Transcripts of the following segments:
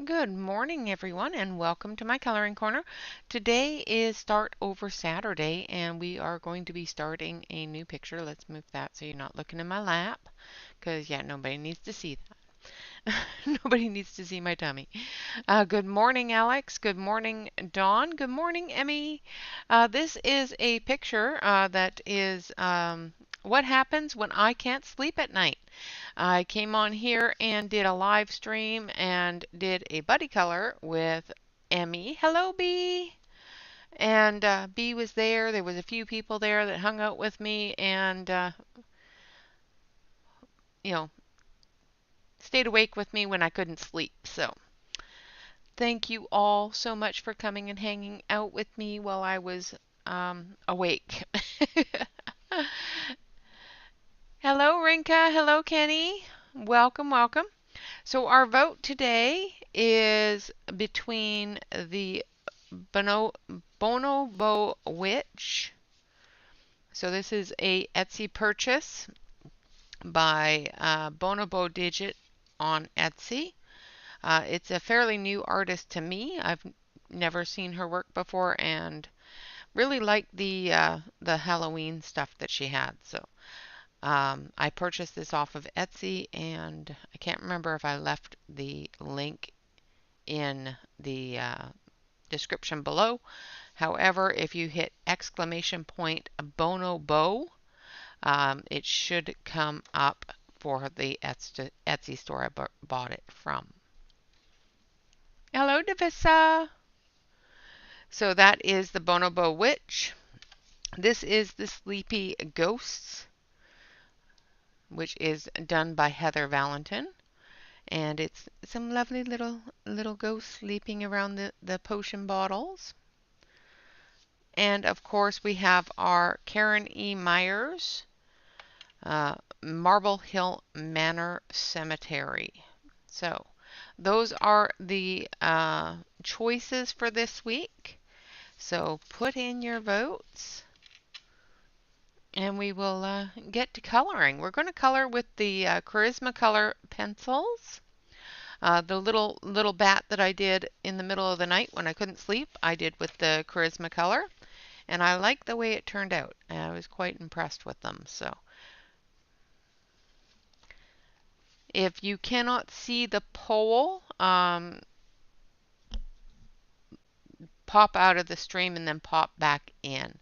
Good morning, everyone, and welcome to my coloring corner. Today is Start Over Saturday, and we are going to be starting a new picture. Let's move that so you're not looking in my lap, because, yeah, nobody needs to see that. Nobody needs to see my tummy. Good morning, Alex. Good morning, Dawn. Good morning, Emmy. This is a picture that is what happens when I can't sleep at night. I came on here and did a live stream and did a buddy color with Emmy. Hello, B. And B was there. There was a few people there that hung out with me and, you know, stayed awake with me when I couldn't sleep. So thank you all so much for coming and hanging out with me while I was awake. Hello, Rinka. Hello, Kenny. Welcome, welcome. So our vote today is between the Bonobo Witch. So this is a Etsy purchase by Bonobo Digit on Etsy. It's a fairly new artist to me. I've never seen her work before and really liked the Halloween stuff that she had. So I purchased this off of Etsy, and I can't remember if I left the link in the description below. However, if you hit exclamation point Bonobo, it should come up for the Etsy store I bought it from. Hello, Davissa. So that is the Bonobo Witch. This is the Sleepy Ghosts, which is done by Heather Valentin. And it's some lovely little ghosts sleeping around the potion bottles. And of course we have our Karen E. Myers Marble Hill Manor Cemetery. So those are the choices for this week. So put in your votes and we will get to coloring. We're going to color with the Charisma Color pencils. The little bat that I did in the middle of the night when I couldn't sleep, I did with the Charisma Color, and I like the way it turned out. I was quite impressed with them. So if you cannot see the poll, pop out of the stream and then pop back in.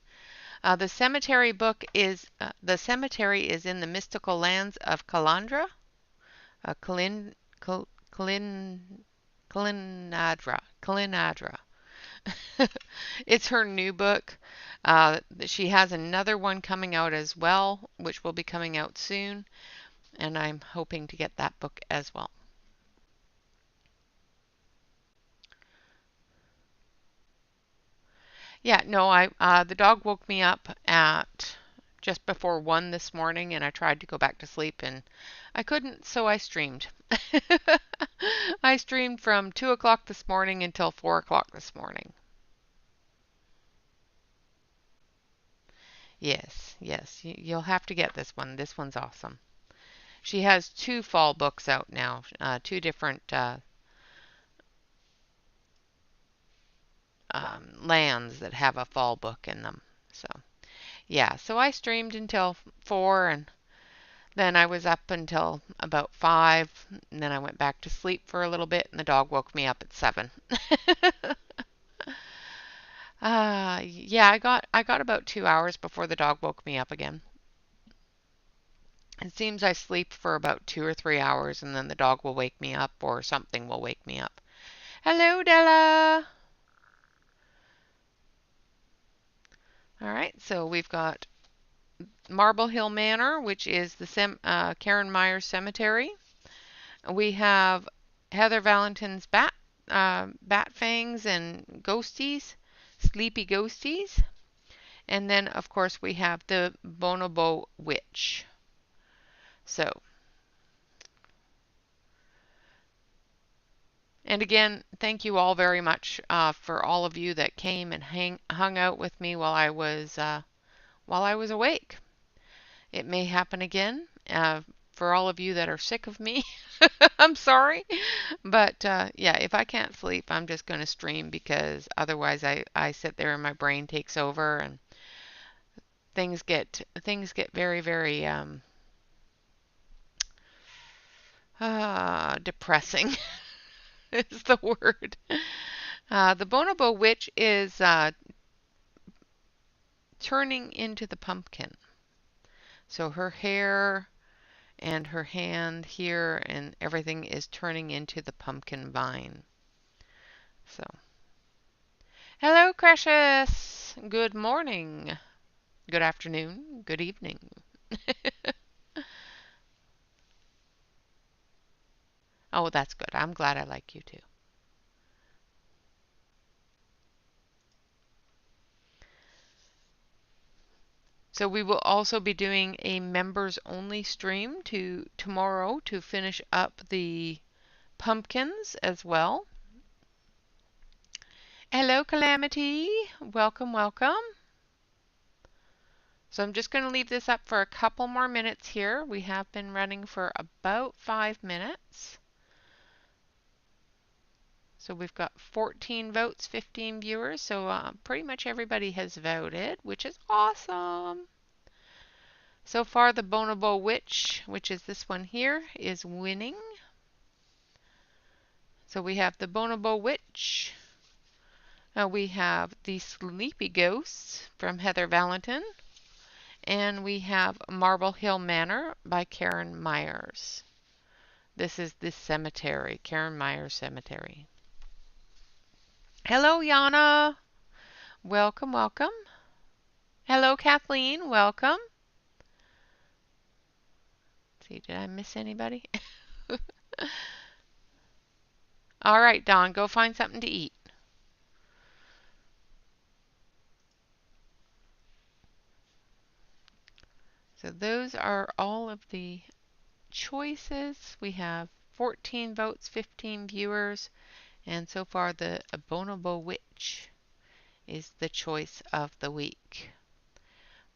The cemetery book is the cemetery is in the mystical lands of Calandra, Calinadra. It's her new book. She has another one coming out as well, which will be coming out soon, and I'm hoping to get that book as well. Yeah, no, the dog woke me up at just before 1 this morning, and I tried to go back to sleep, and I couldn't, so I streamed. I streamed from 2 o'clock this morning until 4 o'clock this morning. Yes, yes, you'll have to get this one. This one's awesome. She has 2 fall books out now, 2 different lands that have a fall book in them. So, yeah, so I streamed until 4, and then I was up until about 5, and then I went back to sleep for a little bit, and the dog woke me up at 7. Yeah, I got about 2 hours before the dog woke me up again. It seems I sleep for about 2 or 3 hours, and then the dog will wake me up, or something will wake me up. Hello, Della. All right, so we've got Marble Hill Manor, which is the Karen Myers Cemetery. We have Heather Valentin's bat fangs and ghosties, sleepy ghosties. And then, of course, we have the Bonobo Witch. So, and again, thank you all very much for all of you that came and hung out with me while I was awake. It may happen again. For all of you that are sick of me, I'm sorry. But yeah, if I can't sleep, I'm just going to stream because otherwise I sit there and my brain takes over and things get very, very depressing is the word. The Bonobo Witch is turning into the pumpkin. So her hair and her hand here and everything is turning into the pumpkin vine. So, hello, Precious. Good morning. Good afternoon. Good evening. Oh, that's good. I'm glad I like you too. So we will also be doing a members only stream tomorrow to finish up the pumpkins as well. Hello, Calamity. Welcome, welcome. So I'm just going to leave this up for a couple more minutes here. We have been running for about 5 minutes. So we've got 14 votes, 15 viewers. So pretty much everybody has voted, which is awesome. So far, the Bonobo Witch, which is this one here, is winning. So we have the Bonobo Witch. We have the Sleepy Ghosts from Heather Valentin. And we have Marble Hill Manor by Karen Myers. This is the cemetery, Karen Myers Cemetery. Hello, Yana. Welcome, welcome. Hello, Kathleen. Welcome. Let's see, did I miss anybody? All right, Dawn, go find something to eat. So those are all of the choices. We have 14 votes, 15 viewers, and so far the Bonobo Witch is the choice of the week.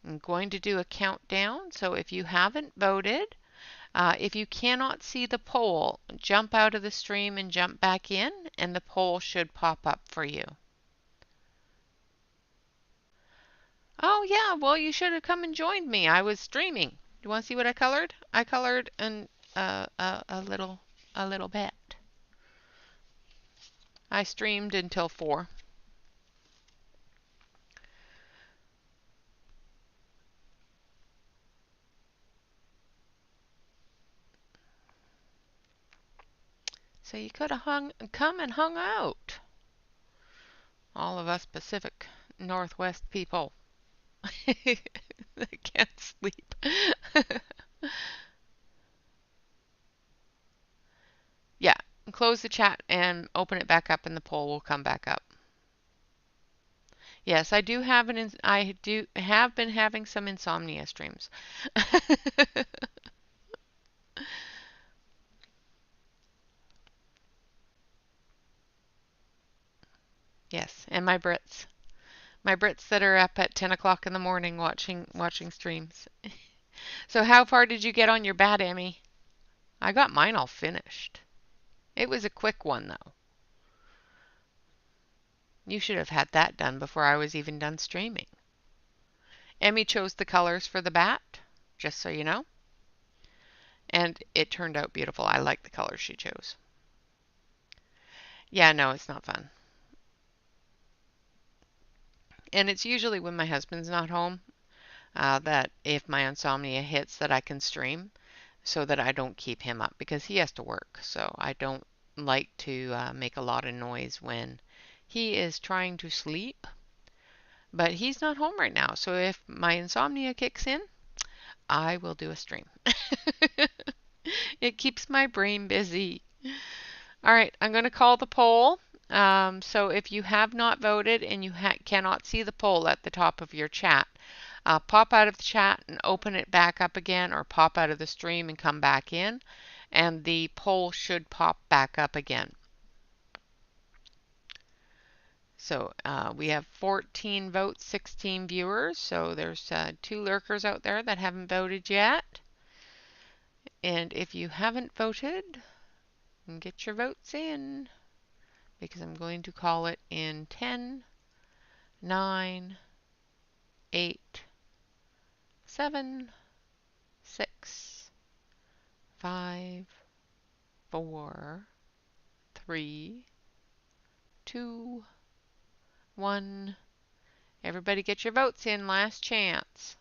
I'm going to do a countdown, so if you haven't voted, if you cannot see the poll, jump out of the stream and jump back in, and the poll should pop up for you. Oh yeah, well you should have come and joined me. I was streaming. You want to see what I colored? I colored a little bit. I streamed until 4. So you could have come and hung out. All of us Pacific Northwest people. I can't sleep. Yeah, close the chat and open it back up and the poll will come back up. Yes, I do have I do have been having some insomnia streams. Yes, and my Brits. My Brits that are up at 10 o'clock in the morning watching streams. So how far did you get on your bat, Emmy? I got mine all finished. It was a quick one, though. You should have had that done before I was even done streaming. Emmy chose the colors for the bat, just so you know. And it turned out beautiful. I like the colors she chose. Yeah, no, it's not fun. And it's usually when my husband's not home that if my insomnia hits that I can stream so that I don't keep him up because he has to work. So I don't like to make a lot of noise when he is trying to sleep. But he's not home right now. So if my insomnia kicks in, I will do a stream. It keeps my brain busy. All right, I'm going to call the poll. So if you have not voted and you cannot see the poll at the top of your chat, pop out of the chat and open it back up again, or pop out of the stream and come back in, and the poll should pop back up again. So we have 14 votes, 16 viewers. So there's 2 lurkers out there that haven't voted yet. And if you haven't voted, get your votes in, because I'm going to call it in 10, 9, 8, 7, 6, 5, 4, 3, 2, 1. Everybody get your votes in. Last chance.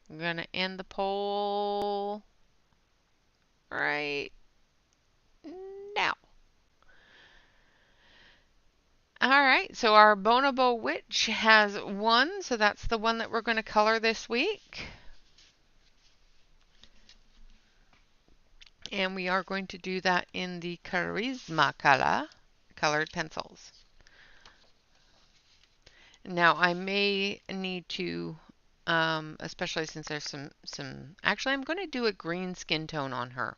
I'm going to end the poll right now. All right, so our Bonobo Witch has won, so that's the one that we're going to color this week. And we are going to do that in the Charisma color, colored pencils. Now I may need to, especially since there's actually I'm going to do a green skin tone on her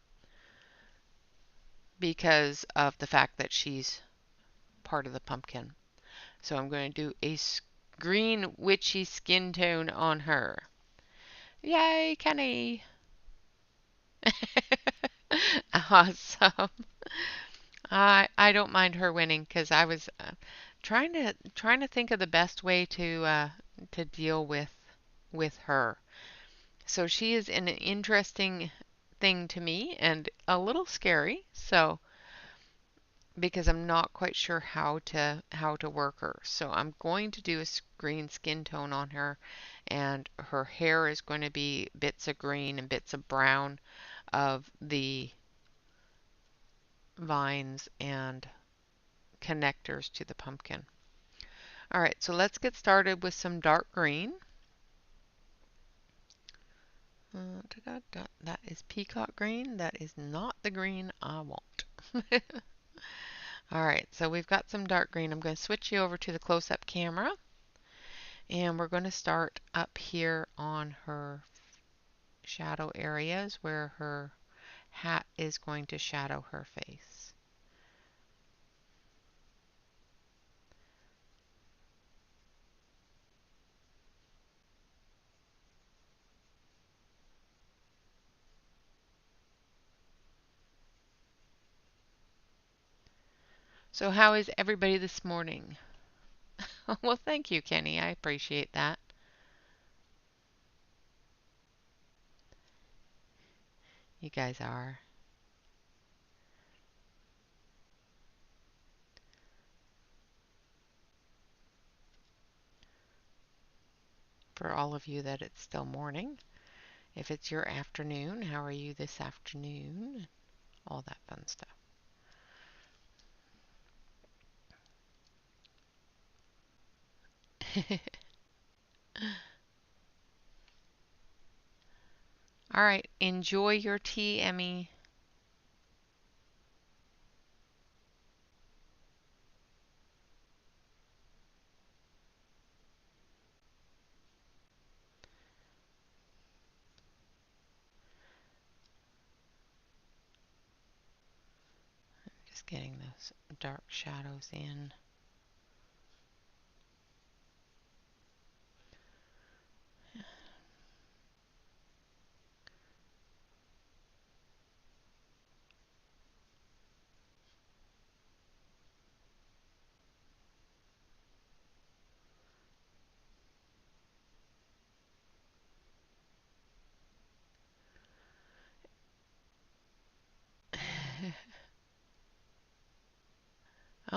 because of the fact that she's part of the pumpkin. So I'm going to do a green witchy skin tone on her. Yay, Kenny! Awesome. I don't mind her winning because I was trying to think of the best way to deal with her. So she is an interesting thing to me and a little scary. So because I'm not quite sure how to work her. So I'm going to do a green skin tone on her, and her hair is going to be bits of green and bits of brown of the vines and connectors to the pumpkin. All right, so let's get started with some dark green. That is peacock green. That is not the green I want. All right, so we've got some dark green. I'm going to switch you over to the close-up camera, and we're going to start up here on her shadow areas where her hat is going to shadow her face. So how is everybody this morning? Well, thank you, Kenny. I appreciate that. You guys are. For all of you that it's still morning. If it's your afternoon, how are you this afternoon? All that fun stuff. All right, enjoy your tea, Emmy. Just getting those dark shadows in.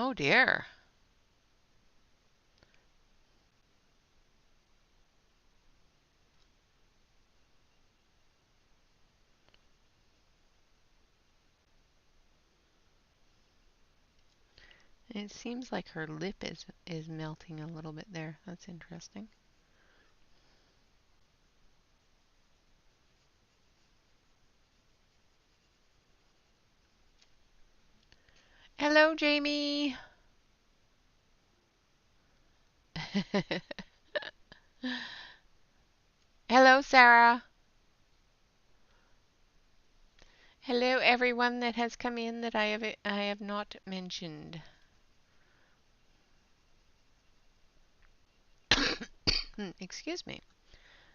Oh dear. It seems like her lip is melting a little bit there. That's interesting. Hello, Jamie. Hello, Sarah. Hello, everyone that has come in that I have not mentioned. Excuse me.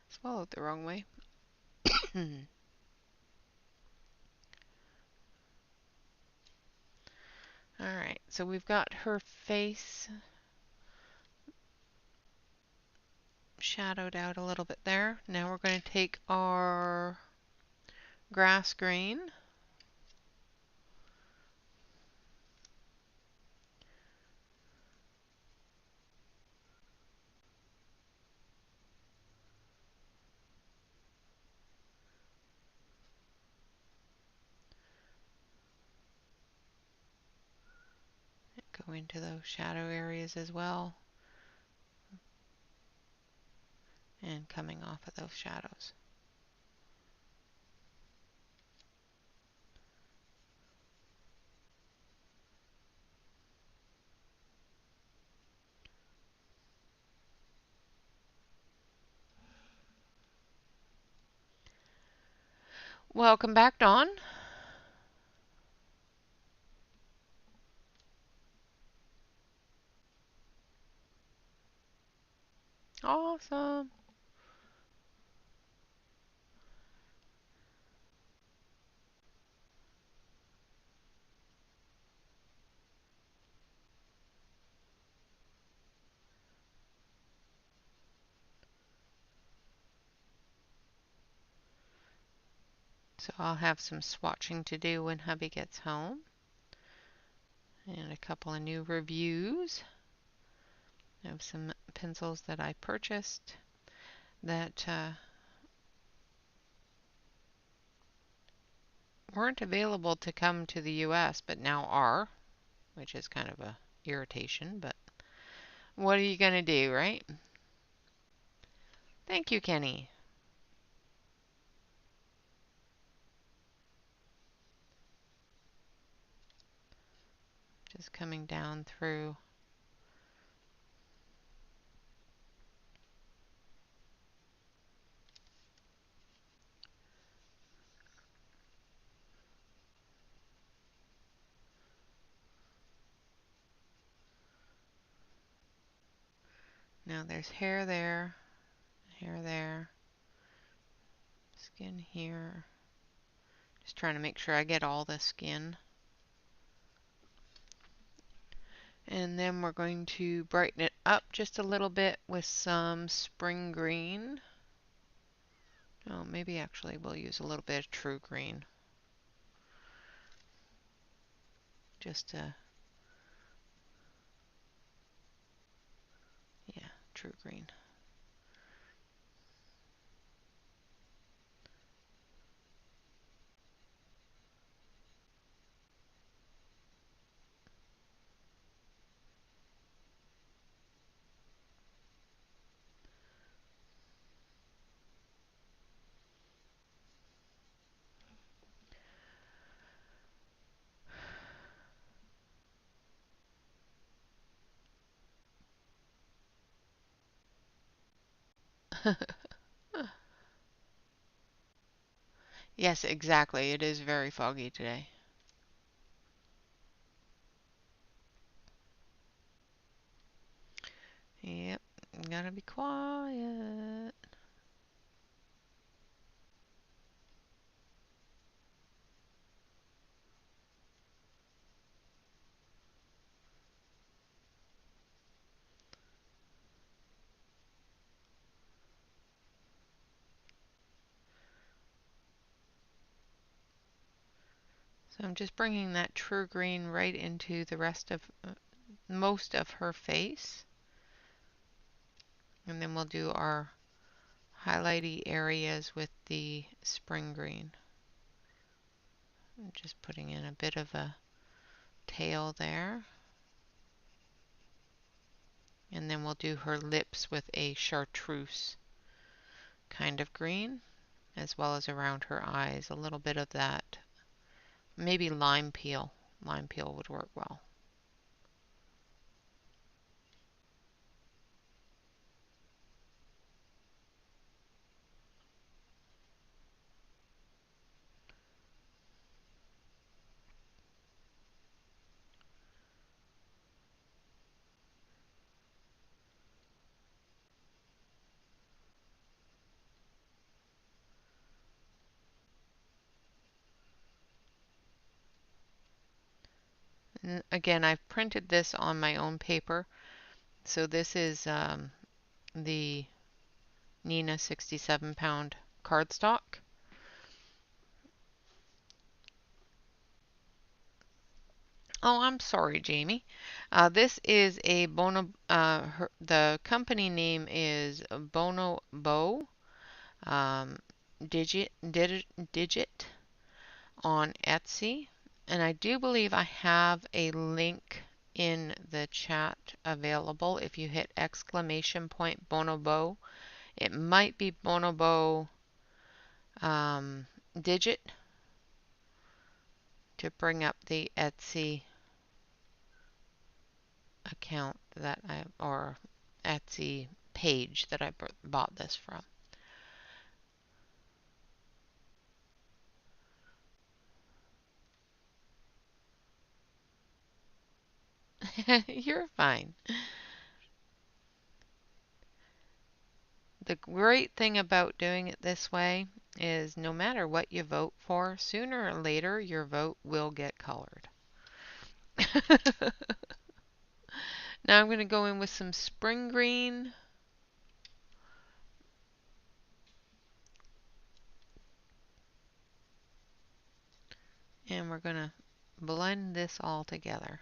Swallowed the wrong way. All right, so we've got her face shadowed out a little bit there. Now we're going to take our grass green and go into those shadow areas as well and coming off of those shadows. Welcome back, Dawn. Awesome. So I'll have some swatching to do when hubby gets home. And a couple of new reviews of some pencils that I purchased that weren't available to come to the US, but now are, which is kind of a irritation, but what are you going to do, right? Thank you, Kenny. Just coming down through. Now there's hair there, skin here. Just trying to make sure I get all the skin. And then we're going to brighten it up just a little bit with some spring green. Oh, maybe actually we'll use a little bit of true green. Just to, yeah, true green. Yes, exactly. It is very foggy today. Yep, gotta be quiet. So I'm just bringing that true green right into the rest of most of her face. And then we'll do our highlighty areas with the spring green. I'm just putting in a bit of a tail there. And then we'll do her lips with a chartreuse kind of green, as well as around her eyes, a little bit of that. Maybe lime peel. Lime peel would work well. again, I've printed this on my own paper. So this is the Nina 67-pound cardstock. Oh, I'm sorry, Jamie. This is a the company name is Bonobo Digit on Etsy. And I do believe I have a link in the chat available. If you hit exclamation point Bonobo, it might be Bonobo Digit to bring up the Etsy account that or Etsy page that I bought this from. You're fine. The great thing about doing it this way is no matter what you vote for, sooner or later your vote will get colored. Now I'm going to go in with some spring green. And we're going to blend this all together.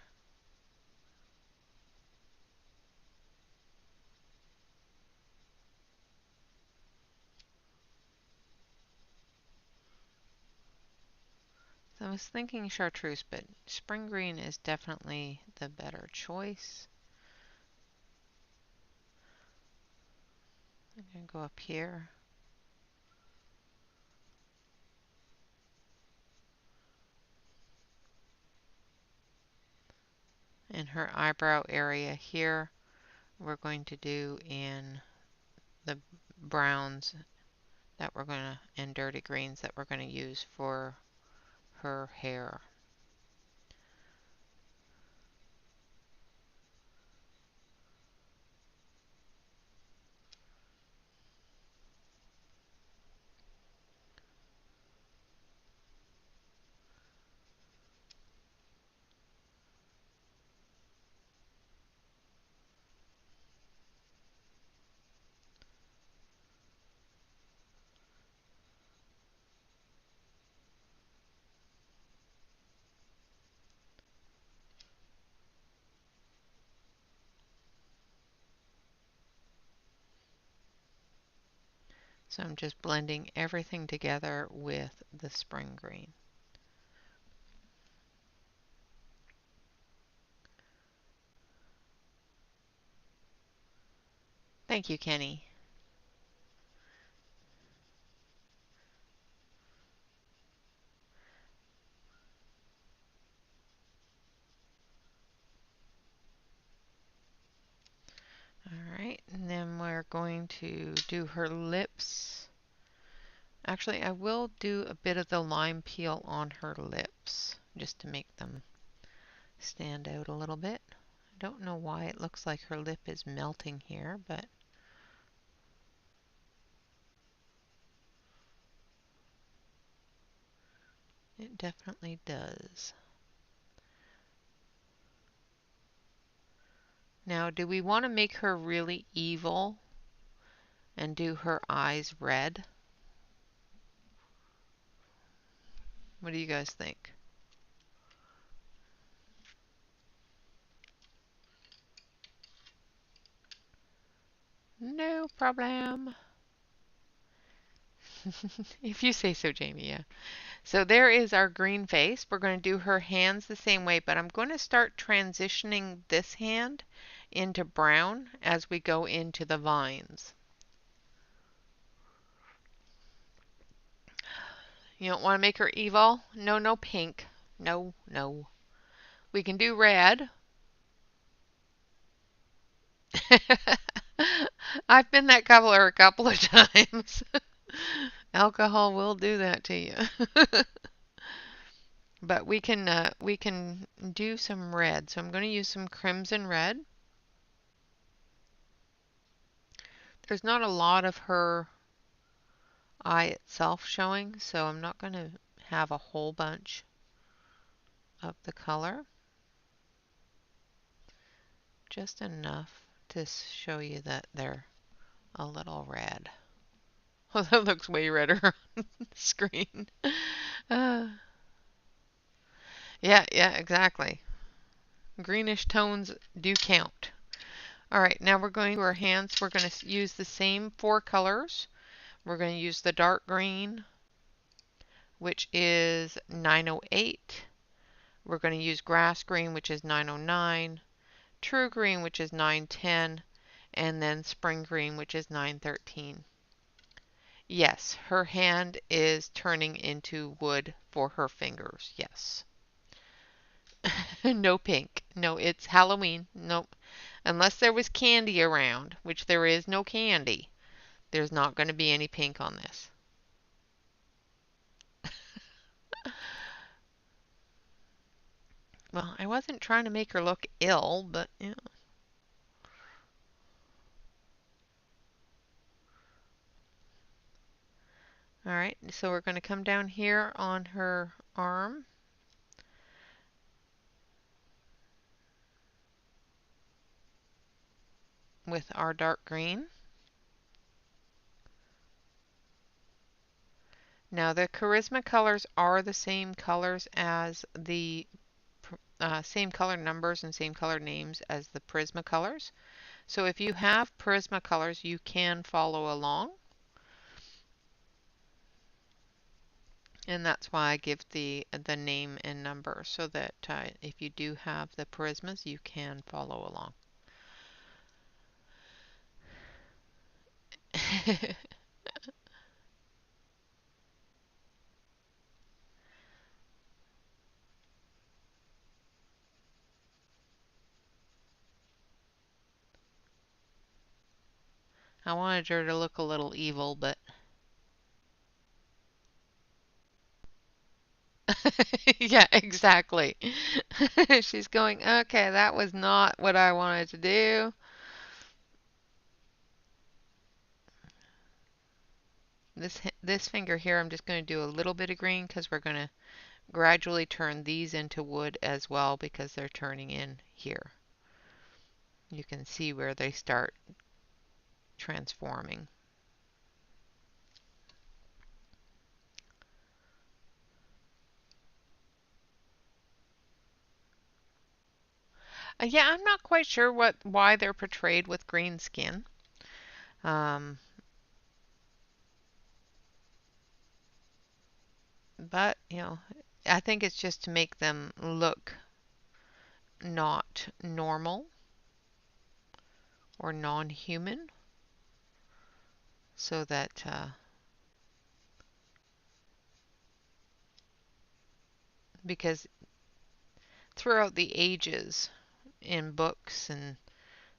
So I was thinking chartreuse, but spring green is definitely the better choice. I'm going to go up here. In her eyebrow area here, we're going to do in the browns that we're going to, and dirty greens that we're going to use for her hair. So I'm just blending everything together with the spring green. Thank you, Kenny. Alright, and then we're going to do her lips. Actually, I will do a bit of the lime peel on her lips, just to make them stand out a little bit. I don't know why it looks like her lip is melting here, but it definitely does. Now, do we want to make her really evil and do her eyes red? What do you guys think? No problem. If you say so, Jamie, yeah. So there is our green face. We're going to do her hands the same way, but I'm going to start transitioning this hand into brown as we go into the vines. You don't want to make her evil? No, no pink. No, no. We can do red. I've been that color a couple of times. Alcohol will do that to you. But we can do some red. So I'm going to use some crimson red. There's not a lot of her eye itself showing, so I'm not going to have a whole bunch of the color. just enough to show you that they're a little red. Well, that looks way redder on the screen. Uh, yeah, exactly. Greenish tones do count. All right, now we're going to our hands. We're going to use the same 4 colors. We're going to use the dark green, which is 908. We're going to use grass green, which is 909, true green, which is 910, and then spring green, which is 913. Yes, her hand is turning into wood for her fingers. Yes. No pink. No, it's Halloween. Nope. Unless there was candy around, which there is no candy, there's not going to be any pink on this. Well, I wasn't trying to make her look ill, but yeah. All right, so we're going to come down here on her arm. With our dark green. Now the Charisma colors are the same colors as the same color numbers and same color names as the Prisma colors. So if you have Prisma colors, you can follow along. And that's why I give the name and number so that if you do have the Prismas, you can follow along. I wanted her to look a little evil, but yeah, exactly. She's going, okay, that was not what I wanted to do. This finger here, I'm just going to do a little bit of green because we're going to gradually turn these into wood as well because they're turning in here. You can see where they start transforming. Yeah, I'm not quite sure why they're portrayed with green skin. But, I think it's just to make them look not normal or non-human so that because throughout the ages in books and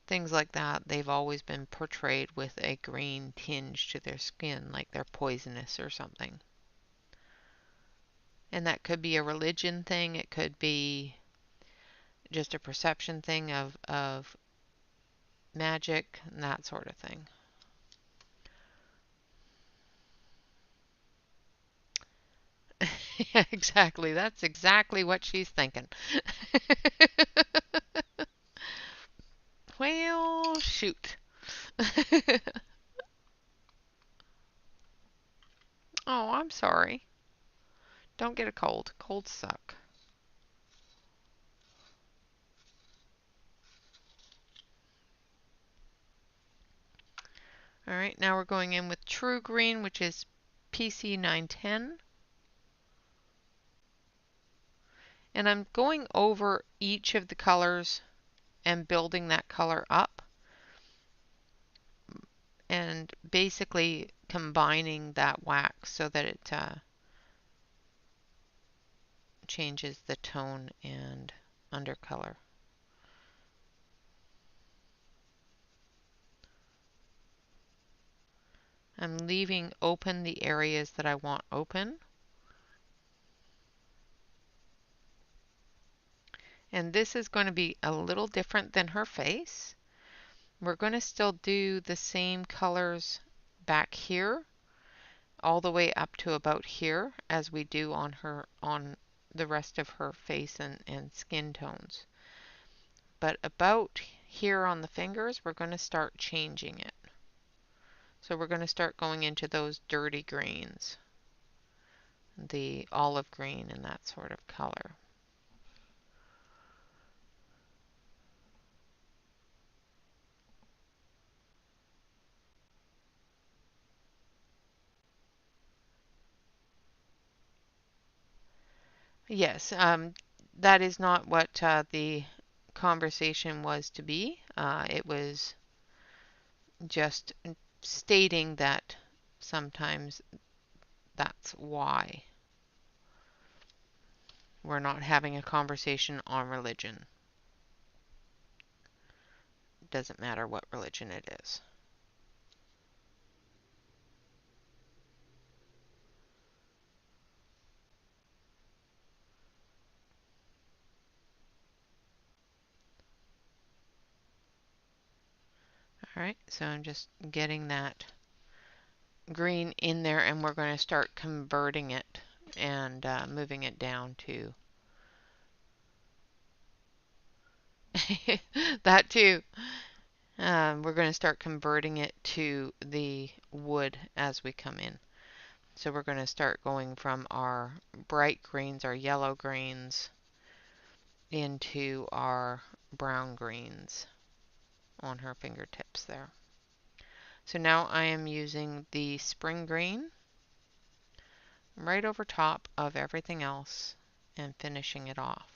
things like that, they've always been portrayed with a green tinge to their skin, like they're poisonous or something. And that could be a religion thing, it could be just a perception thing of magic and that sort of thing. Yeah, exactly. That's exactly what she's thinking. Well, shoot. Oh, I'm sorry. Don't get a cold. Colds suck. All right, now we're going in with True Green, which is PC 910. And I'm going over each of the colors and building that color up and basically combining that wax so that it changes the tone and undercolor. I'm leaving open the areas that I want open. And this is going to be a little different than her face. We're going to still do the same colors back here all the way up to about here as we do on the rest of her face and skin tones. But about here on the fingers, we're going to start changing it. So we're going to start going into those dirty greens, the olive green and that sort of color. Yes, that is not what the conversation was to be. It was just stating that sometimes that's why we're not having a conversation on religion. It doesn't matter what religion it is. All right, so I'm just getting that green in there, and we're going to start converting it and moving it down to that too. We're going to start converting it to the wood as we come in. So we're going to start going from our bright greens, our yellow greens, into our brown greens on her fingertips there. So now I am using the spring green right over top of everything else and finishing it off.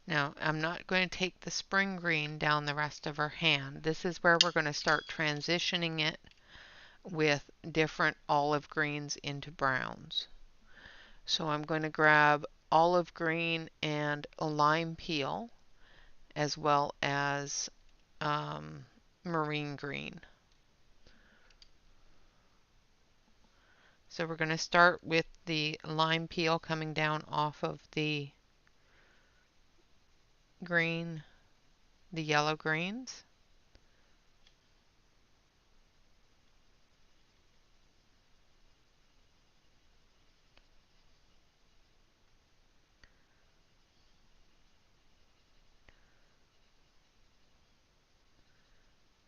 Now, I'm not going to take the spring green down the rest of her hand. This is where we're going to start transitioning it with different olive greens into browns. So I'm going to grab olive green and a lime peel, as well as marine green. So we're going to start with the lime peel coming down off of the green, the yellow greens.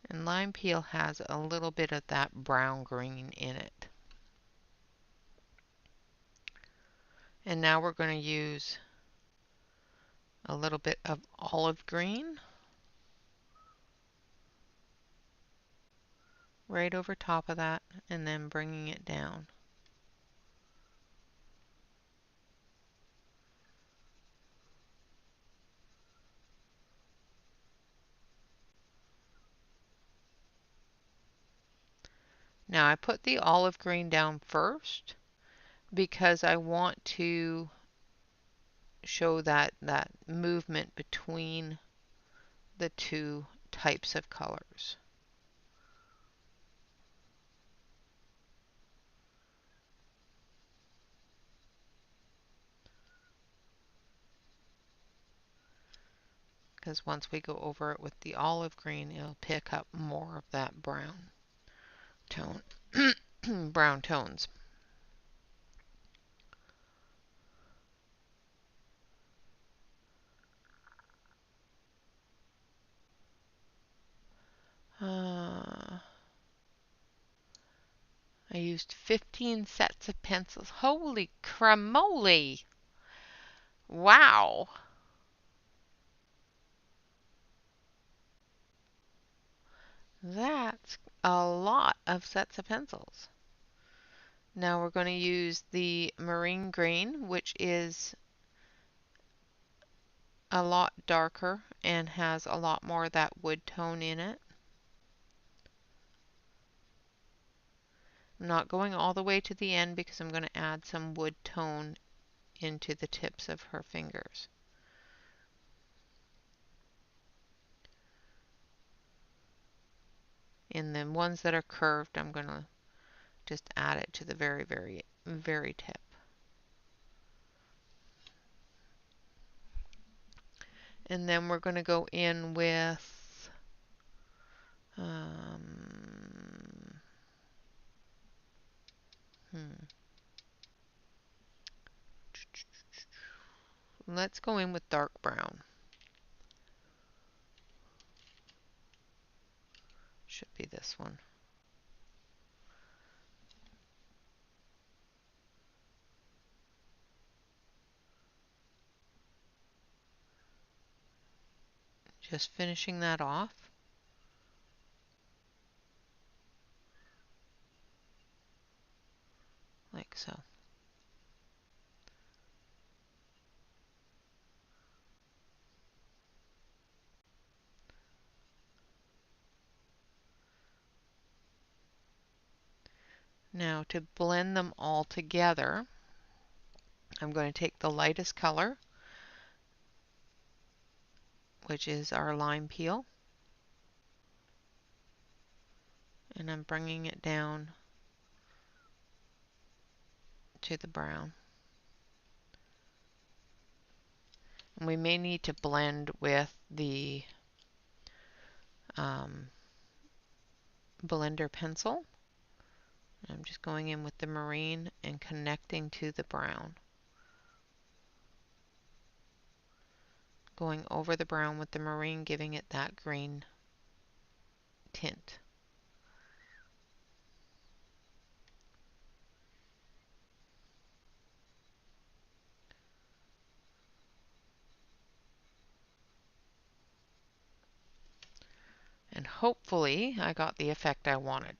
And lime peel has a little bit of that brown green in it. And now we're going to use a little bit of olive green right over top of that, and then bringing it down. Now I put the olive green down first because I want to show that movement between the two types of colors. Because once we go over it with the olive green, it'll pick up more of that brown tone, brown tones. I used 15 sets of pencils. Holy cramoly! Wow! That's a lot of sets of pencils. Now we're going to use the marine green, which is a lot darker and has a lot more of that wood tone in it. I'm not going all the way to the end because I'm going to add some wood tone into the tips of her fingers. In the ones that are curved, I'm going to just add it to the very, very, very tip. And then we're going to go in with let's go in with dark brown. Should be this one. Just finishing that off. Like so. Now to blend them all together, I'm going to take the lightest color, which is our lime peel, and I'm bringing it down to the brown. And we may need to blend with the blender pencil. I'm just going in with the marine and connecting to the brown. Going over the brown with the marine, giving it that green tint. And hopefully I got the effect I wanted.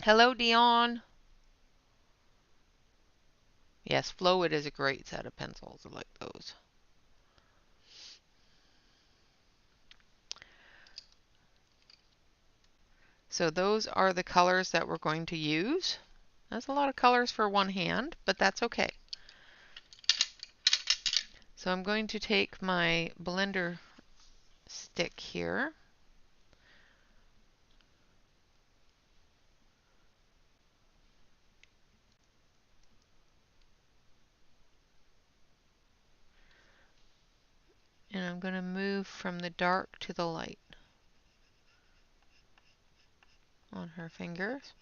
Hello, Dion. Yes, Flowit is a great set of pencils. I like those. So those are the colors that we're going to use. That's a lot of colors for one hand, but that's okay. So I'm going to take my blender stick here. And I'm going to move from the dark to the light on her fingers,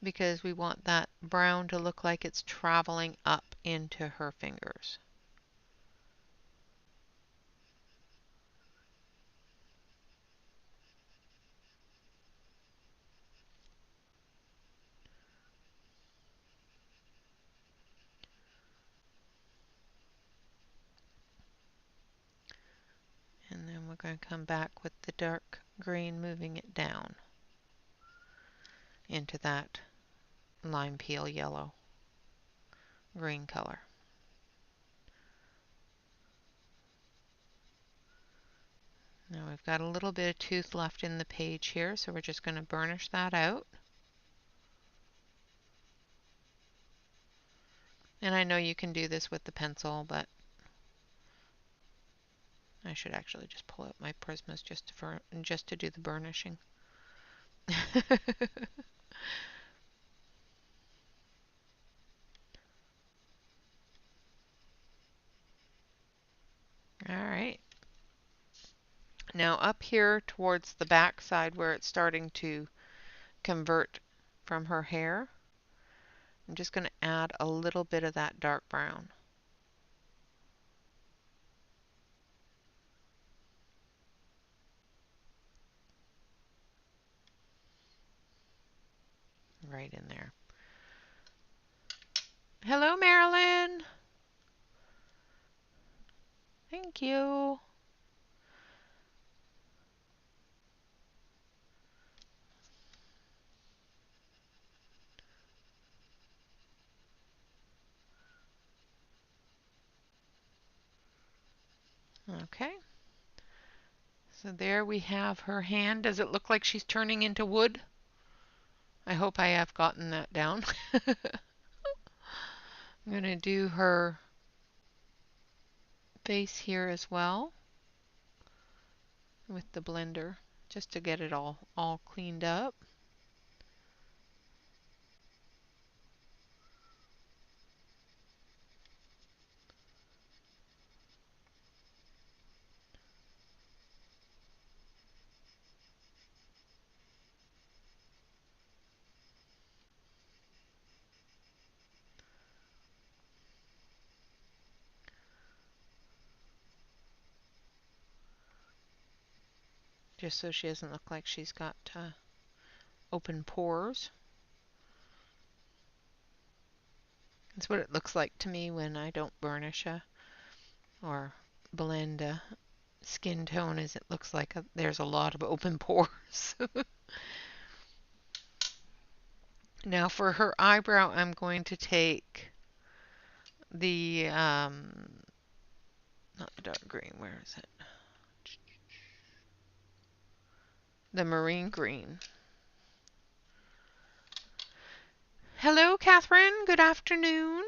because we want that brown to look like it's traveling up into her fingers. And then we're going to come back with the dark green, moving it down into that lime peel yellow green color. Now we've got a little bit of tooth left in the page here, so we're just going to burnish that out. And I know you can do this with the pencil, but I should actually just pull out my Prismas just to do the burnishing. All right. Now up here towards the back side where it's starting to convert from her hair, I'm just going to add a little bit of that dark brown. Right in there. Hello, Marilyn. Thank you. Okay. So there we have her hand. Does it look like she's turning into wood? I hope I have gotten that down. I'm going to do her face here as well with the blender. just to get it all cleaned up. Just so she doesn't look like she's got open pores. That's what it looks like to me when I don't burnish or blend a skin tone, is it looks like there's a lot of open pores. Now for her eyebrow, I'm going to take the, not the dark green, where is it? The marine green. Hello, Catherine. Good afternoon.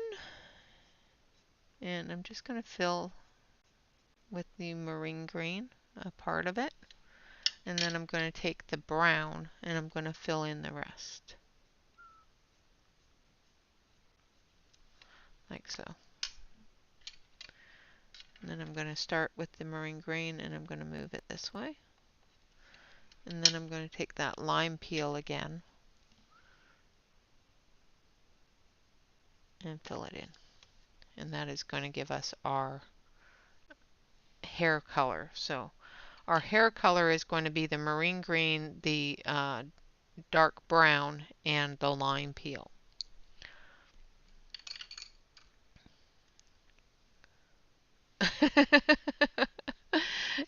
And I'm just going to fill with the marine green, a part of it. And then I'm going to take the brown and I'm going to fill in the rest. Like so. And then I'm going to start with the marine green and I'm going to move it this way. And then I'm going to take that lime peel again and fill it in. And that is going to give us our hair color. So our hair color is going to be the marine green, the dark brown, and the lime peel.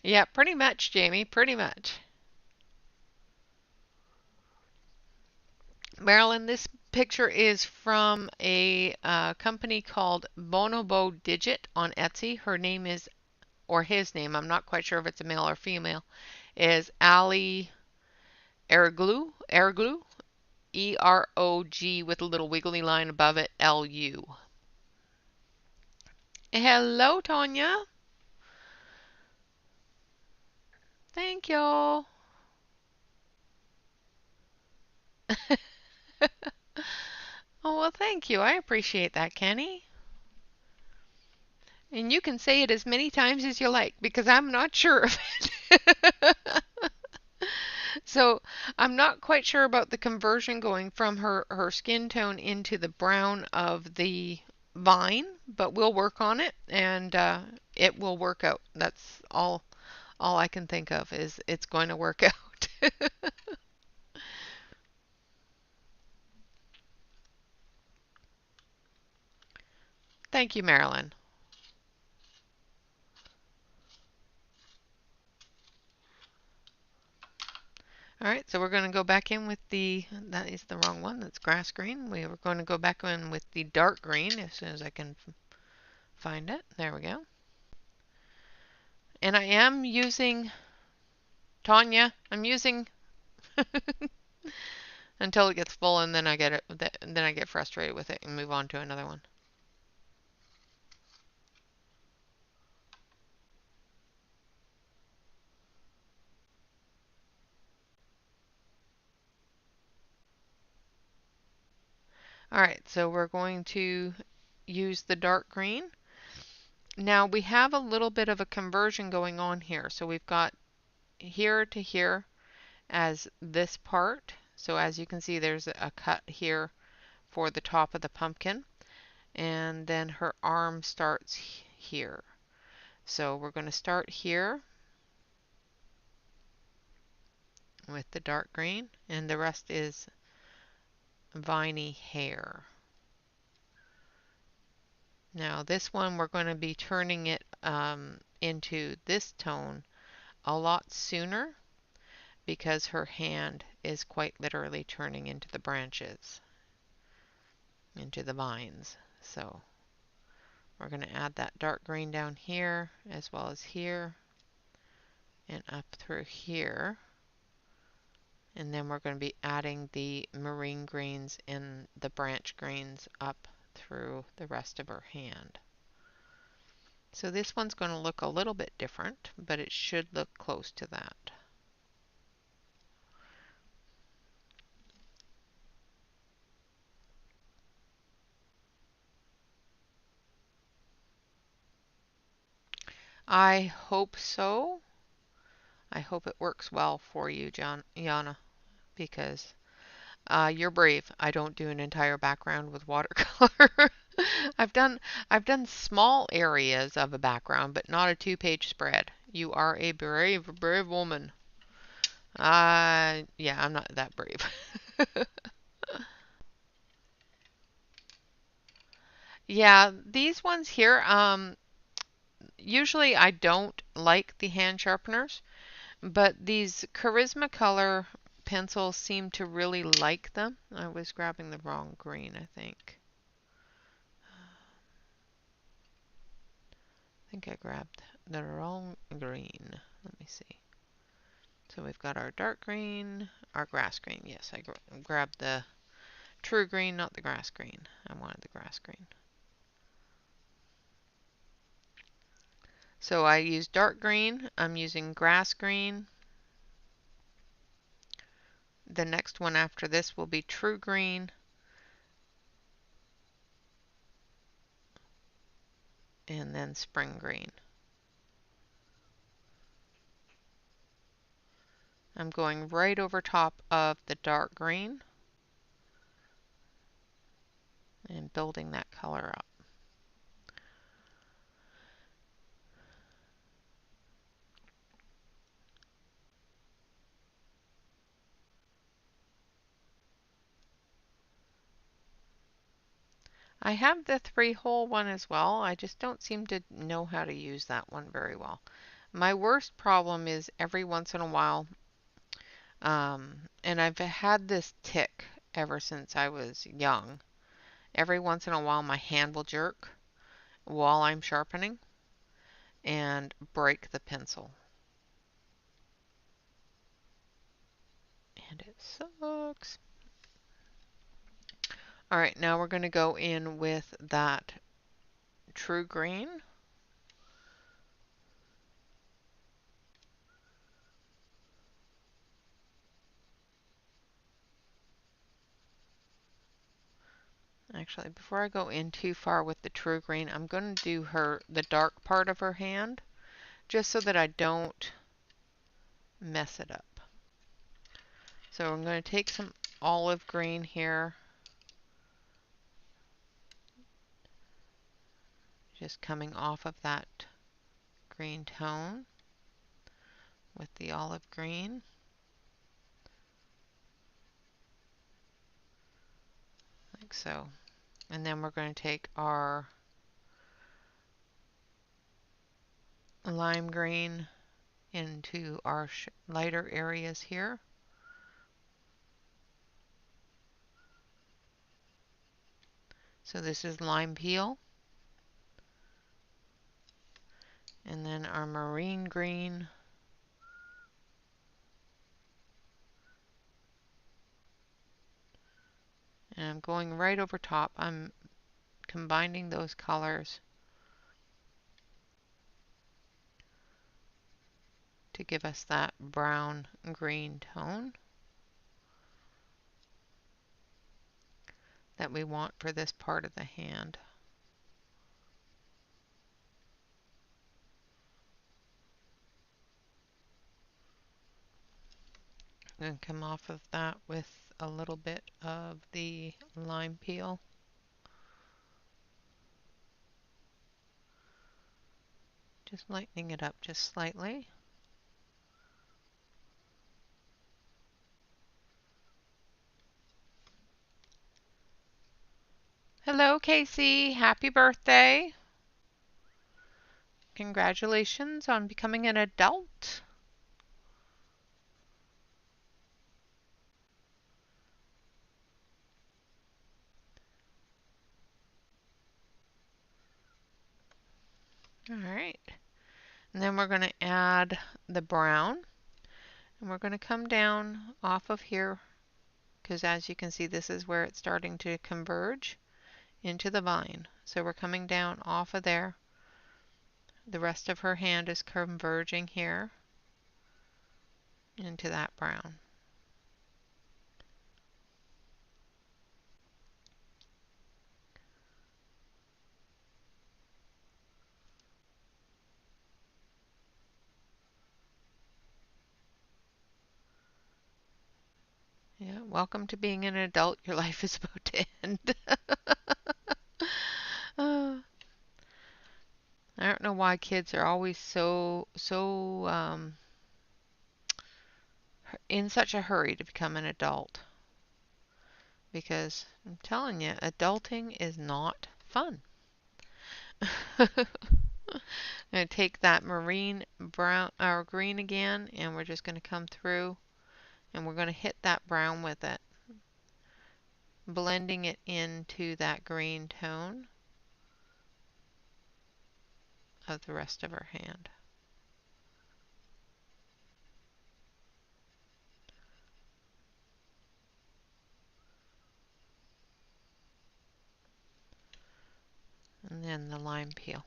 Yeah, pretty much, Jamie, pretty much. Marilyn, this picture is from a company called Bonobo Digit on Etsy. Her name is, or his name, I'm not quite sure if it's a male or female, is Ali Eroglu, E-R-O-G with a little wiggly line above it, L-U. Hello, Tonya. Thank you. Oh, well, thank you. I appreciate that, Kenny. And you can say it as many times as you like because I'm not sure of it. So I'm not quite sure about the conversion going from her skin tone into the brown of the vine, but we'll work on it and it will work out. That's all I can think of is it's going to work out. Thank you, Marilyn. All right, so we're going to go back in with that is the wrong one, that's grass green. We were going to go back in with the dark green as soon as I can find it. There we go. And I am using, Tanya, I'm using until it gets full and then I get it, then I get frustrated with it and move on to another one. All right, so we're going to use the dark green. Now we have a little bit of a conversion going on here. So we've got here to here as this part. So as you can see, there's a cut here for the top of the pumpkin. And then her arm starts here. So we're going to start here with the dark green, and the rest is viney hair. Now this one we're going to be turning it into this tone a lot sooner because her hand is quite literally turning into the branches, into the vines. So we're going to add that dark green down here as well as here and up through here. And then we're going to be adding the marine greens and the branch greens up through the rest of her hand. So this one's going to look a little bit different, but it should look close to that. I hope so. I hope it works well for you, Jana, because you're brave. I don't do an entire background with watercolor. I've done I've done small areas of a background, but not a two-page spread. You are a brave, brave woman. Yeah, I'm not that brave. Yeah, these ones here, usually I don't like the hand sharpeners, but these Charisma Color pencils seem to really like them. I was grabbing the wrong green, I think. I think I grabbed the wrong green. Let me see. So we've got our dark green, our grass green. Yes, I grabbed the true green, not the grass green. I wanted the grass green. So I use dark green. I'm using grass green. The next one after this will be true green. And then spring green. I'm going right over top of the dark green and building that color up. I have the 3-hole one as well. I just don't seem to know how to use that one very well. My worst problem is every once in a while, and I've had this tick ever since I was young. Every once in a while my hand will jerk while I'm sharpening and break the pencil. And it sucks. All right, now we're going to go in with that true green. Actually, before I go in too far with the true green, I'm going to do the dark part of her hand, just so that I don't mess it up. So I'm going to take some olive green here, just coming off of that green tone with the olive green. Like so. And then we're going to take our lime green into our lighter areas here. So this is lime peel. And then our marine green. And I'm going right over top. I'm combining those colors to give us that brown green tone that we want for this part of the hand. And come off of that with a little bit of the lime peel. Just lightening it up just slightly. Hello, Casey. Happy birthday. Congratulations on becoming an adult. All right. And then we're going to add the brown. And we're going to come down off of here, because as you can see, this is where it's starting to converge into the vine. So we're coming down off of there. The rest of her hand is converging here into that brown. Yeah, welcome to being an adult. Your life is about to end. Uh, I don't know why kids are always so in such a hurry to become an adult. Because I'm telling you, adulting is not fun. I'm going to take that marine brown or green again, and we're just going to come through, and we're going to hit that brown with it, blending it into that green tone of the rest of our hand. And then the lime peel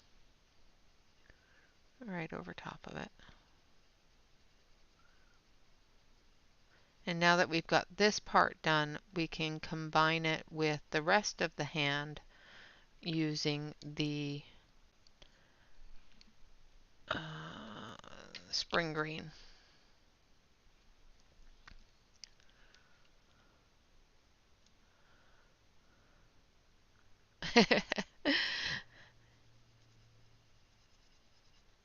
right over top of it. And now that we've got this part done, we can combine it with the rest of the hand using the spring green.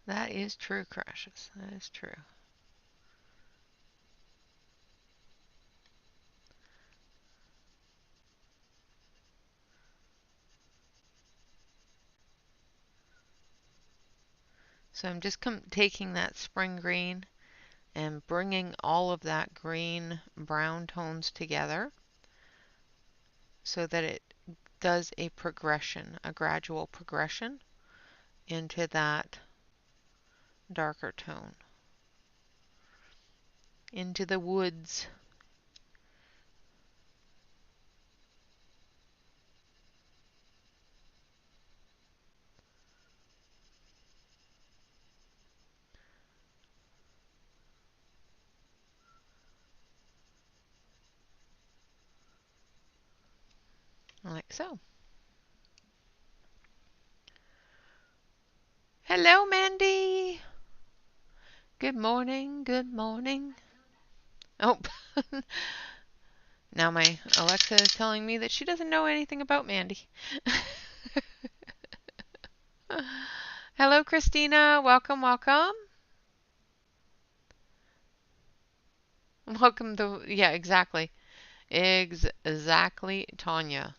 That is true, Crashes. That is true. So I'm just taking that spring green and bringing all of that green brown tones together so that it does a progression, a gradual progression into that darker tone, into the woods. Like so. Hello, Mandy. Good morning. Good morning. Oh, now my Alexa is telling me that she doesn't know anything about Mandy. Hello, Christina. Welcome, welcome. Welcome to, yeah, exactly. Exactly, Tanya.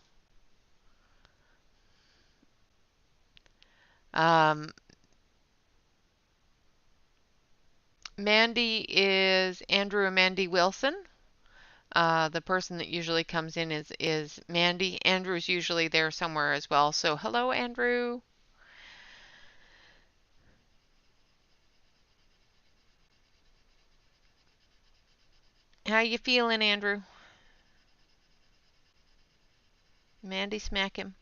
Um, Mandy is Andrew and Mandy Wilson. The person that usually comes in is Mandy. Andrew's usually there somewhere as well. So hello, Andrew. How you feeling, Andrew? Mandy, smack him.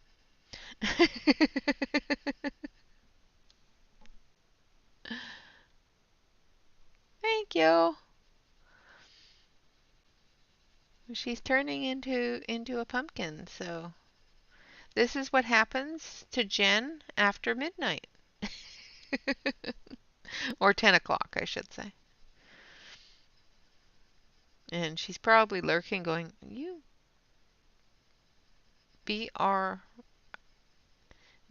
Thank you. She's turning into a pumpkin, so this is what happens to Jen after midnight. Or 10 o'clock, I should say. And she's probably lurking going, you B-R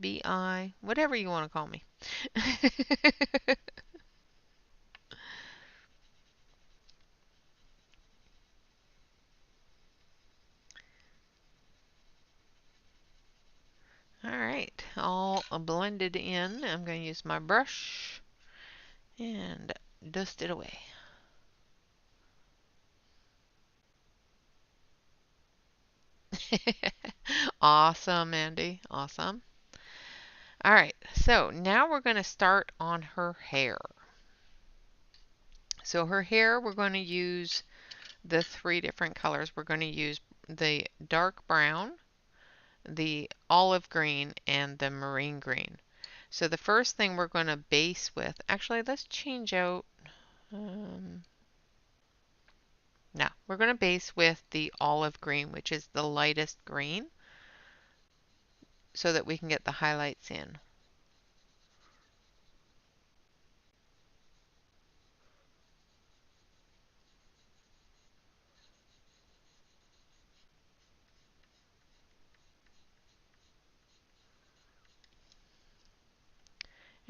B-I, whatever you want to call me. All right, all blended in. I'm going to use my brush and dust it away. Awesome, Andy. Awesome. All right, so now we're going to start on her hair. So her hair, we're going to use the three different colors. We're going to use the dark brown, the olive green, and the marine green. So the first thing we're going to base with, actually let's change out, no, we're going to base with the olive green, which is the lightest green, so that we can get the highlights in.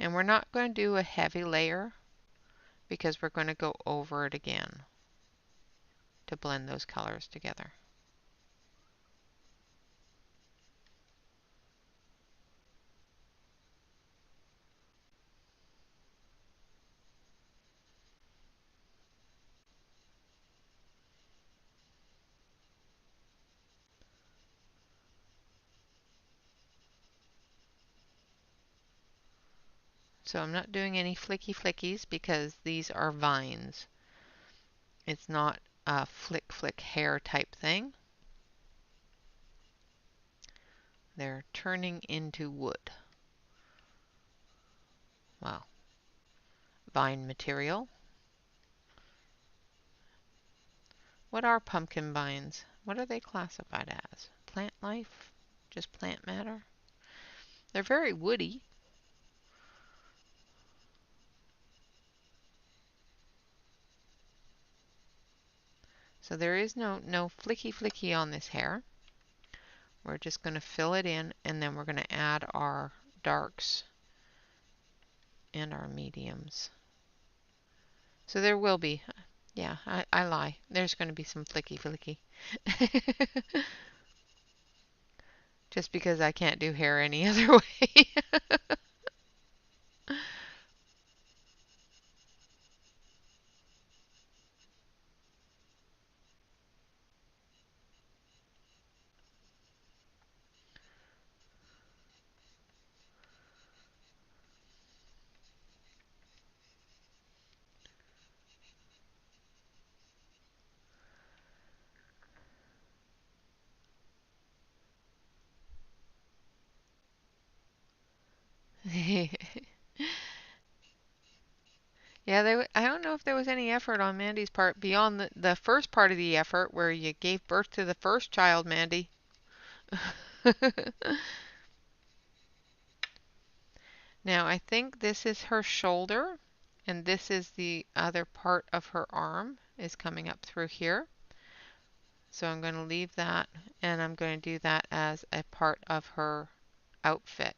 And we're not going to do a heavy layer because we're going to go over it again to blend those colors together. So I'm not doing any flicky flickies because these are vines. It's not a flick hair type thing. They're turning into wood. Well, vine material. What are pumpkin vines? What are they classified as? Plant life? Just plant matter? They're very woody. So there is no flicky on this hair. We're just going to fill it in, and then we're going to add our darks and our mediums. So there will be, yeah, I lie. There's going to be some flicky. Just because I can't do hair any other way. Yeah, I don't know if there was any effort on Mandy's part beyond the first part of the effort where you gave birth to the first child, Mandy. Now, I think this is her shoulder, and this is the other part of her arm is coming up through here. So I'm going to leave that, and I'm going to do that as a part of her outfit.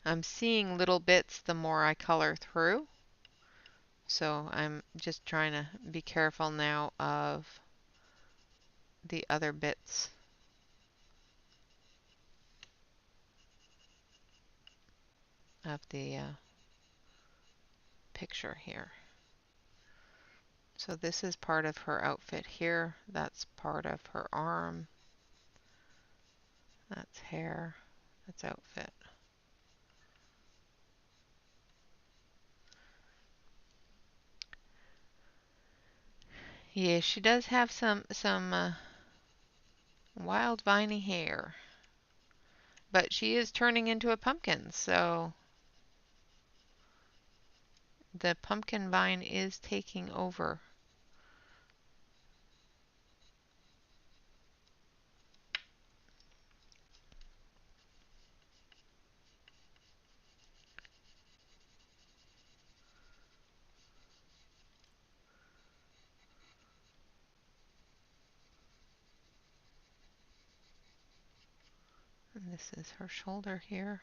I'm seeing little bits the more I color through. So I'm just trying to be careful now of the other bits. Of the picture here. So this is part of her outfit here. That's part of her arm. That's hair. That's outfit. Yeah, she does have some wild viney hair. But she is turning into a pumpkin, so the pumpkin vine is taking over. And this is her shoulder here.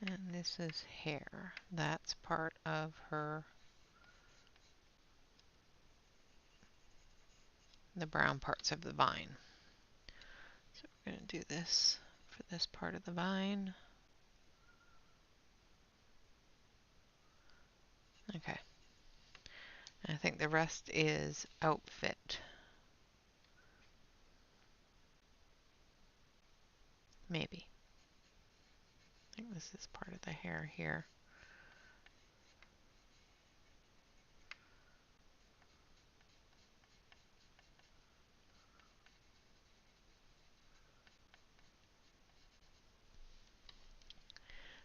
And this is hair. That's part of her, the brown parts of the vine. So we're going to do this for this part of the vine. Okay. I think the rest is outfit. Maybe. I think this is part of the hair here.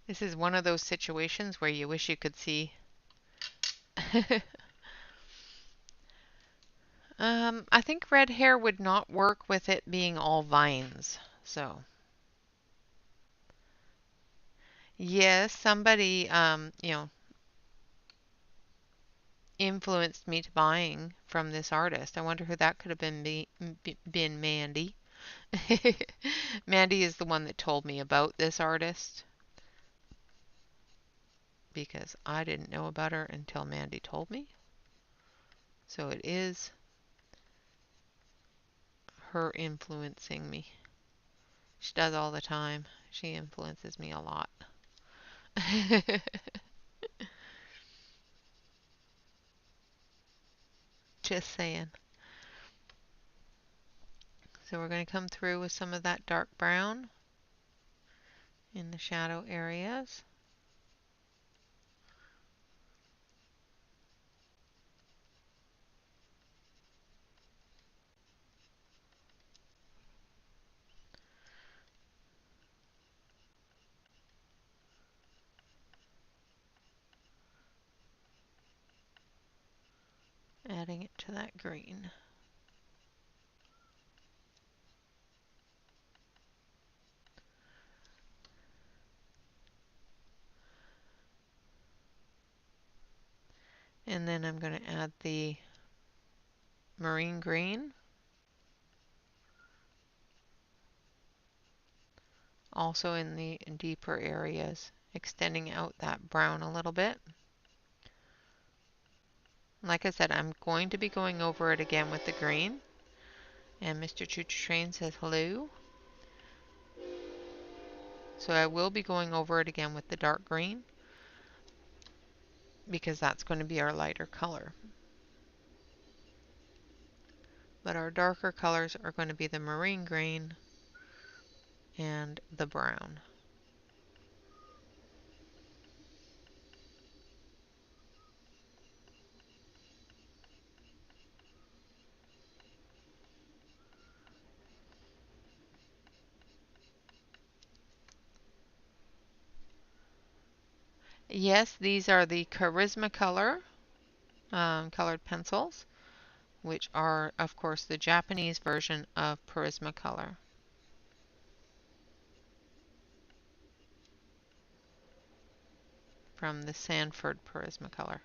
This is one of those situations where you wish you could see. I think red hair would not work with it being all vines. So, Yes, somebody, influenced me to buying from this artist. I wonder who that could have been Mandy. Mandy is the one that told me about this artist because I didn't know about her until Mandy told me. So it is her influencing me. She does all the time. She influences me a lot. Just saying. So we're going to come through with some of that dark brown in the shadow areas. Adding it to that green. And then I'm going to add the marine green. Also in the deeper areas, extending out that brown a little bit. Like I said, I'm going to be going over it again with the green. And Mr. Choo Choo Train says hello. So I will be going over it again with the dark green because that's going to be our lighter color. But our darker colors are going to be the marine green and the brown. Yes, these are the Charisma color colored pencils, which are, of course, the Japanese version of Prismacolor. From the Sanford Prismacolor.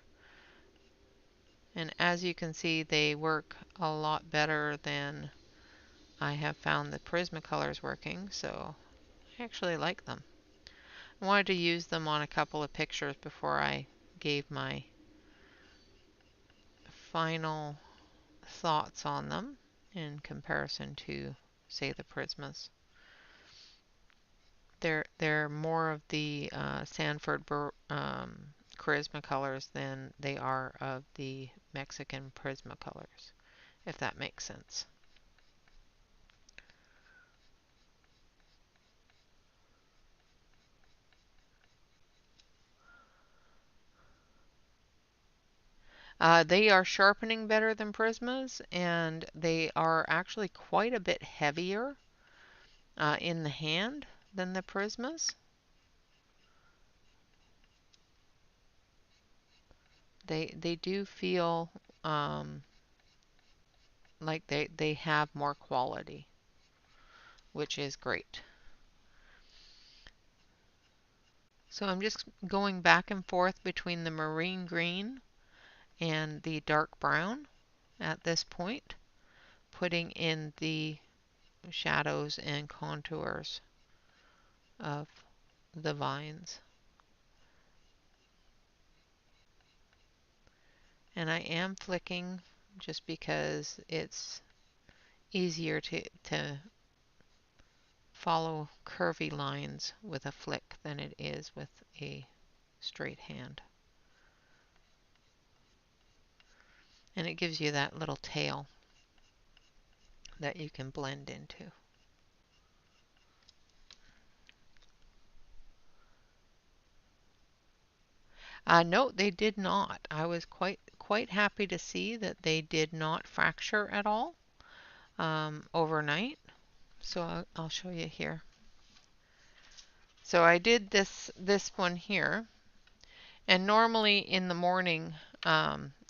And as you can see, they work a lot better than I have found the Prismacolors working, so I actually like them. I wanted to use them on a couple of pictures before I gave my final thoughts on them in comparison to, say, the Prismas. They're more of the Sanford Charisma colors than they are of the Mexican Prismacolors, if that makes sense. They are sharpening better than Prismas, and they are actually quite a bit heavier in the hand than the Prismas. They do feel like they have more quality, which is great. So I'm just going back and forth between the marine green and the dark brown at this point, putting in the shadows and contours of the vines. And I am flicking just because it's easier to follow curvy lines with a flick than it is with a straight hand. And it gives you that little tail that you can blend into. No, they did not. I was quite happy to see that they did not fracture at all overnight. So I'll show you here. So I did this one here, and normally in the morning,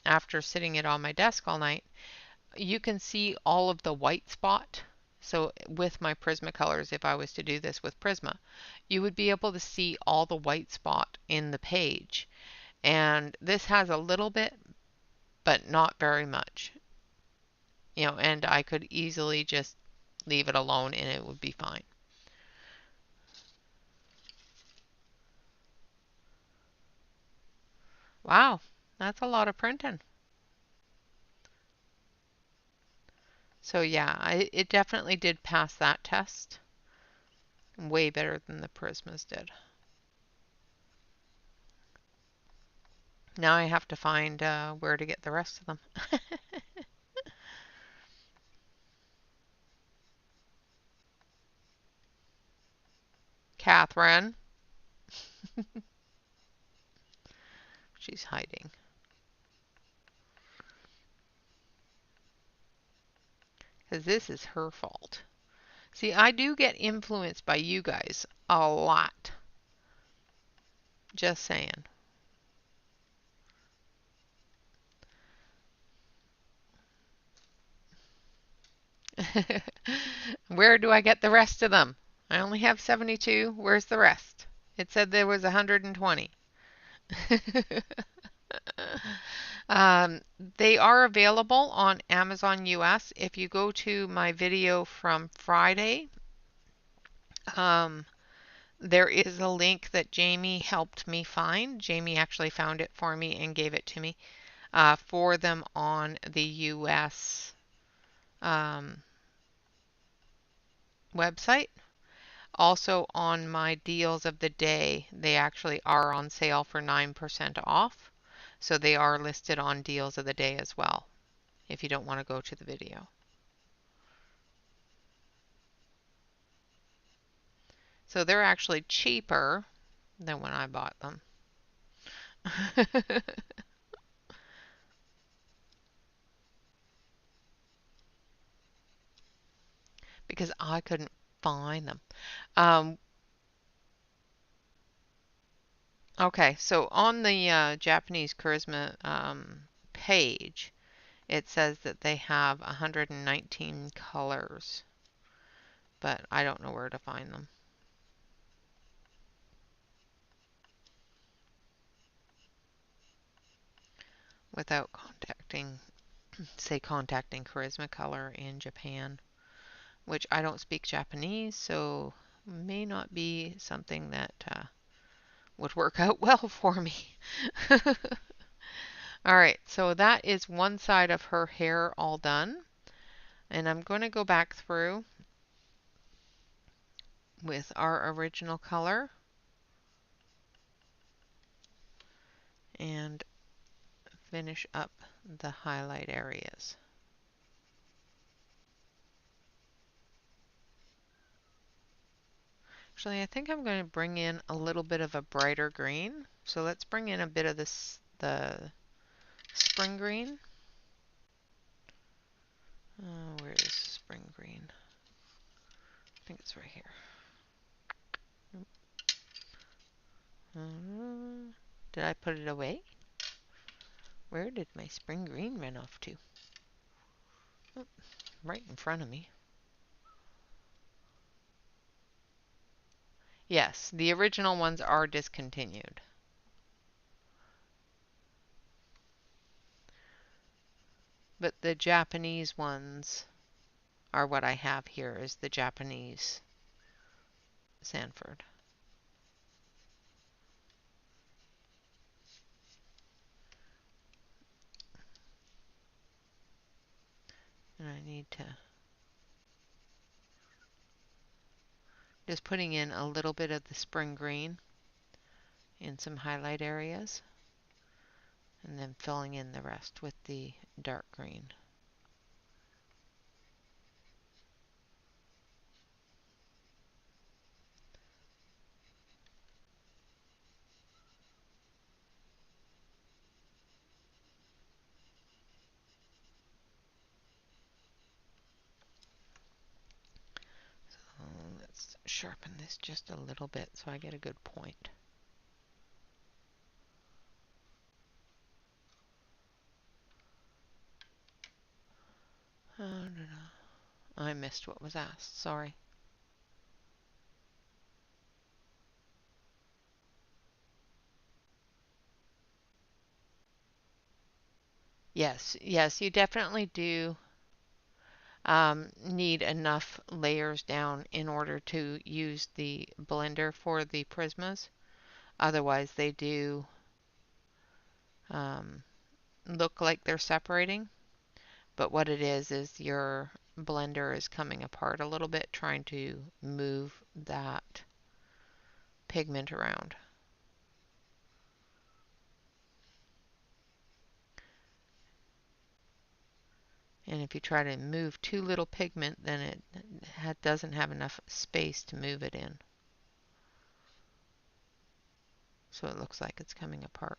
after sitting it on my desk all night, you can see all of the white spot So with my Prismacolors, if I was to do this with Prisma, you would be able to see all the white spot in the page. And this has a little bit, but not very much. And I could easily just leave it alone and it would be fine. Wow, that's a lot of printing. So yeah, it definitely did pass that test. Way better than the Prismas did. Now I have to find where to get the rest of them. Catherine. She's hiding. Because this is her fault. See, I do get influenced by you guys a lot. Just saying. Where do I get the rest of them? I only have 72. Where's the rest? It said there was 120. They are available on Amazon US. If you go to my video from Friday, there is a link that Jamie helped me find. Jamie actually found it for me and gave it to me for them on the US website. Also on my deals of the day, they actually are on sale for 9% off. So they are listed on deals of the day as well, if you don't want to go to the video. So they're actually cheaper than when I bought them. Because I couldn't find them. Um, okay, so on the Japanese Charisma page, it says that they have 119 colors, but I don't know where to find them. Without contacting Charisma Color in Japan, which I don't speak Japanese, so may not be something that would work out well for me. All right, so that is one side of her hair all done. And I'm going to go back through with our original color and finish up the highlight areas. Actually, I think I'm going to bring in a little bit of a brighter green. So let's bring in a bit of the spring green. Where is spring green? I think it's right here. Did I put it away? Where did my spring green run off to? Oh, right in front of me. Yes, the original ones are discontinued. But the Japanese ones are what I have here, is the Japanese Sanford. And I need to just putting in a little bit of the spring green in some highlight areas and then filling in the rest with the dark green. So let's sharpen this just a little bit so I get a good point. I missed what was asked. Sorry. Yes, yes, you definitely do need enough layers down in order to use the blender for the Prismas. Otherwise, they do um, look like they're separating. But what it is your blender is coming apart a little bit, trying to move that pigment around. And if you try to move too little pigment, then it doesn't have enough space to move it in. So it looks like it's coming apart.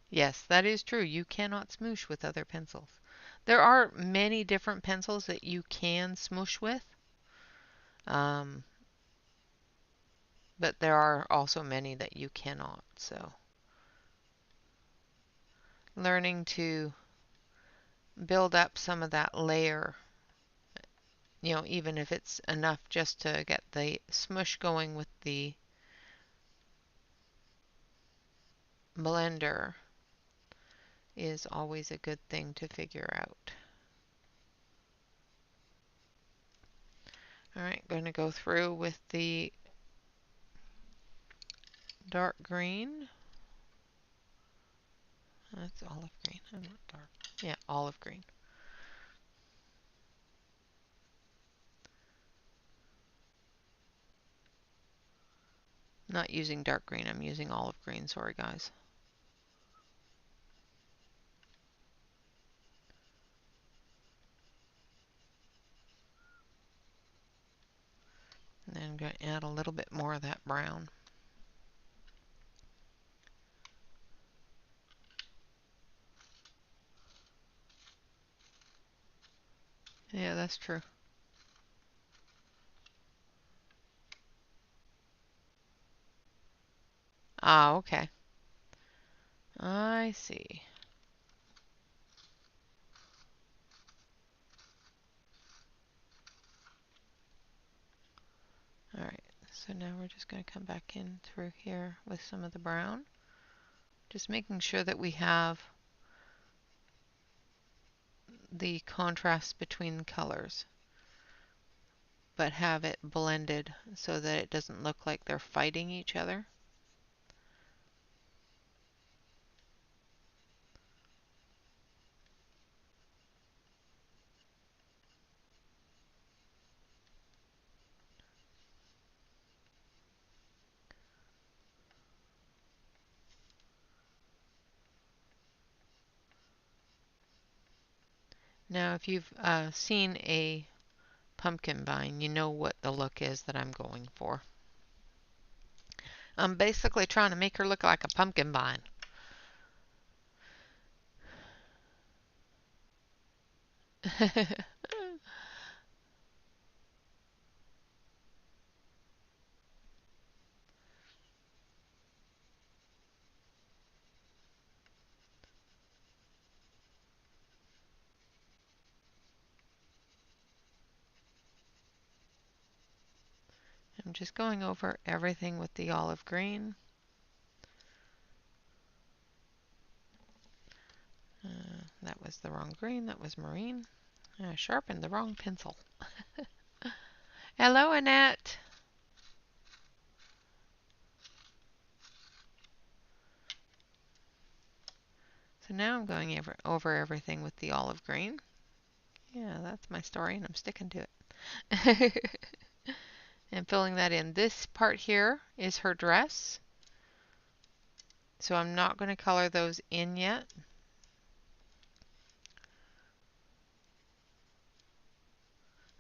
Yes, that is true. You cannot smoosh with other pencils. There are many different pencils that you can smoosh with, um, but there are also many that you cannot. So learning to build up some of that layer, even if it's enough just to get the smush going with the blender, is always a good thing to figure out. All right, going to go through with the dark green. That's olive green. I'm not dark. Yeah, olive green. Not using dark green, I'm using olive green. Sorry, guys. And then I'm going to add a little bit more of that brown. Yeah, that's true. Ah, okay. I see. All right, so now we're just going to come back in through here with some of the brown. Just making sure that we have the contrast between the colors, but have it blended so that it doesn't look like they're fighting each other. Now, if you've seen a pumpkin vine, you know what the look is that I'm going for. I'm basically trying to make her look like a pumpkin vine. I'm just going over everything with the olive green. That was the wrong green, that was marine. I sharpened the wrong pencil. Hello, Annette. So now I'm going over everything with the olive green. Yeah, that's my story, and I'm sticking to it. And filling that in. This part here is her dress. So I'm not going to color those in yet.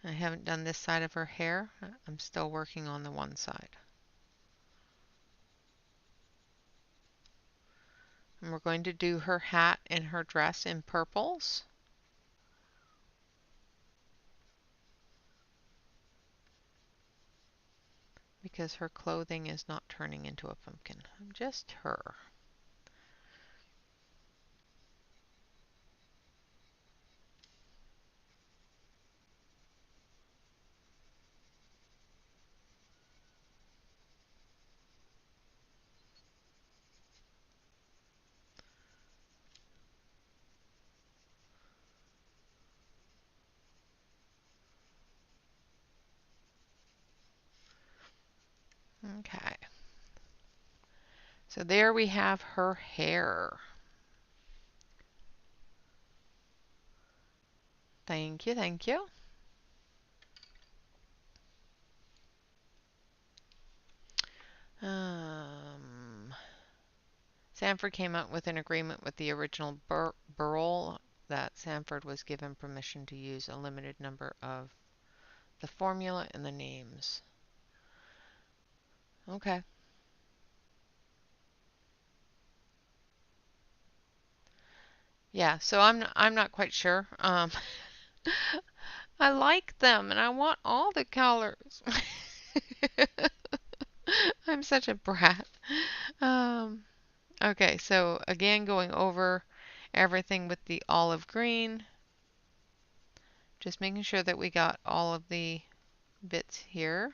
I haven't done this side of her hair. I'm still working on the one side. And we're going to do her hat and her dress in purples. because her clothing is not turning into a pumpkin. Just her. Okay. So there we have her hair. Thank you, thank you. Sanford came out with an agreement with the original Burrell that Sanford was given permission to use a limited number of the formula and the names. Okay. Yeah, so I'm not quite sure. I like them and I want all the colors. I'm such a brat. Um, okay, so again going over everything with the olive green. Just making sure that we got all of the bits here.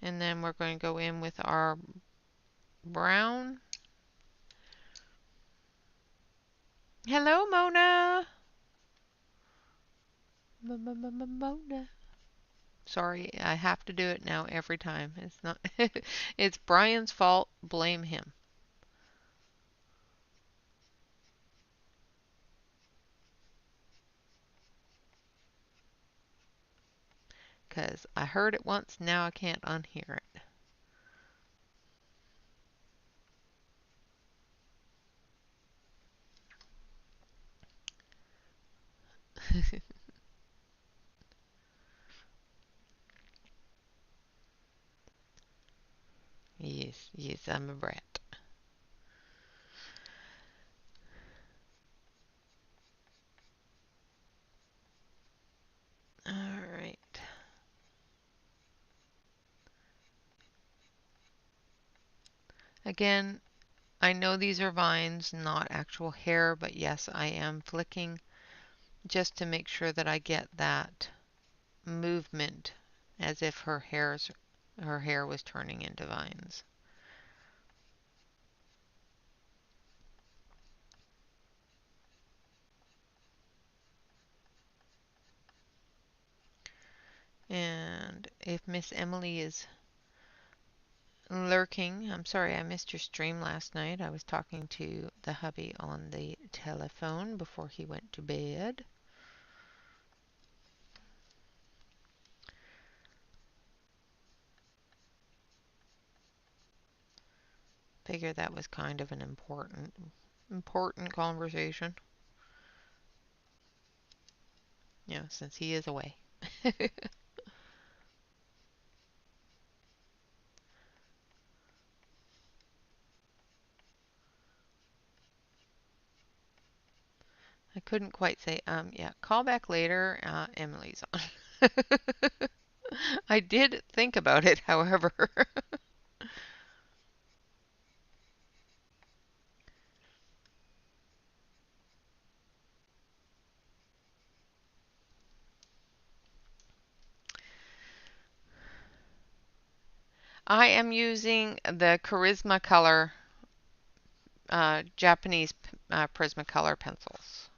And then we're going to go in with our brown. Hello, Mona. Mona. Sorry, I have to do it now every time. It's not it's Brian's fault. Blame him. 'Cause I heard it once, now I can't unhear it. Yes, yes, I'm a brat. All right. Again, I know these are vines, not actual hair, but yes, I am flicking just to make sure that I get that movement as if her hair was turning into vines. And if Miss Emily is lurking, I'm sorry I missed your stream last night. I was talking to the hubby on the telephone before he went to bed. Figured that was kind of an important conversation. You know, since he is away. I couldn't quite say, yeah, call back later. Emily's on. I did think about it, however. I am using the Charisma Color Japanese Prismacolor pencils.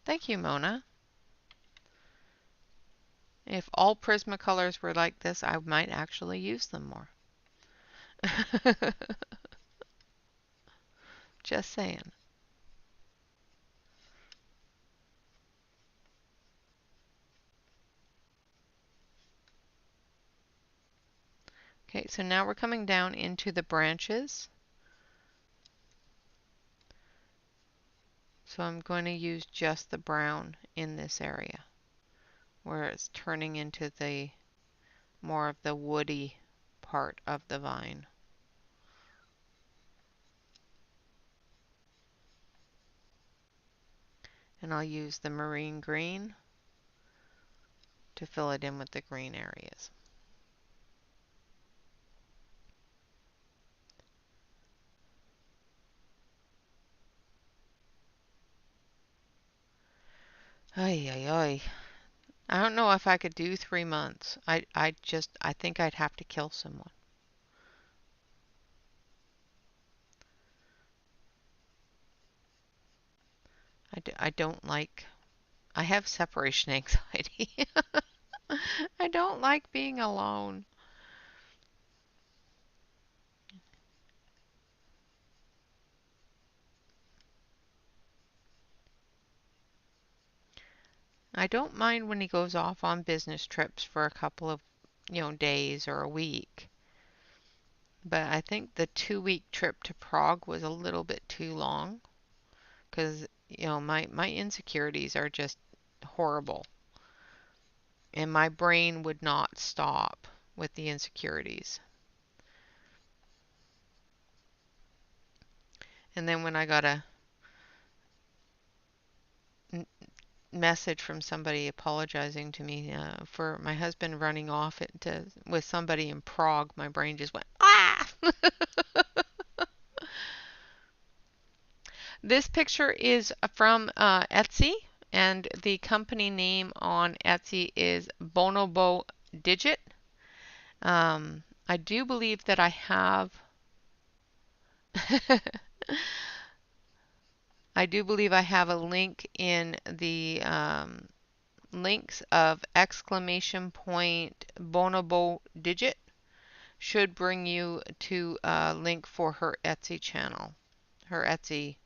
Thank you, Mona. If all Prismacolors were like this, I might actually use them more. Just saying. Okay, so now we're coming down into the branches. So I'm going to use just the brown in this area where it's turning into the more of the woody part of the vine. And I'll use the marine green to fill it in with the green areas. Ay, ay, ay. I don't know if I could do 3 months. I think I'd have to kill someone. I don't like, I have separation anxiety. I don't like being alone. I don't mind when he goes off on business trips for a couple of, days or a week. But I think the 2 week trip to Prague was a little bit too long because, my insecurities are just horrible. And my brain would not stop with the insecurities. And then when I got a message from somebody apologizing to me for my husband running off with somebody in Prague, my brain just went, ah! This picture is from Etsy, and the company name on Etsy is Bonobo Digit. I do believe that I have I do believe I have a link in the links of exclamation point Bonobo Digit should bring you to a link for her Etsy channel. Her Etsy,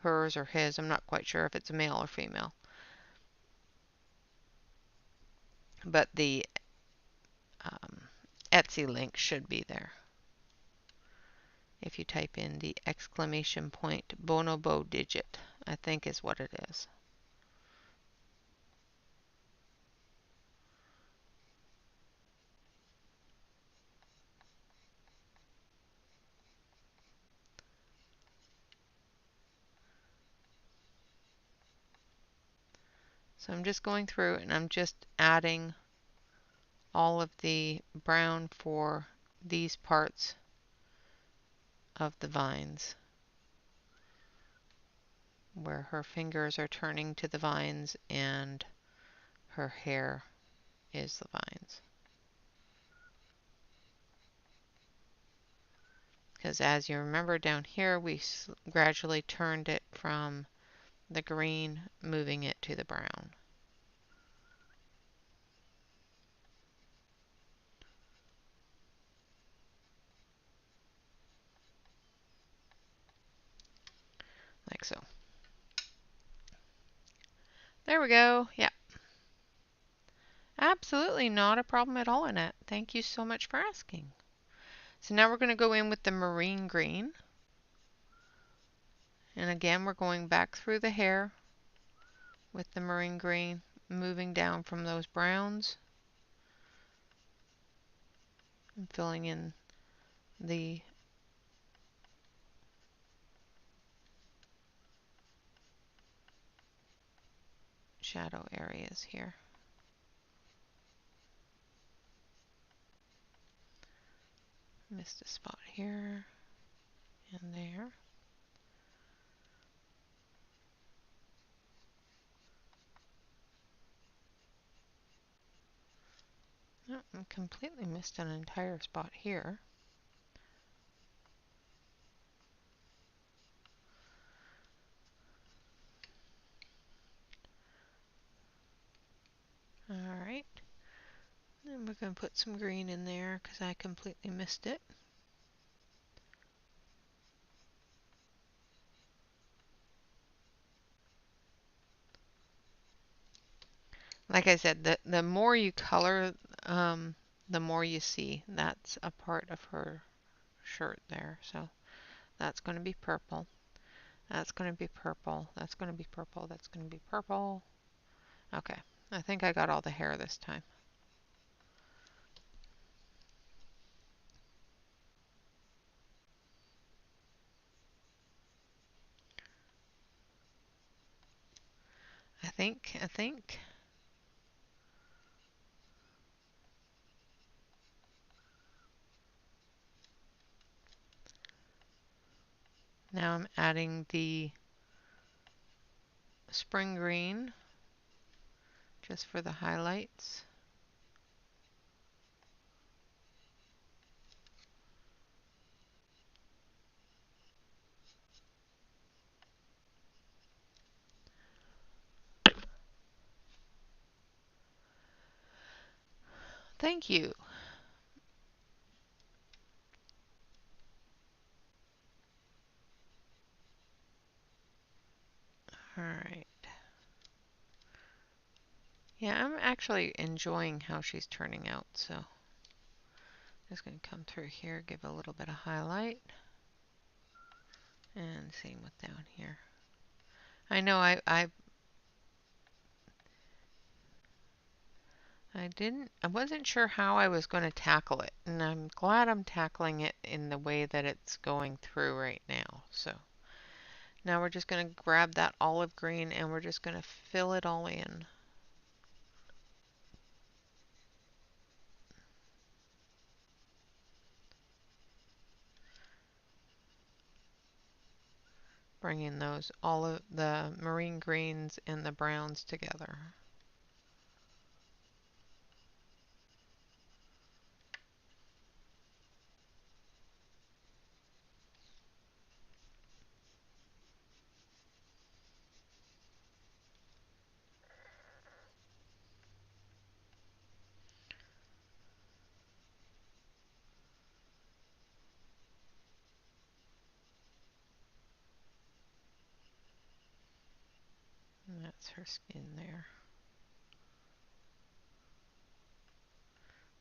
hers or his, I'm not quite sure if it's a male or female. But the Etsy link should be there. If you type in the exclamation point Bonobo Digit, I think is what it is. So I'm just going through and I'm just adding all of the brown for these parts of the vines where her fingers are turning to the vines and her hair is the vines. Because as you remember down here, we gradually turned it from the green, moving it to the brown. Like so. There we go. Yeah. Absolutely not a problem at all, Annette. Thank you so much for asking. So now we're going to go in with the marine green. And again, we're going back through the hair with the marine green, moving down from those browns and filling in the shadow areas here. Missed a spot here and there. Oh, I completely missed an entire spot here. Alright. Then we're going to put some green in there because I completely missed it. Like I said, the more you color, the more you see. That's a part of her shirt there. So that's going to be purple. That's going to be purple. That's going to be purple. That's going to be purple. Okay. I think I got all the hair this time. think. Now I'm adding the spring green just for the highlights. Thank you. All right. Yeah, I'm actually enjoying how she's turning out, so I'm just going to come through here, give a little bit of highlight, and same with down here. I know I wasn't sure how I was going to tackle it, and I'm glad I'm tackling it in the way that it's going through right now. So now we're just going to grab that olive green and we're just going to fill it all in. Bringing those the marine greens and the browns together. And that's her skin there.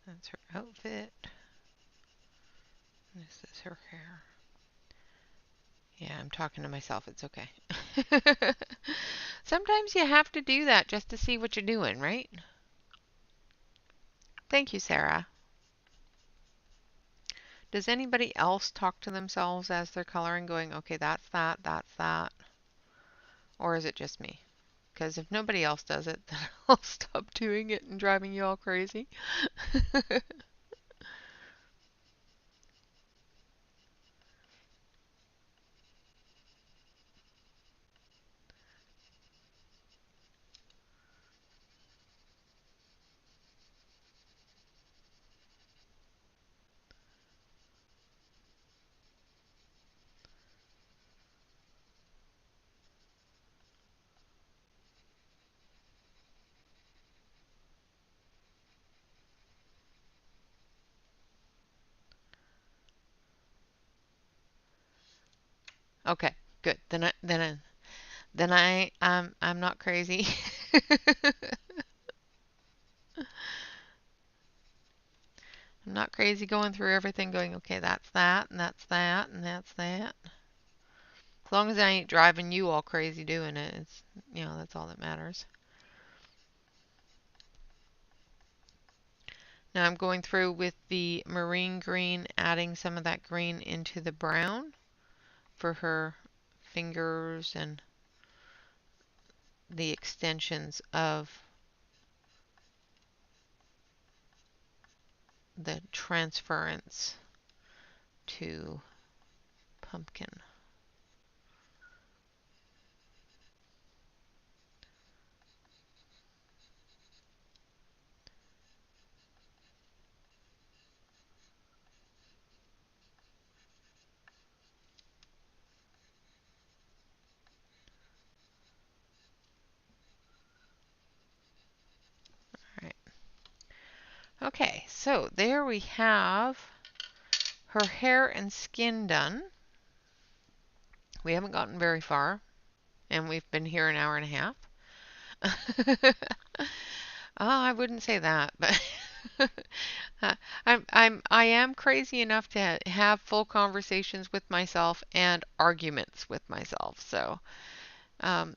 That's her outfit. This is her hair. Yeah, I'm talking to myself. It's okay. Sometimes you have to do that just to see what you're doing, right? Thank you, Sarah. Does anybody else talk to themselves as they're coloring, going, okay, that's that, that's that? Or is it just me? Because if nobody else does it, then I'll stop doing it and driving you all crazy. Okay, good. I'm not crazy. I'm not crazy going through everything going, okay, that's that, and that's that, and that's that. As long as I ain't driving you all crazy doing it, that's all that matters. Now I'm going through with the marine green, adding some of that green into the brown for her fingers and the extensions of the transference to pumpkin. All right. Okay, so there we have her hair and skin done. We haven't gotten very far, and we've been here an hour and a half. Oh, I wouldn't say that, but I am crazy enough to have full conversations with myself and arguments with myself. So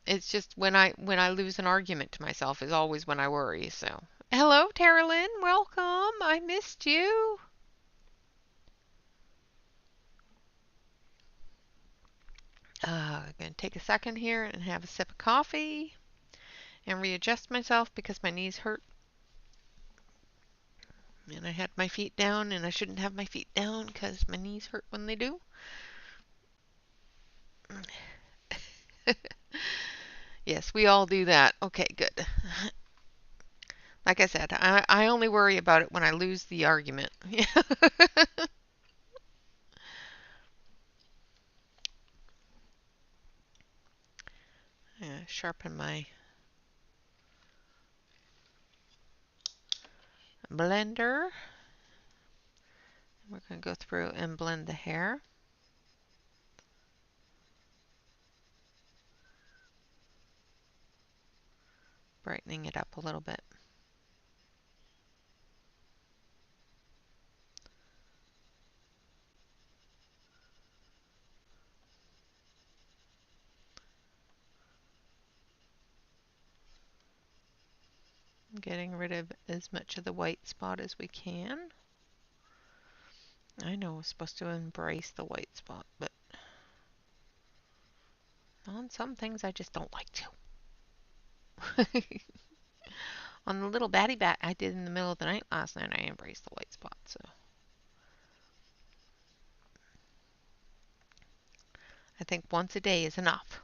it's just when I lose an argument to myself is always when I worry. So hello, Tara Lynn, welcome. I missed you. I'm gonna take a second here and have a sip of coffee, and readjust myself because my knees hurt. And I had my feet down, and I shouldn't have my feet down because my knees hurt when they do. Yes, we all do that. Okay, good. Like I said, I only worry about it when I lose the argument. Sharpen my blender. We're going to go through and blend the hair. Brightening it up a little bit. Getting rid of as much of the white spot as we can. I know we're supposed to embrace the white spot, but on some things I just don't like to. On the little batty bat I did in the middle of the night last night, I embraced the white spot. So I think once a day is enough.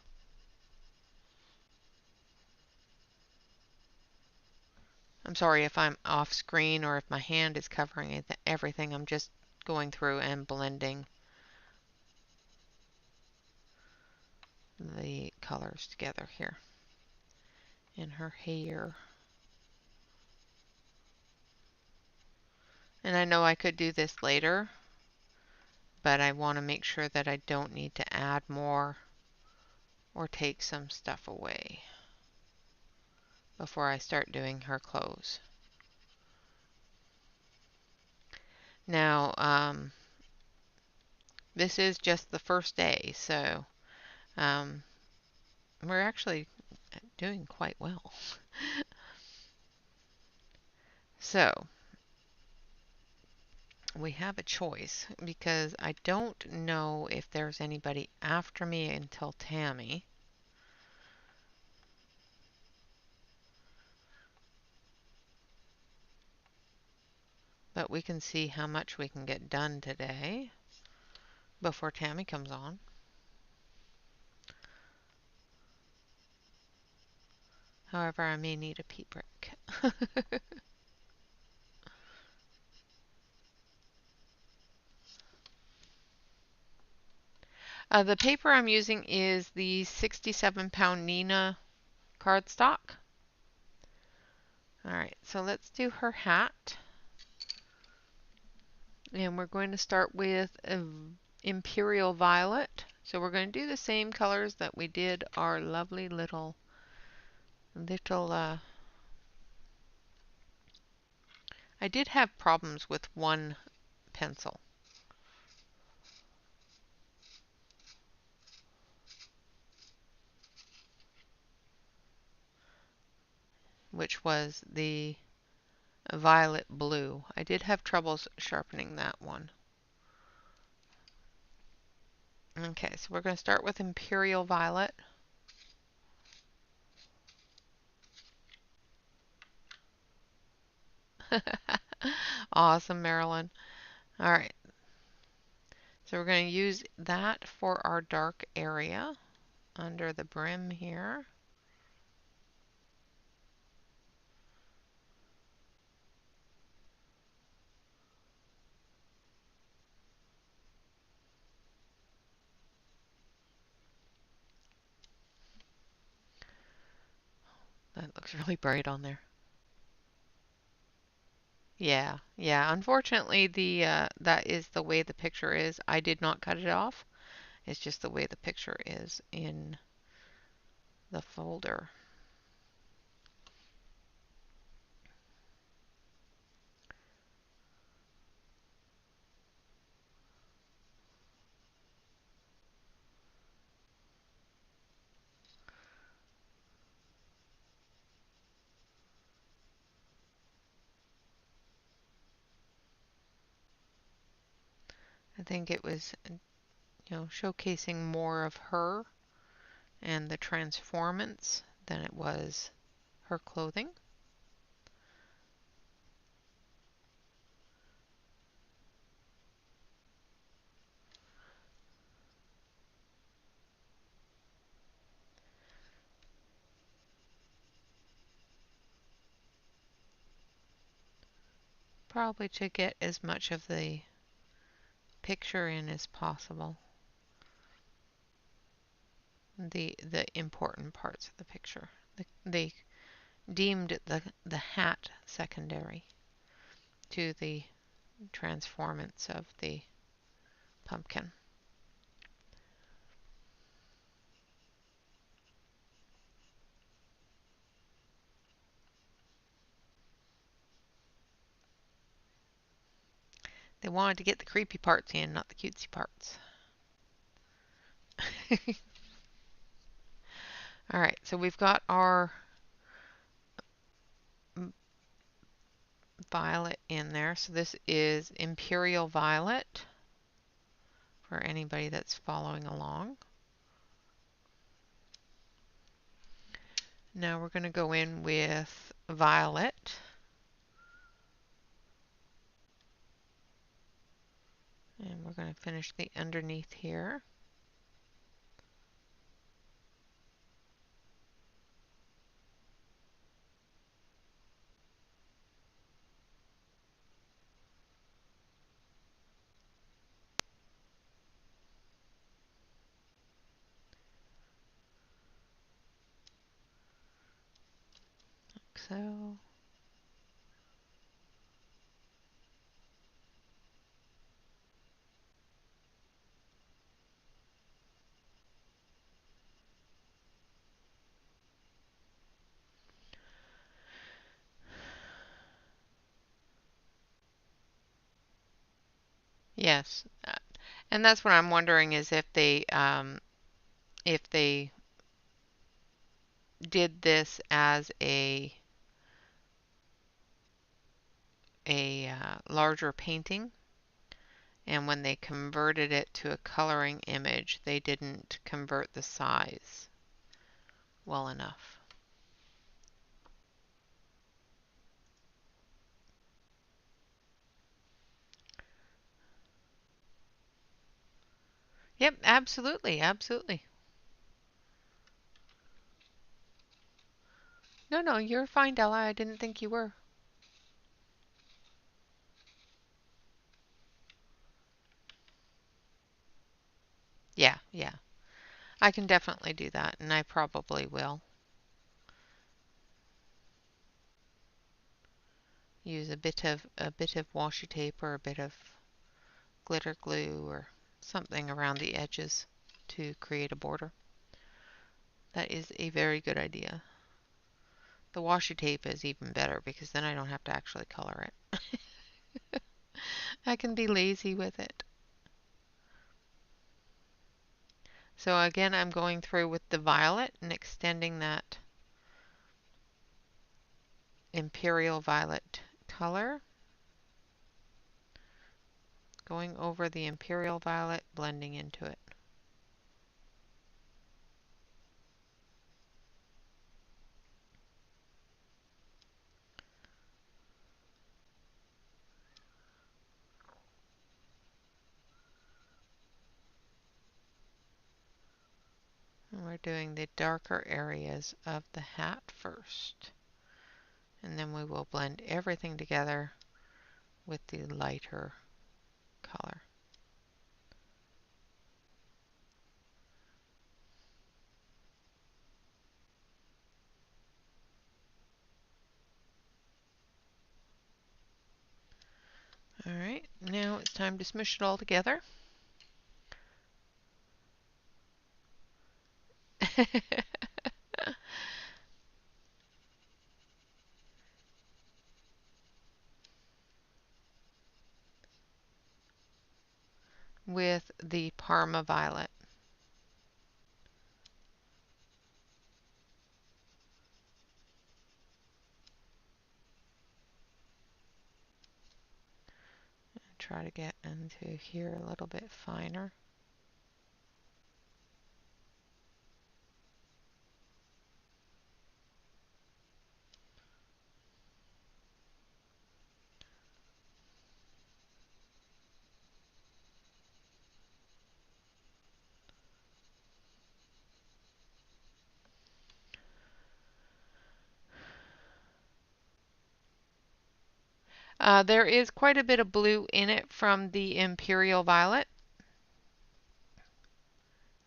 I'm sorry if I'm off screen or if my hand is covering everything. I'm just going through and blending the colors together here in her hair. And I know I could do this later, but I want to make sure that I don't need to add more or take some stuff away before I start doing her clothes. Now, this is just the first day, so we're actually doing quite well. So, we have a choice because I don't know if there's anybody after me until Tammy. But we can see how much we can get done today before Tammy comes on. However, I may need a pee break. The paper I'm using is the 67-pound Nina cardstock. Alright, so let's do her hat. And we're going to start with Imperial Violet. So we're going to do the same colors that we did our lovely little I did have problems with one pencil. Which was the violet blue. I did have troubles sharpening that one. Okay, so we're going to start with Imperial Violet. Awesome, Marilyn. All right. So we're going to use that for our dark area under the brim here. That looks really bright on there. Yeah, yeah. Unfortunately, that is the way the picture is. I did not cut it off. It's just the way the picture is in the folder. I think it was, showcasing more of her and the transformance than it was her clothing. Probably to get as much of the picture in as possible. The important parts of the picture. They deemed the hat secondary to the transformance of the pumpkin. They wanted to get the creepy parts in, not the cutesy parts. All right, so we've got our violet in there. So this is Imperial Violet for anybody that's following along. Now we're going to go in with Violet. And we're going to finish the underneath here. Like so. Yes. And that's what I'm wondering is if they did this as a larger painting, and when they converted it to a coloring image, they didn't convert the size well enough. Yep, absolutely, absolutely. No, no, you're fine, Della. I didn't think you were. Yeah, yeah. I can definitely do that, and I probably will. Use a bit of washi tape or a bit of glitter glue or something around the edges to create a border. That is a very good idea. The washi tape is even better because then I don't have to actually color it. I can be lazy with it. So again, I'm going through with the violet and extending that Imperial Violet color. Going over the Imperial Violet, blending into it. And we're doing the darker areas of the hat first. And then we will blend everything together with the lighter color. Alright, now it's time to smush it all together. With the Parma Violet. Try to get into here a little bit finer. There is quite a bit of blue in it from the Imperial Violet.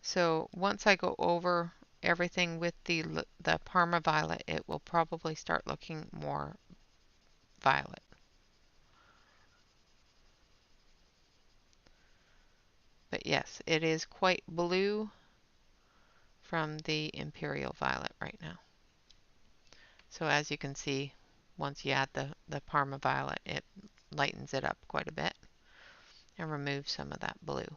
So once I go over everything with the Parma Violet, it will probably start looking more violet. But yes, it is quite blue from the Imperial Violet right now. So as you can see, once you add the Parma Violet, it lightens it up quite a bit and removes some of that blue.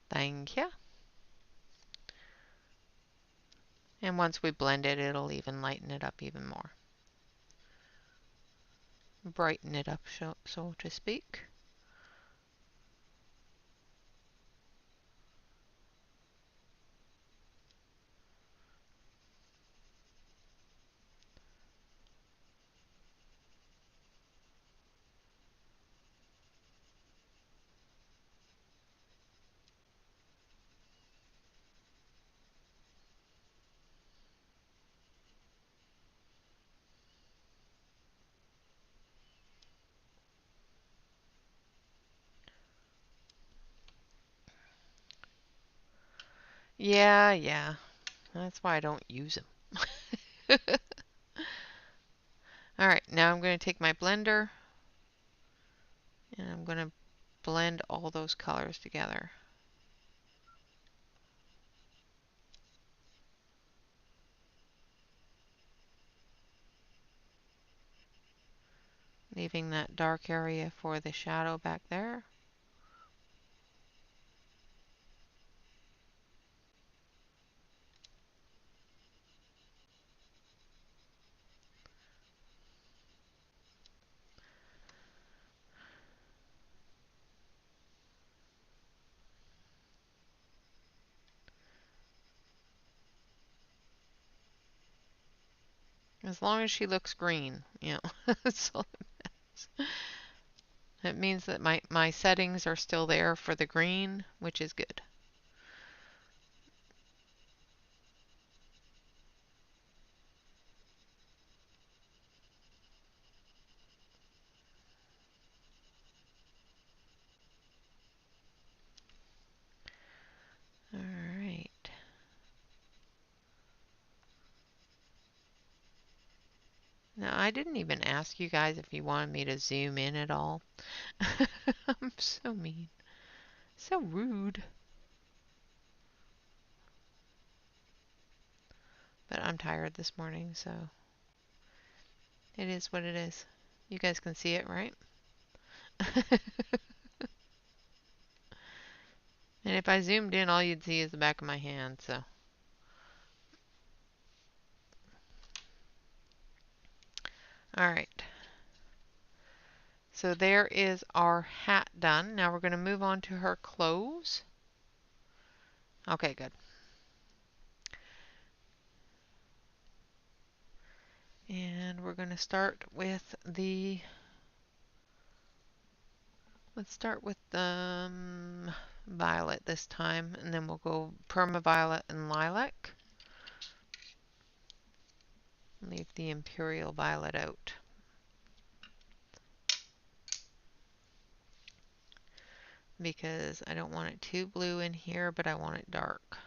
Thank you. And once we blend it, it'll even lighten it up even more. Brighten it up, so to speak. Yeah. That's why I don't use them. Alright, now I'm going to take my blender and I'm going to blend all those colors together. Leaving that dark area for the shadow back there. As long as she looks green, you know, that's all that matters. It means that my settings are still there for the green, which is good. Alright. Now, I didn't even ask you guys if you wanted me to zoom in at all. I'm so mean. So rude. But I'm tired this morning, so it is what it is. You guys can see it, right? And if I zoomed in, all you'd see is the back of my hand, so. Alright. So there is our hat done. Now we're going to move on to her clothes. Okay, good. And we're going to start with the, let's start with the violet this time, and then we'll go perma violet and lilac. Leave the imperial violet out. Because I don't want it too blue in here, but I want it dark.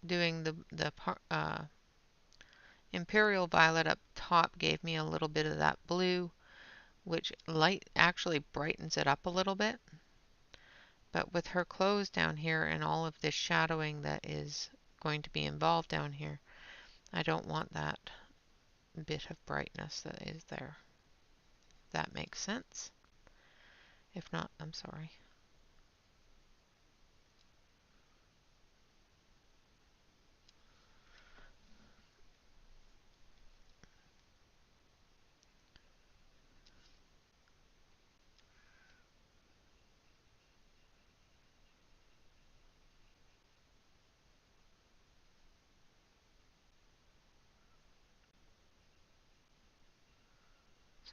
Doing the imperial violet up top gave me a little bit of that blue, which light actually brightens it up a little bit. But with her clothes down here and all of this shadowing that is going to be involved down here, I don't want that bit of brightness that is there. That makes sense. If not, I'm sorry.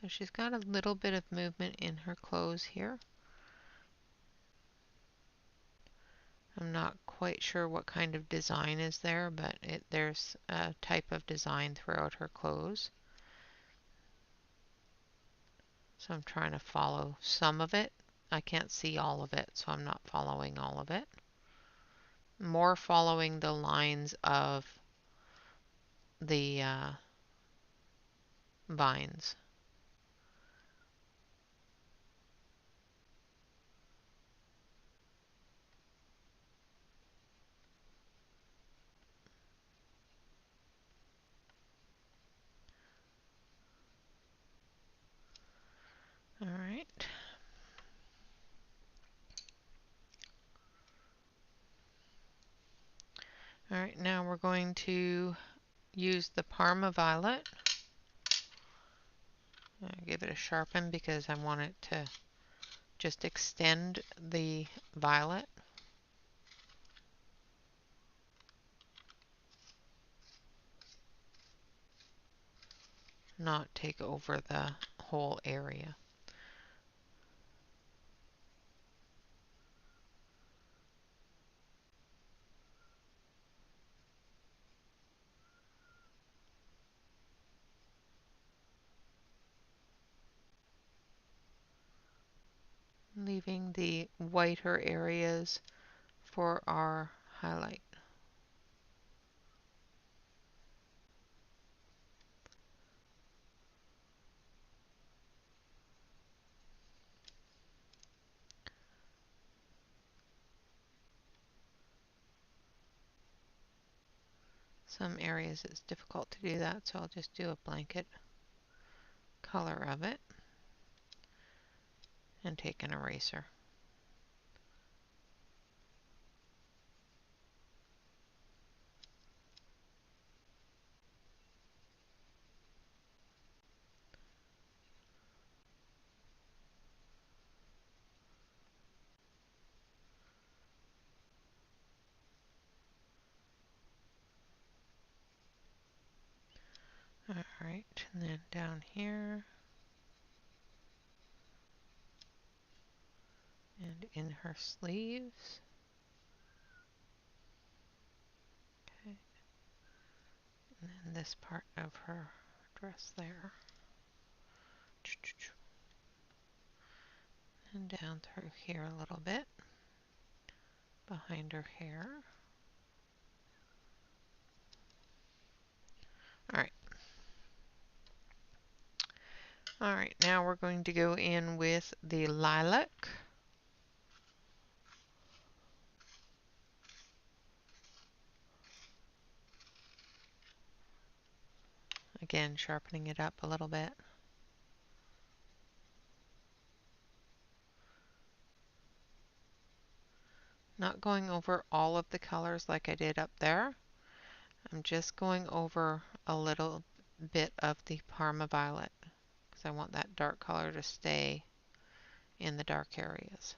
So she's got a little bit of movement in her clothes here. I'm not quite sure what kind of design is there, but there's a type of design throughout her clothes. So I'm trying to follow some of it. I can't see all of it, so I'm not following all of it. More following the lines of the vines. All right. All right, now we're going to use the Parma Violet. I'll give it a sharpen because I want it to just extend the violet. Not take over the whole area. Leaving the whiter areas for our highlight. Some areas it's difficult to do that, so I'll just do a blanket color of it and take an eraser. Alright, and then down here and in her sleeves. Okay. And then this part of her dress there. And down through here a little bit, behind her hair. Alright. Alright, now we're going to go in with the lilac. Again, sharpening it up a little bit. Not going over all of the colors like I did up there. I'm just going over a little bit of the Parma Violet because I want that dark color to stay in the dark areas.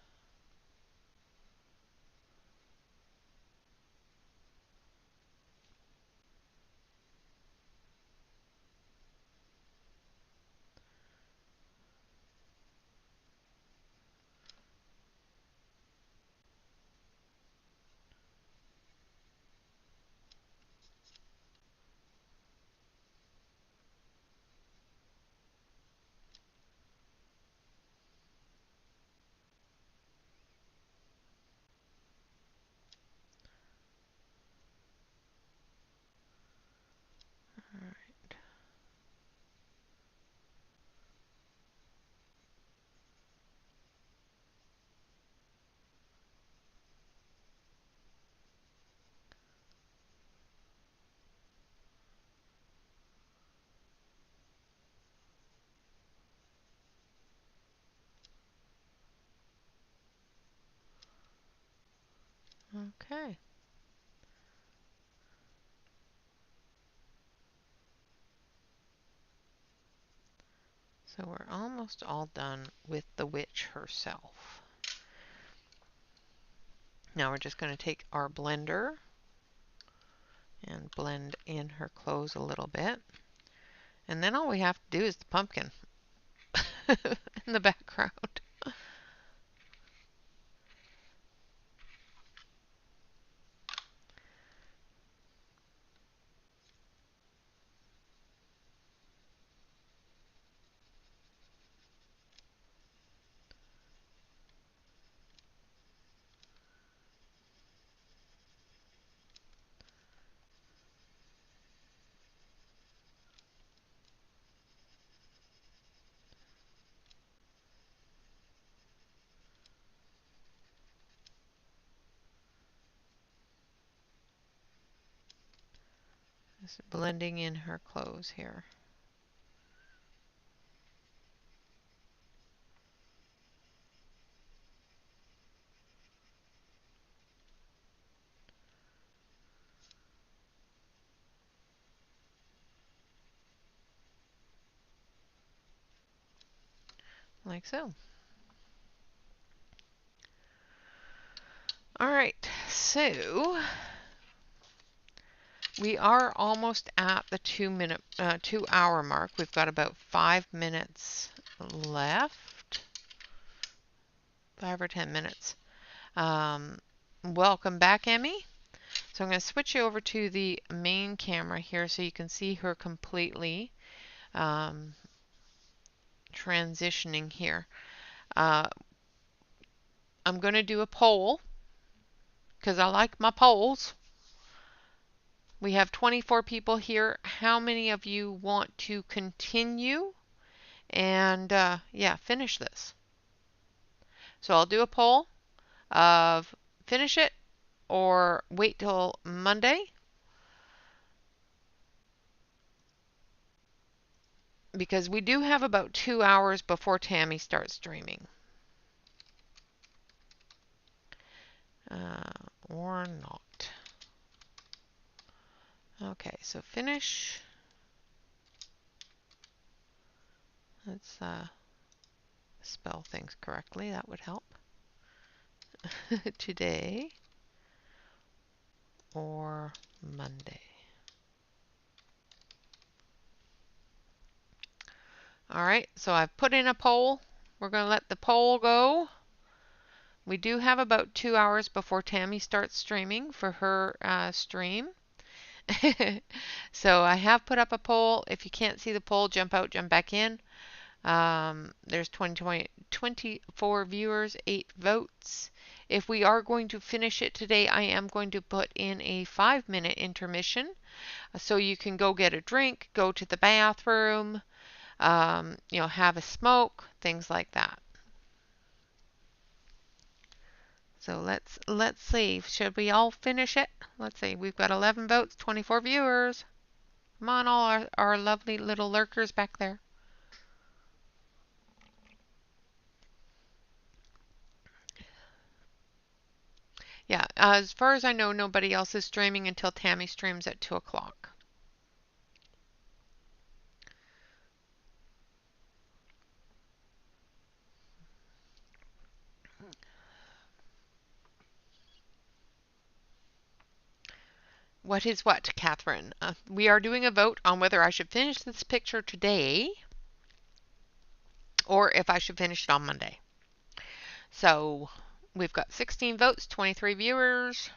Okay. So we're almost all done with the witch herself. Now we're just going to take our blender and blend in her clothes a little bit. And then all we have to do is the pumpkin. in the background. Just blending in her clothes here. Like so. All right, so we are almost at the 2 hour mark. We've got about 5 minutes left, 5 or 10 minutes. Welcome back, Emmy. So I'm going to switch you over to the main camera here so you can see her completely transitioning here. I'm going to do a poll because I like my polls. We have 24 people here. How many of you want to continue and yeah, finish this? So I'll do a poll of finish it or wait till Monday, because we do have about 2 hours before Tammy starts streaming. Or not. Okay, so finish. Let's spell things correctly. That would help. Today or Monday. All right, so I've put in a poll. We're going to let the poll go. We do have about 2 hours before Tammy starts streaming for her stream. So I have put up a poll. If you can't see the poll, jump out, jump back in. There's 24 viewers, 8 votes. If we are going to finish it today, I am going to put in a 5-minute intermission so you can go get a drink, go to the bathroom, have a smoke, things like that. So let's see. Should we all finish it? Let's see. We've got 11 votes, 24 viewers. Come on, all our lovely little lurkers back there. Yeah, as far as I know, nobody else is streaming until Tammy streams at 2 o'clock. What is what, Catherine? We are doing a vote on whether I should finish this picture today or if I should finish it on Monday. So we've got 16 votes, 23 viewers.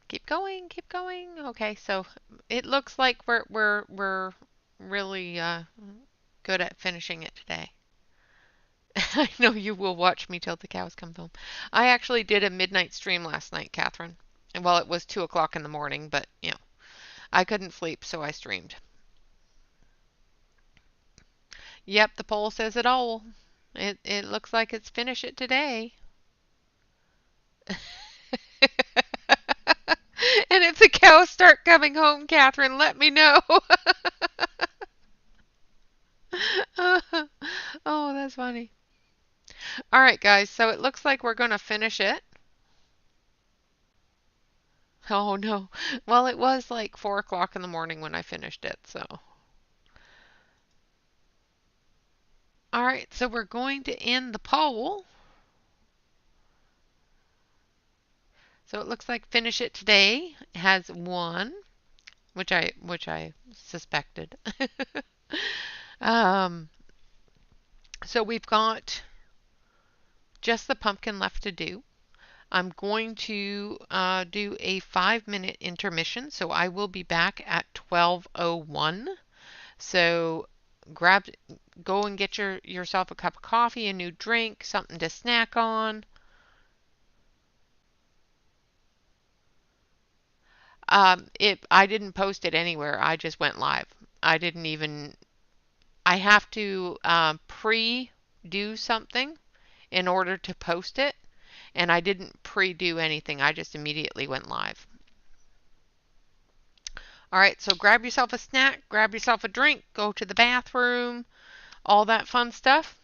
Keep going, keep going. Okay, so it looks like we're really good at finishing it today. I know you will watch me till the cows come home. I actually did a midnight stream last night, Catherine. Well, it was 2 o'clock in the morning, but I couldn't sleep, so I streamed. Yep, the poll says it all. It looks like it's finish it today. And if the cows start coming home, Catherine, let me know. Oh, that's funny. All right, guys, so it looks like we're going to finish it. Oh, no. Well, it was like 4 o'clock in the morning when I finished it, so. All right, so we're going to end the poll. So it looks like finish it today has won, which I suspected. Um, so we've got just the pumpkin left to do. I'm going to do a 5-minute intermission, so I will be back at 12:01. So grab, go and get yourself a cup of coffee, a new drink, something to snack on. I didn't post it anywhere. I just went live. I didn't even. I have to pre-do something in order to post it, and I didn't pre-do anything. I just immediately went live. All right, so grab yourself a snack, grab yourself a drink, go to the bathroom, all that fun stuff,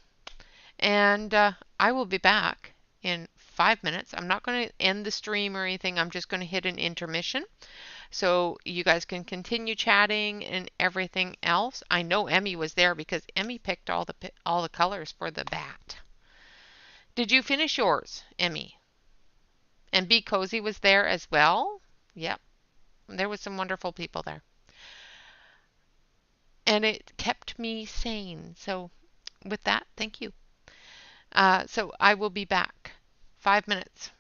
and I will be back in 5 minutes. I'm not going to end the stream or anything. I'm just going to hit an intermission so you guys can continue chatting and everything else. I know Emmy was there because Emmy picked all the colors for the bat. Did you finish yours, Emmy? And Be Cozy was there as well? Yep, there was some wonderful people there. And it kept me sane. So with that, thank you. So I will be back 5 minutes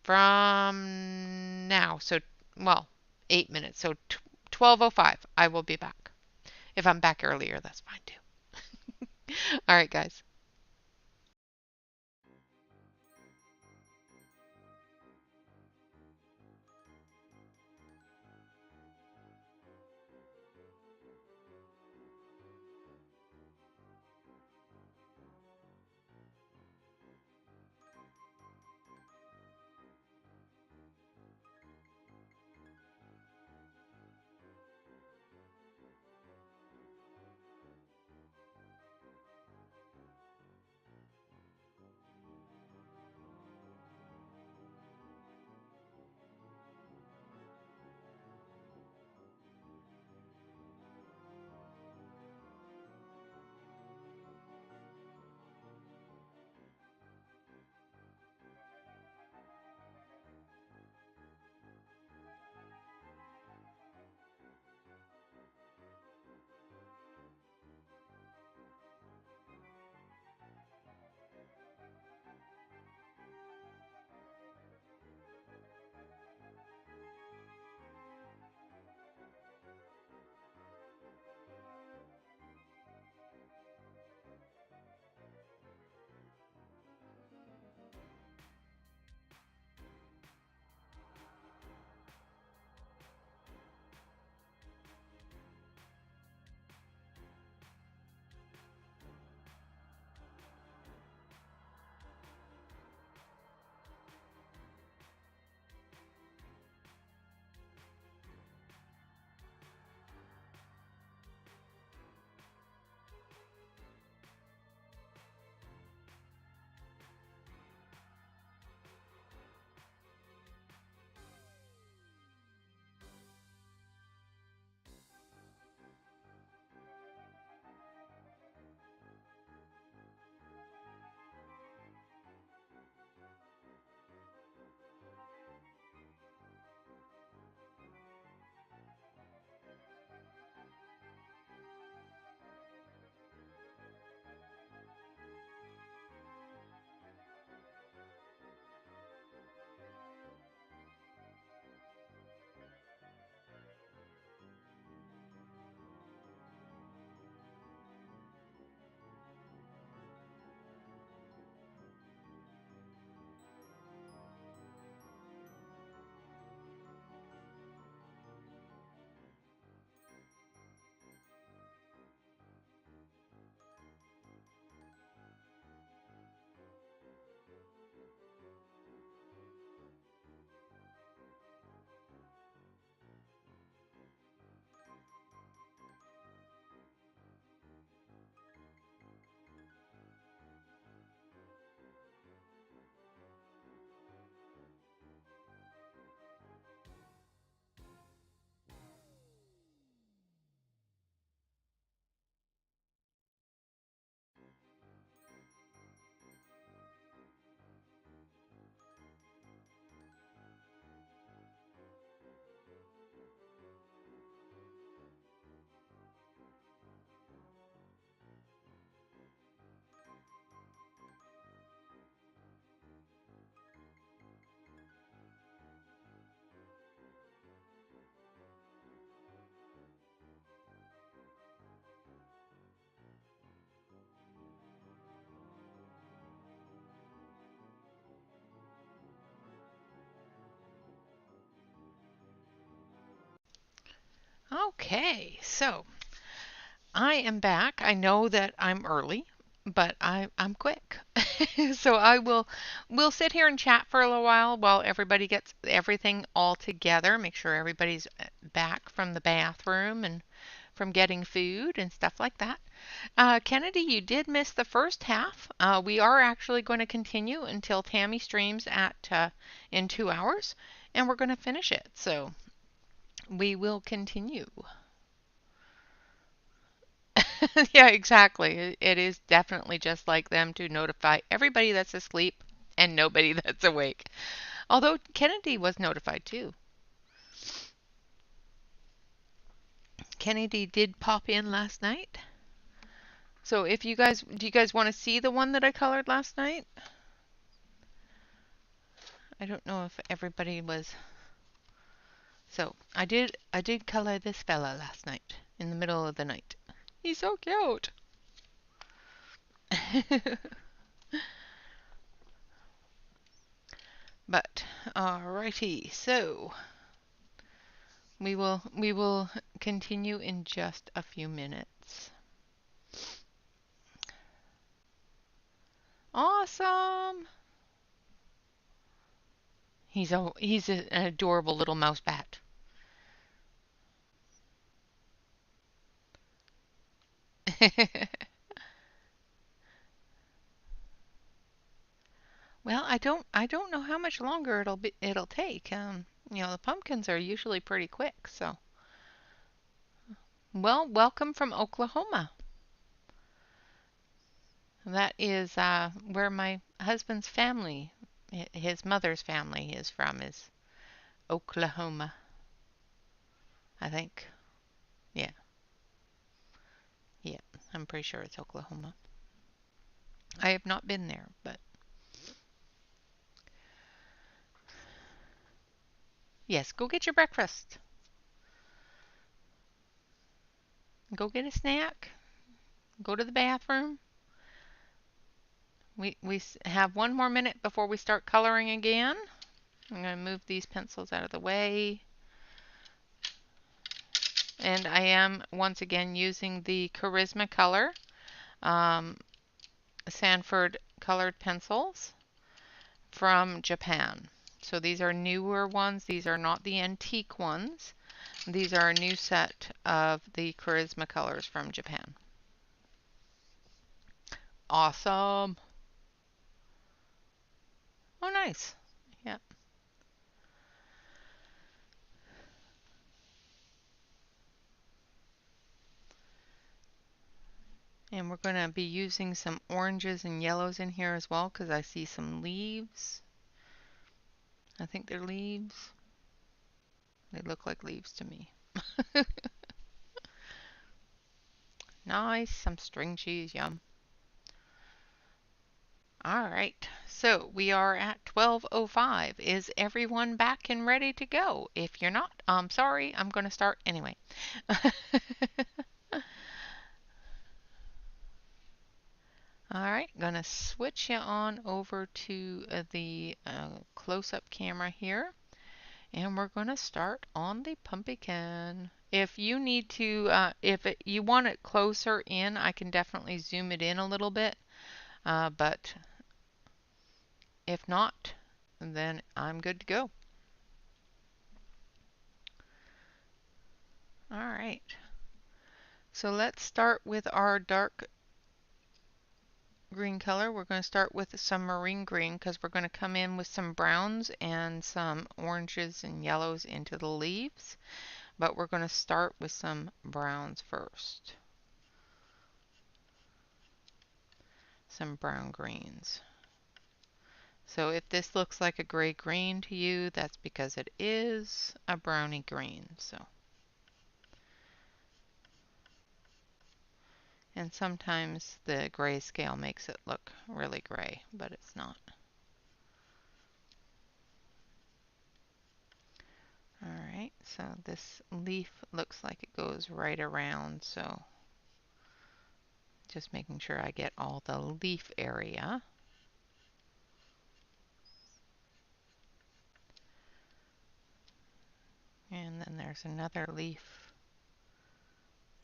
from now. So, well, 8 minutes. So 12:05, I will be back. If I'm back earlier, that's fine too. All right, guys. Okay, so I am back. I know that I'm early, but I'm quick. So we'll sit here and chat for a little while everybody gets everything all together, make sure everybody's back from the bathroom and from getting food and stuff like that. Kennedy, you did miss the first half. We are actually going to continue until Tammy streams at in 2 hours, and we're going to finish it. So we will continue. Yeah, exactly. It is definitely just like them to notify everybody that's asleep and nobody that's awake. Although Kennedy was notified too. Kennedy did pop in last night. So if you guys, do you guys want to see the one that I colored last night? I don't know if everybody was. So I did color this fella last night in the middle of the night. He's so cute. But alrighty, so we will continue in just a few minutes. Awesome. He's an adorable little mouse bat. Well, I don't know how much longer it'll take. The pumpkins are usually pretty quick, so. Well, welcome from Oklahoma. That is where my husband's family, his mother's family is from, is Oklahoma, I think. Yeah, yeah, I'm pretty sure it's Oklahoma. I have not been there, but yes, go get your breakfast. Go get a snack. Go to the bathroom. We have one more minute before we start coloring again. I'm going to move these pencils out of the way. And I am once again using the Charisma color um, Sanford colored pencils from Japan. So these are newer ones. These are not the antique ones. These are a new set of the Charisma colors from Japan. Awesome. Oh, nice. Yeah. And we're going to be using some oranges and yellows in here as well because I see some leaves. I think they're leaves. They look like leaves to me. Nice. Some string cheese. Yum. All right. So we are at 12:05. Is everyone back and ready to go? If you're not, I'm sorry. I'm going to start anyway. All right, gonna switch you on over to the close-up camera here, and we're gonna start on the pumpkin. If you need to, you want it closer in, I can definitely zoom it in a little bit, but if not, then I'm good to go. All right, so let's start with our dark green color. We're going to start with some marine green because we're going to come in with some browns and some oranges and yellows into the leaves. But we're going to start with some browns first. Some brown greens. So if this looks like a gray green to you, that's because it is a browny green. And sometimes the grayscale makes it look really gray, but it's not. Alright, so this leaf looks like it goes right around, so just making sure I get all the leaf area. And then there's another leaf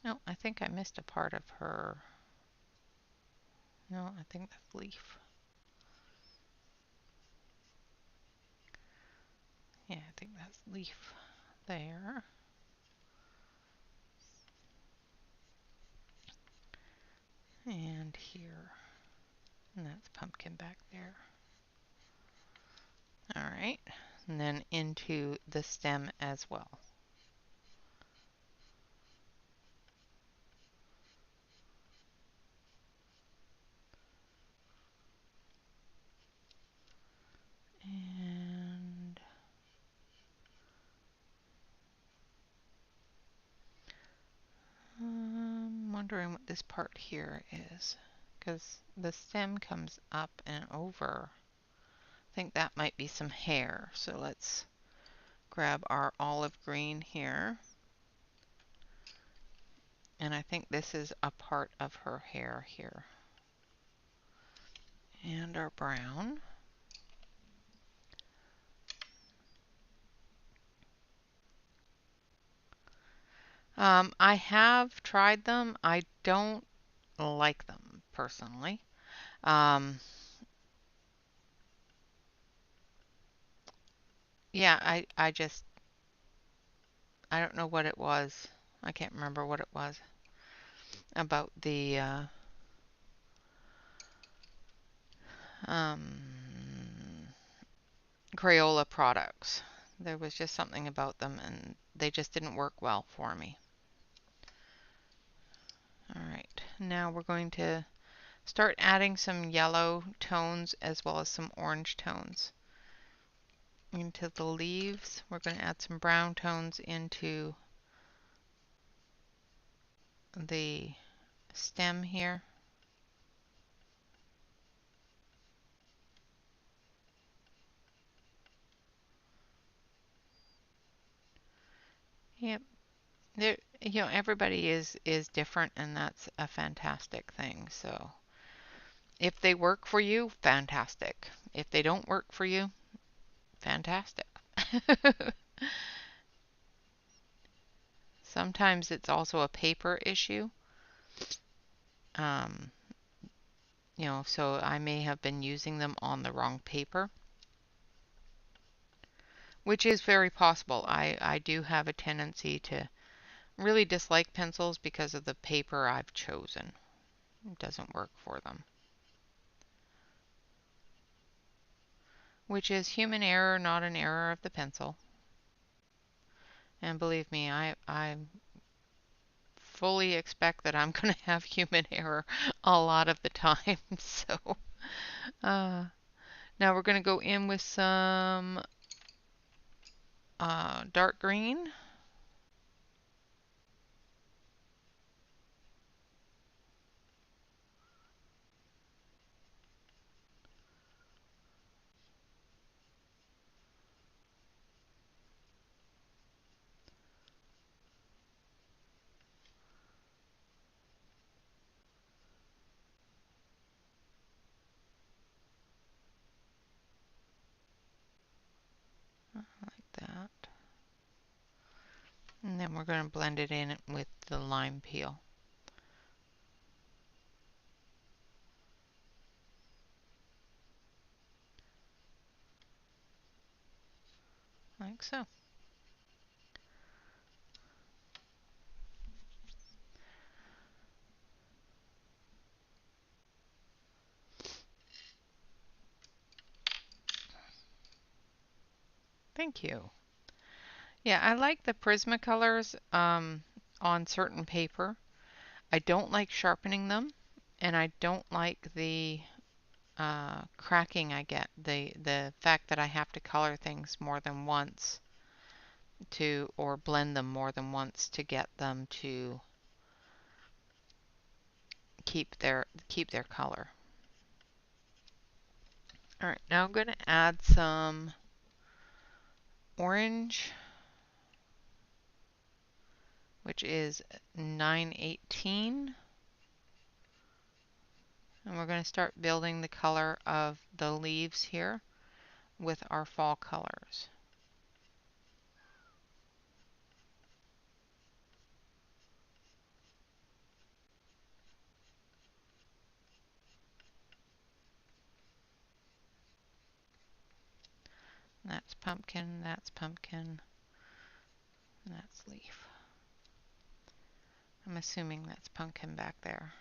Oh, I think I missed a part of her. No, I think that's leaf. Yeah, I think that's leaf there. And here. And that's pumpkin back there. All right. And then into the stem as well. And I'm wondering what this part here is, because the stem comes up and over. I think that might be some hair. So let's grab our olive green here. And I think this is a part of her hair here. And our brown. I have tried them. I don't like them personally. Um, yeah, I don't know what it was. I can't remember what it was about the um, Crayola products. There was just something about them and they just didn't work well for me. All right, now we're going to start adding some yellow tones as well as some orange tones into the leaves. We're going to add some brown tones into the stem here. Yep. There, everybody is different, and that's a fantastic thing. So if they work for you, fantastic. If they don't work for you, fantastic. Sometimes it's also a paper issue. Um, so I may have been using them on the wrong paper, which is very possible. I do have a tendency to really dislike pencils because of the paper I've chosen. It doesn't work for them. Which is human error, not an error of the pencil. And believe me, I fully expect that I'm going to have human error a lot of the time. So uh, now we're going to go in with some dark green. Like that. And then we're going to blend it in with the lime peel. Like so. Thank you. Yeah, I like the Prismacolors on certain paper. I don't like sharpening them, and I don't like the cracking I get. The fact that I have to color things more than once or blend them more than once to get them to keep their color. All right, now I'm going to add some orange, which is 918. And we're going to start building the color of the leaves here with our fall colors. That's pumpkin, that's pumpkin, that's leaf. I'm assuming that's pumpkin back there.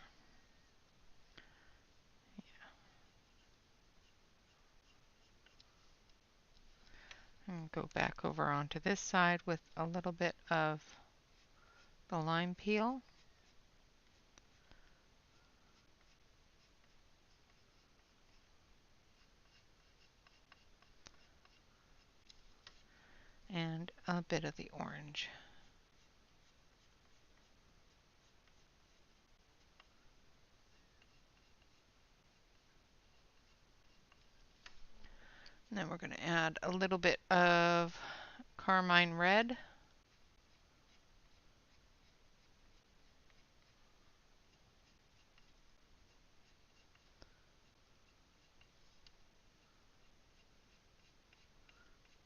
And go back over onto this side with a little bit of the lime peel. And a bit of the orange. And then we're going to add a little bit of carmine red.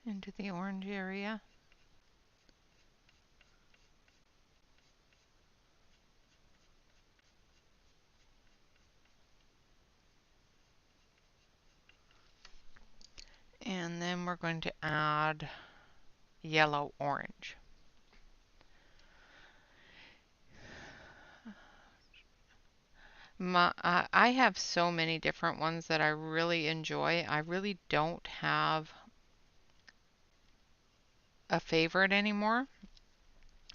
Into the orange area. And then we're going to add yellow orange. I have so many different ones that I really enjoy. I really don't have a favorite anymore.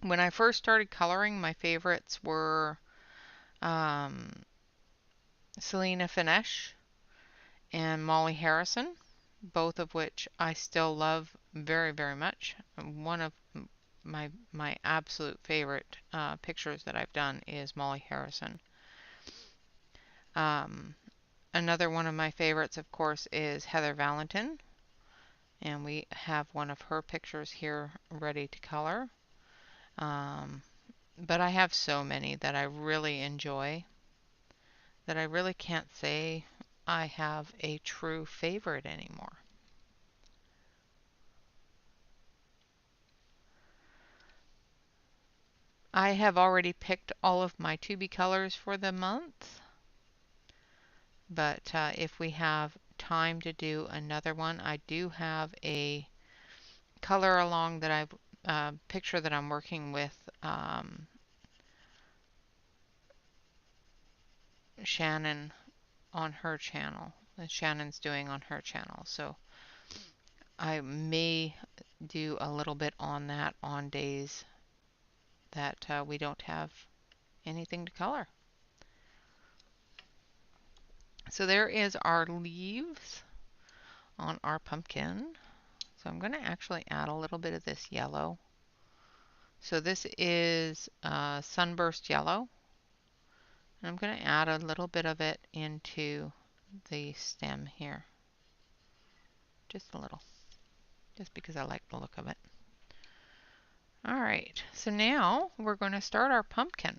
When I first started coloring, my favorites were um, Selena Finesh and Molly Harrison, both of which I still love very, very much. One of my absolute favorite pictures that I've done is Molly Harrison. Um, Another one of my favorites, of course, is Heather Valentin, and we have one of her pictures here ready to color. But I have so many that I really enjoy that I really can't say I have a true favorite anymore. I have already picked all of my to be colors for the month, but if we have time to do another one, I do have a color along that I've picture that I'm working with Shannon on her channel, that Shannon's doing on her channel. So I may do a little bit on that on days that we don't have anything to color. So there is our leaves on our pumpkin. So I'm going to actually add a little bit of this yellow. So this is sunburst yellow. And I'm going to add a little bit of it into the stem here. Just a little. Just because I like the look of it. Alright, so now we're going to start our pumpkin.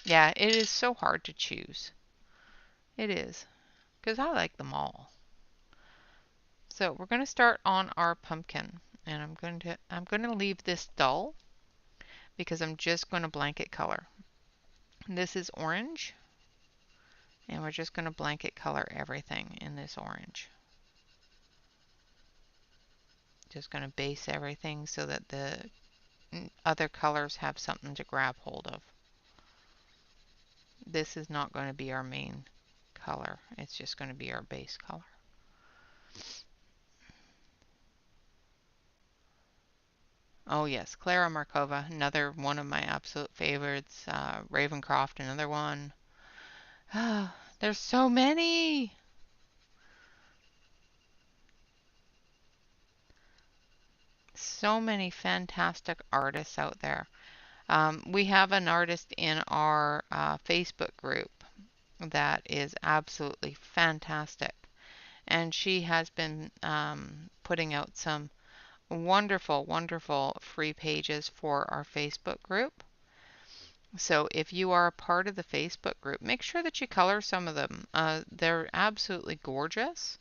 Yeah, it is so hard to choose. It is, because I like them all. So we're going to start on our pumpkin, and I'm going to leave this dull because I'm just going to blanket color. This is orange, and we're just going to blanket color everything in this orange. Just going to base everything so that the other colors have something to grab hold of. This is not going to be our main color. It's just going to be our base color. Oh yes, Clara Markova, another one of my absolute favorites. Ravencroft, another one. There's so many! So many fantastic artists out there. We have an artist in our Facebook group that is absolutely fantastic. And she has been putting out some wonderful, wonderful free pages for our Facebook group. So if you are a part of the Facebook group, make sure that you color some of them. They're absolutely gorgeous,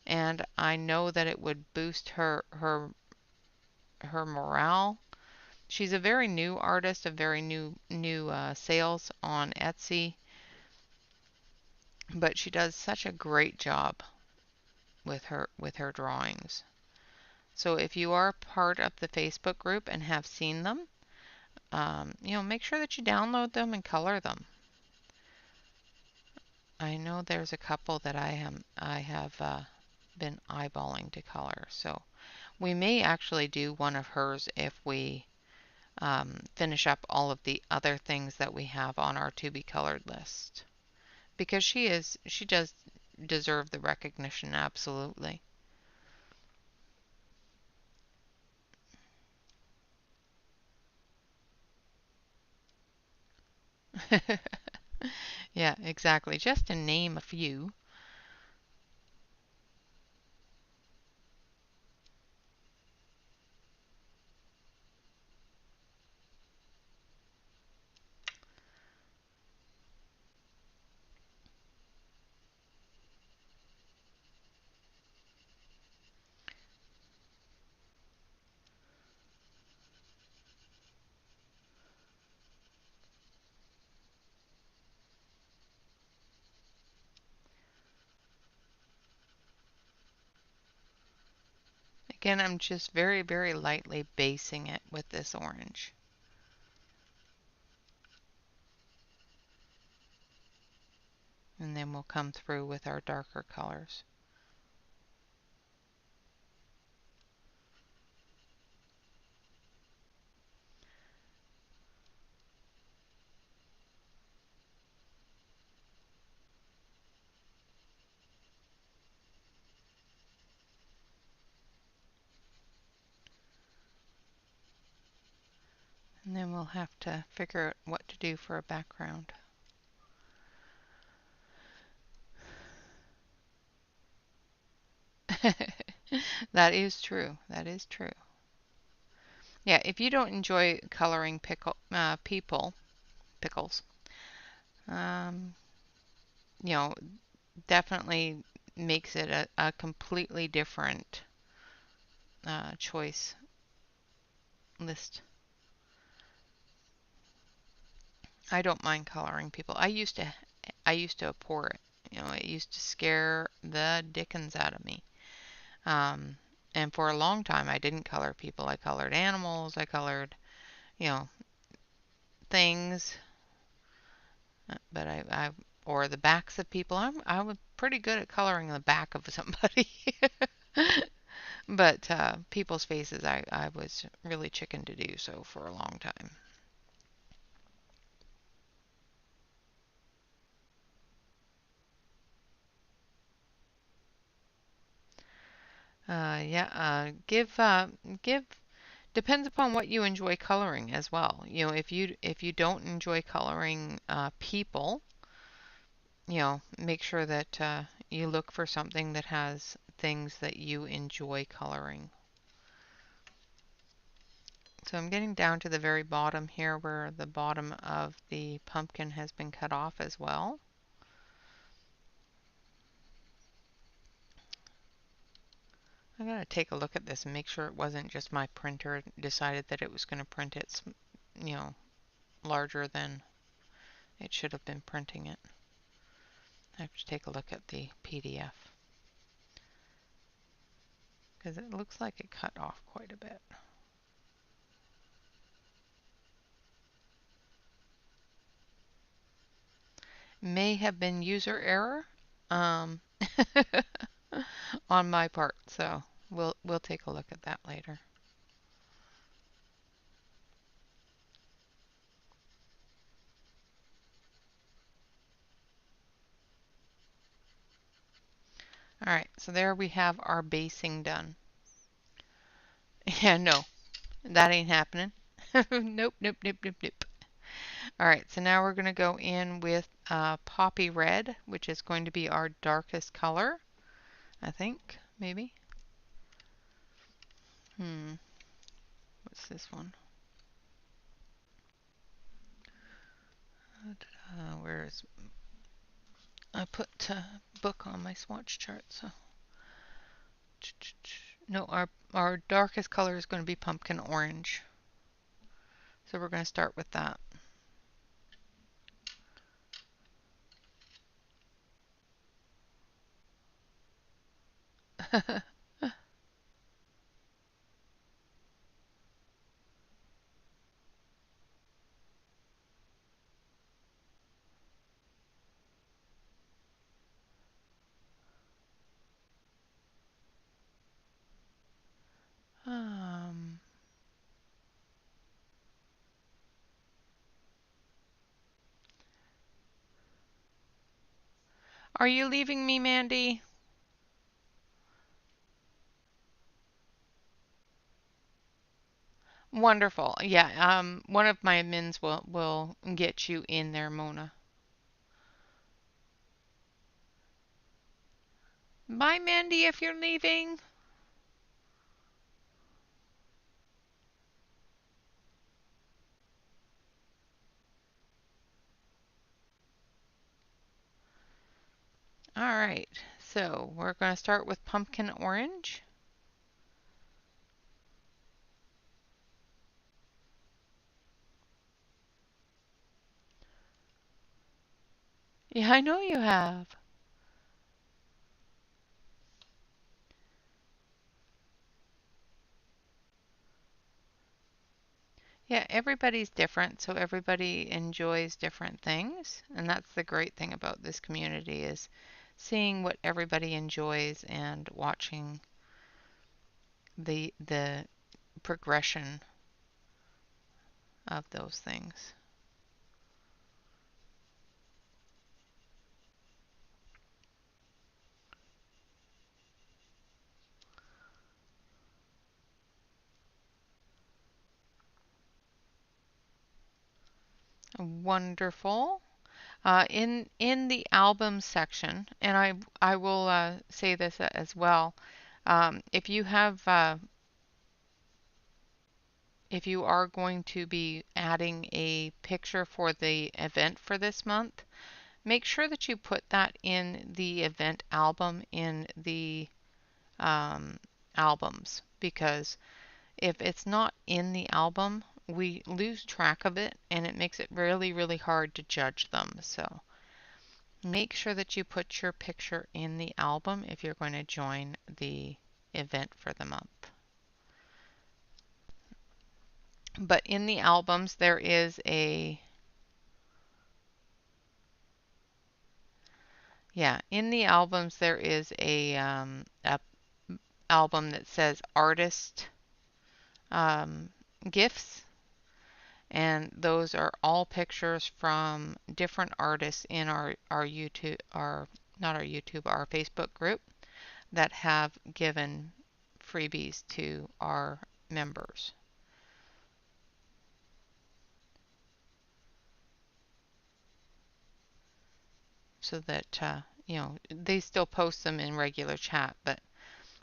and I know that it would boost her morale. She's a very new artist, a very new sales on Etsy. but she does such a great job with her drawings. So if you are part of the Facebook group and have seen them, make sure that you download them and color them. I know there's a couple that I have been eyeballing to color, so we may actually do one of hers if we finish up all of the other things that we have on our to be colored list, because she does deserve the recognition, absolutely. Yeah, exactly. Just to name a few. Again, I'm just very, very lightly basing it with this orange. And then we'll come through with our darker colors. And then we'll have to figure out what to do for a background. That is true. That is true. Yeah, if you don't enjoy coloring pickles, um, you know, definitely makes it a completely different choice list. I don't mind coloring people. I used to abhor it. It used to scare the dickens out of me. Um, and for a long time, I didn't color people. I colored animals. I colored, you know, things. But or the backs of people. I was pretty good at coloring the back of somebody. But people's faces, I was really chicken to do so for a long time. Yeah, give depends upon what you enjoy coloring as well. If you don't enjoy coloring people, make sure that you look for something that has things that you enjoy coloring. So I'm getting down to the very bottom here where the bottom of the pumpkin has been cut off as well. I gotta take a look at this and make sure it wasn't just my printer decided that it was going to print it, you know, larger than it should have been printing it. I have to take a look at the PDF because it looks like it cut off quite a bit. May have been user error um, on my part, so we'll take a look at that later. All right, so there we have our basing done. Yeah, no, that ain't happening. Nope, nope, nope, nope, nope. All right, so now we're going to go in with Poppy Red, which is going to be our darkest color, I think, maybe. What's this one? Where is I put book on my swatch chart, so no, our darkest color is going to be pumpkin orange. So we're going to start with that. Um, are you leaving me, Mandy? Wonderful. Yeah, one of my admins will get you in there, Mona. Bye, Mandy, if you're leaving. All right, so we're going to start with pumpkin orange. Yeah, I know you have. Yeah, everybody's different, so everybody enjoys different things, and that's the great thing about this community is seeing what everybody enjoys and watching the progression of those things. Wonderful. In the album section, and I will say this as well. If you have if you are going to be adding a picture for the event for this month, make sure that you put that in the event album in the albums, because if it's not in the album, we lose track of it and it makes it really, really hard to judge them. So make sure that you put your picture in the album if you're going to join the event for the month. But in the albums, there is in the albums there is a album that says artist um, gifts, and those are all pictures from different artists in our YouTube, our not our YouTube, our Facebook group that have given freebies to our members. So that they still post them in regular chat, but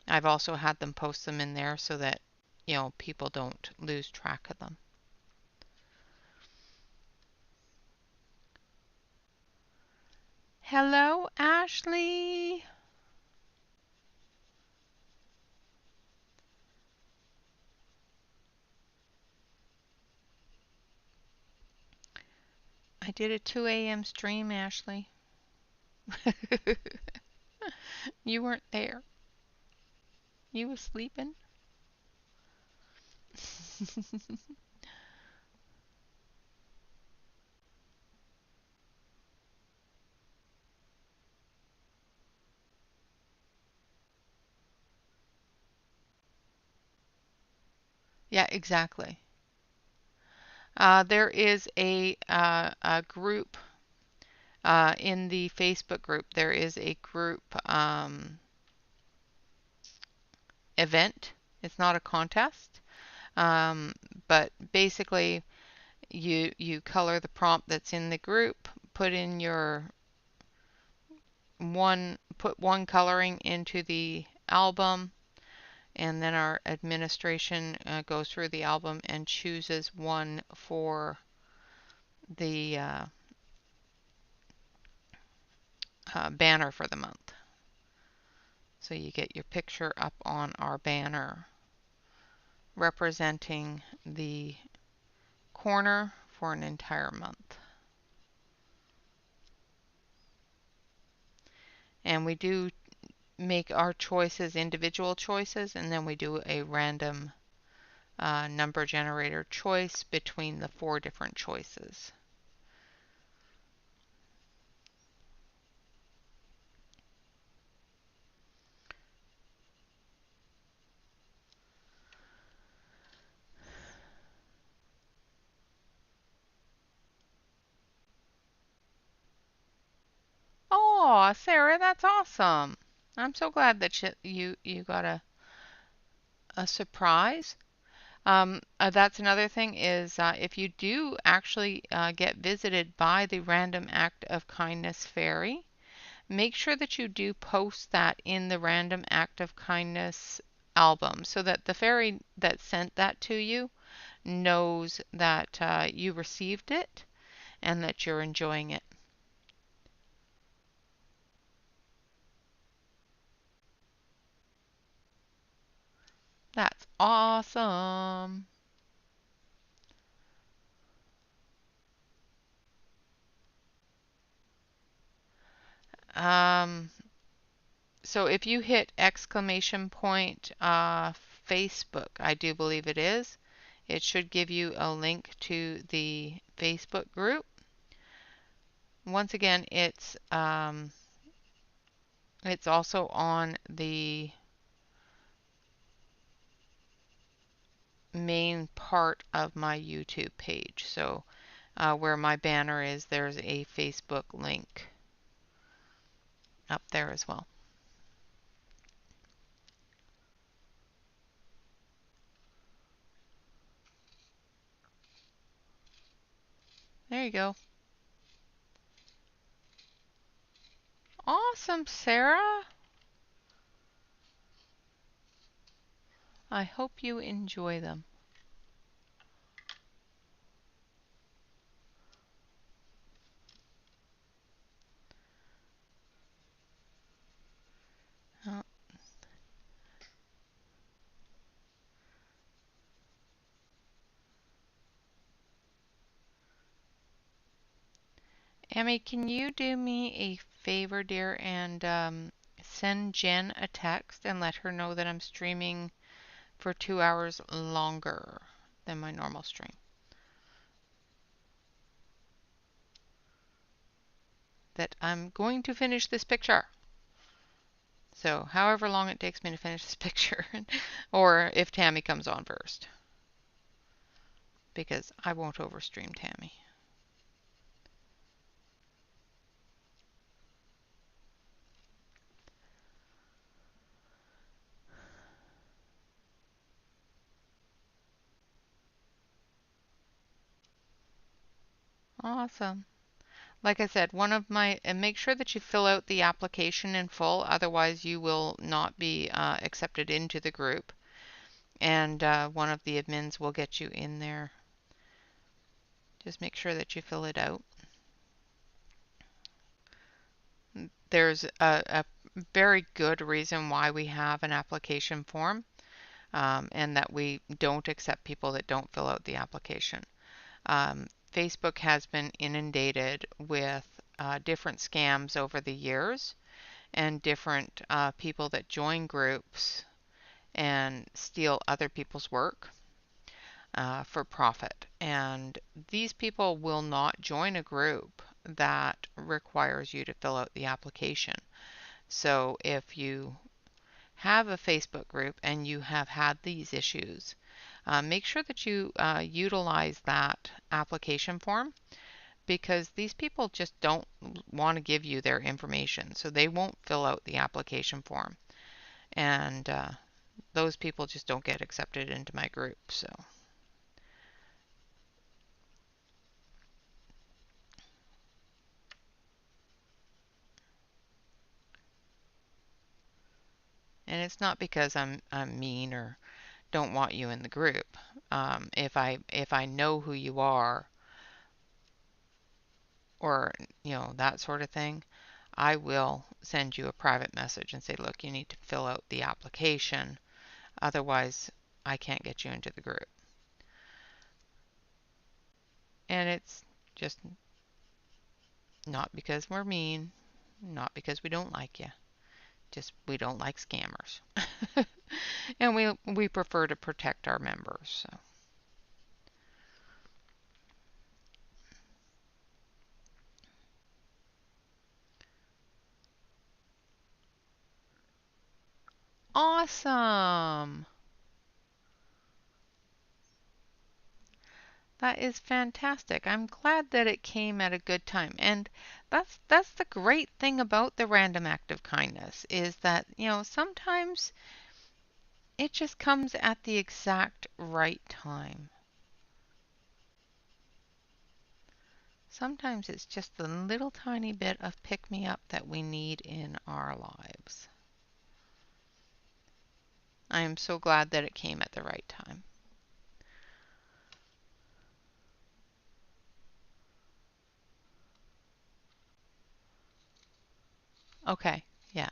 I've also had them post them in there so that people don't lose track of them. Hello, Ashley. I did a 2 a.m. stream, Ashley. You weren't there. You was sleeping. Yeah, exactly. There is a group in the Facebook group. There is a group event. It's not a contest, um, but basically you color the prompt that's in the group, put in your put one coloring into the album, and then our administration goes through the album and chooses one for the banner for the month. So you get your picture up on our banner representing the corner for an entire month. And we do make our choices individual choices, and then we do a random number generator choice between the 4 different choices. Oh, Sarah, that's awesome. I'm so glad that you got a surprise. That's another thing is if you do actually get visited by the Random Act of Kindness Fairy, make sure that you do post that in the Random Act of Kindness album so that the fairy that sent that to you knows that you received it and that you're enjoying it. That's awesome. Um, so if you hit exclamation point Facebook, I do believe it is, it should give you a link to the Facebook group. Once again, it's also on the main part of my YouTube page. So where my banner is, there's a Facebook link up there as well. There you go. Awesome, Sarah. I hope you enjoy them. Uh, Emmy, can you do me a favor, dear, and send Jen a text and let her know that I'm streaming for 2 hours longer than my normal stream? That I'm going to finish this picture. So, however long it takes me to finish this picture, or if Tammy comes on first, because I won't overstream Tammy. Awesome. Like I said, and make sure that you fill out the application in full, otherwise you will not be accepted into the group. And one of the admins will get you in there. Just make sure that you fill it out. There's a very good reason why we have an application form, and that we don't accept people that don't fill out the application. Facebook has been inundated with different scams over the years and different people that join groups and steal other people's work for profit. And these people will not join a group that requires you to fill out the application. So if you have a Facebook group and you have had these issues, make sure that you utilize that application form, because these people just don't want to give you their information, so they won't fill out the application form. And those people just don't get accepted into my group. So, and it's not because I'm mean or don't want you in the group. If I know who you are, or that sort of thing, I will send you a private message and say, look, you need to fill out the application, otherwise I can't get you into the group. And it's just not because we're mean, not because we don't like you. Just we don't like scammers. And we prefer to protect our members. So. Awesome. That is fantastic. I'm glad that it came at a good time. And that's the great thing about the random act of kindness is that, sometimes it just comes at the exact right time. Sometimes it's just the little tiny bit of pick me up that we need in our lives. I am so glad that it came at the right time. Okay, yeah.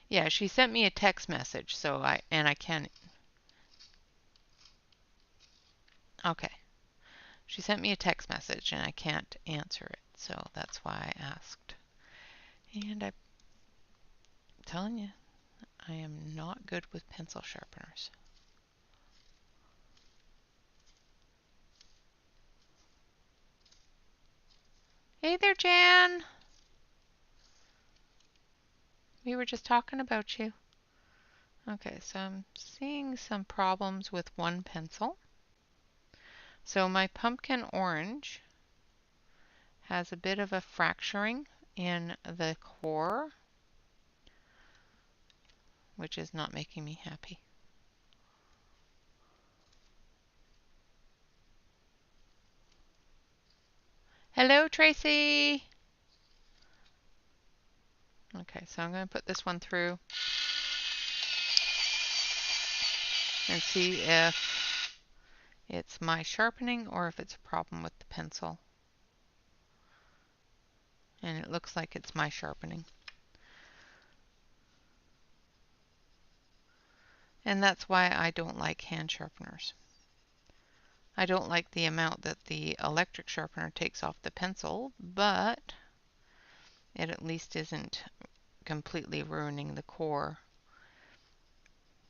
Yeah, she sent me a text message, so I can. Okay. She sent me a text message and I can't answer it, so that's why I asked. And I'm telling you, I am not good with pencil sharpeners. Hey there, Jan. We were just talking about you. Okay, so I'm seeing some problems with one pencil. So my pumpkin orange has a bit of a fracturing in the core, which is not making me happy. Hello, Tracy. Okay, so I'm going to put this one through and see if it's my sharpening or if it's a problem with the pencil. And it looks like it's my sharpening. And that's why I don't like hand sharpeners. I don't like the amount that the electric sharpener takes off the pencil, but it at least isn't completely ruining the core.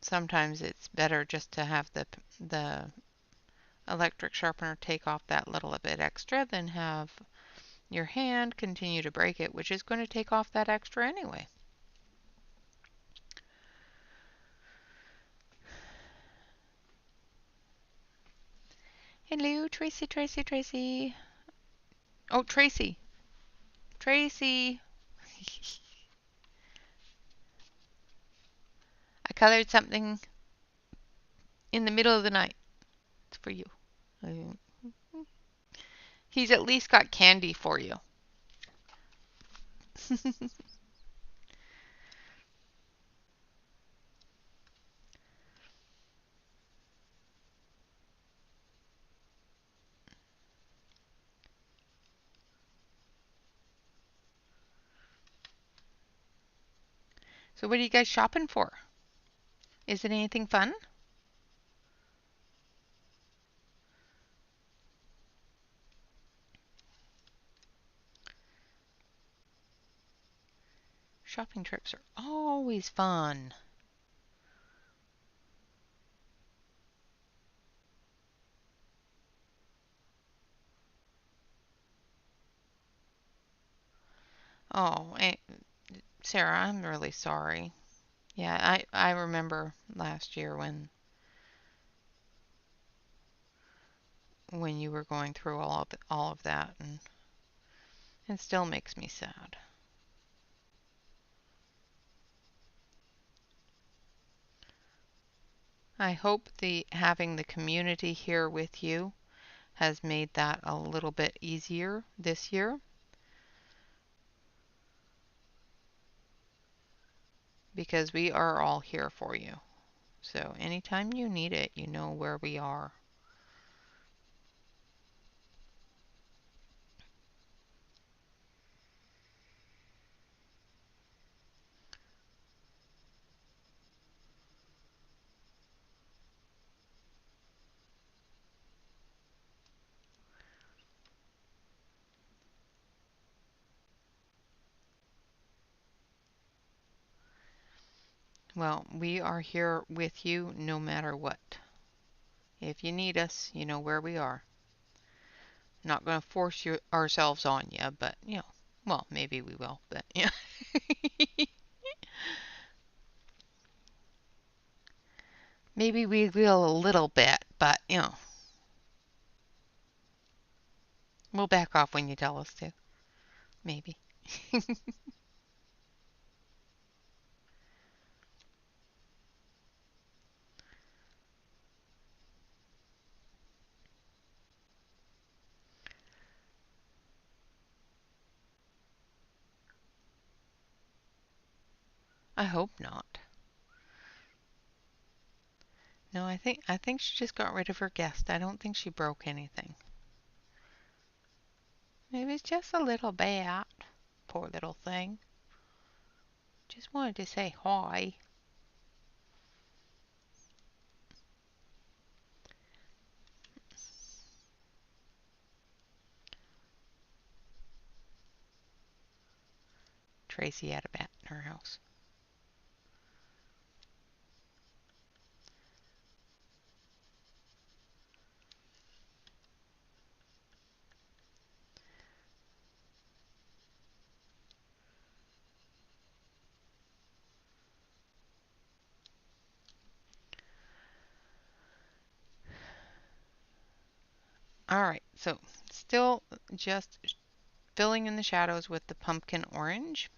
Sometimes it's better just to have the electric sharpener take off that little bit extra than have your hand continue to break it, which is going to take off that extra anyway. Hello, Tracy, Tracy, Tracy. Oh, Tracy. Tracy. I colored something in the middle of the night. It's for you. He's at least got candy for you. So what are you guys shopping for? Is it anything fun? Shopping trips are always fun. Oh, Sarah, I'm really sorry. Yeah, I remember last year when you were going through all of that, and it still makes me sad. I hope having the community here with you has made that a little bit easier this year, because we are all here for you. So anytime you need it, you know where we are. Well, we are here with you no matter what. If you need us, you know where we are. Not going to force ourselves on you, but well, maybe we will, but yeah. Maybe we will a little bit, but we'll back off when you tell us to. Maybe. I hope not. No, I think she just got rid of her guest. I don't think she broke anything. It was just a little bit. Poor little thing. Just wanted to say hi. Tracy had a bat in her house. All right, so still just filling in the shadows with the pumpkin orange.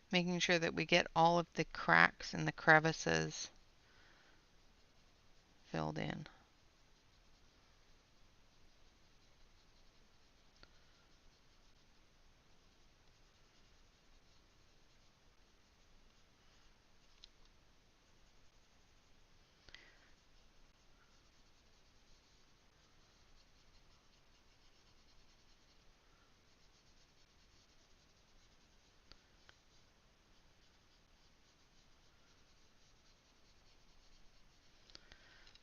Making sure that we get all of the cracks and the crevices filled in.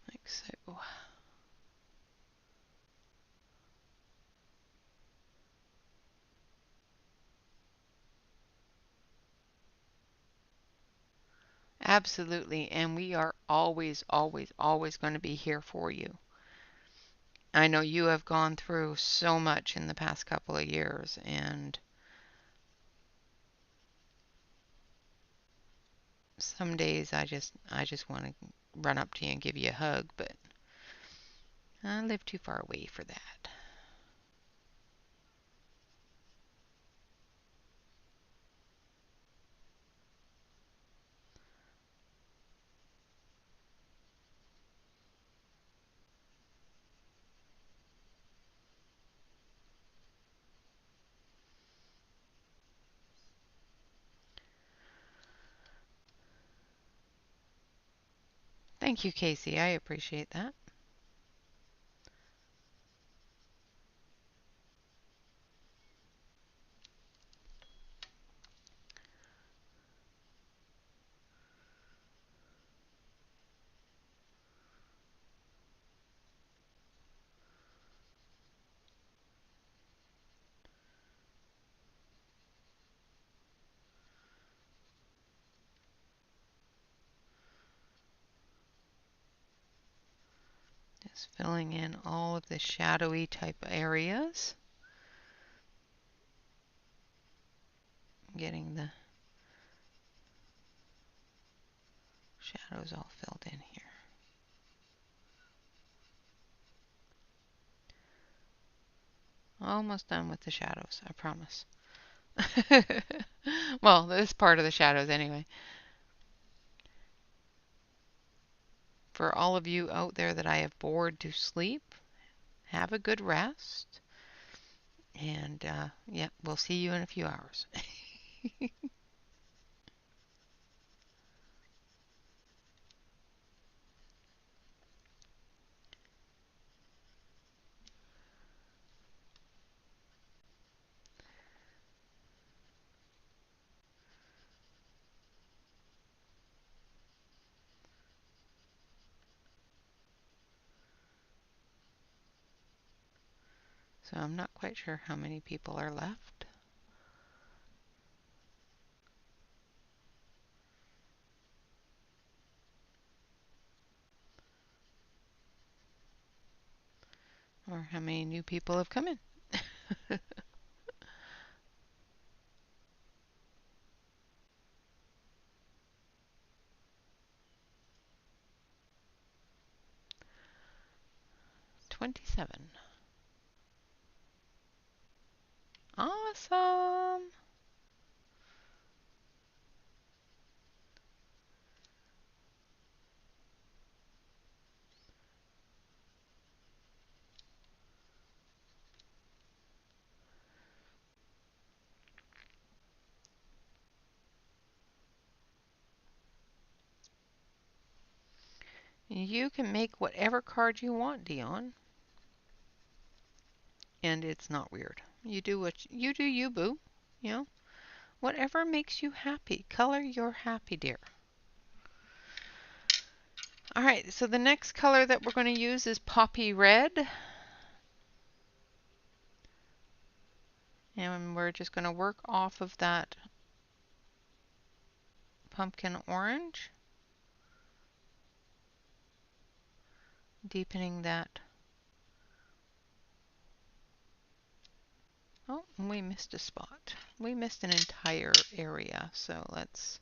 Like so. Absolutely, and we are always, always, always going to be here for you. I know you have gone through so much in the past couple of years, and some days I just want to run up to you and give you a hug, but I live too far away for that. Thank you, Casey. I appreciate that. Just filling in all of the shadowy type areas. Getting the shadows all filled in here. Almost done with the shadows, I promise. Well, this part of the shadows anyway. For all of you out there that I have bored to sleep, have a good rest. And yeah, we'll see you in a few hours. So I'm not quite sure how many people are left. Or how many new people have come in. 27. Awesome. You can make whatever card you want, Dion. And it's not weird. You do what you do, you boo. You know, whatever makes you happy. Color you're happy, dear. All right, so the next color that we're going to use is poppy red. And we're just going to work off of that pumpkin orange, deepening that. Oh, we missed a spot. We missed an entire area, so let's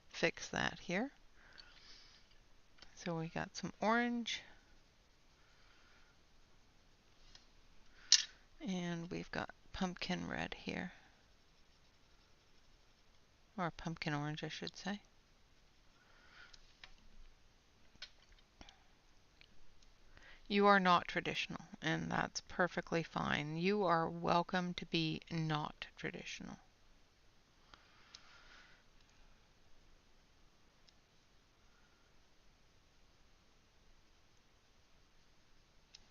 fix that here. So we got some orange, and we've got pumpkin red here, or pumpkin orange, I should say. You are not traditional, and that's perfectly fine. You are welcome to be not traditional.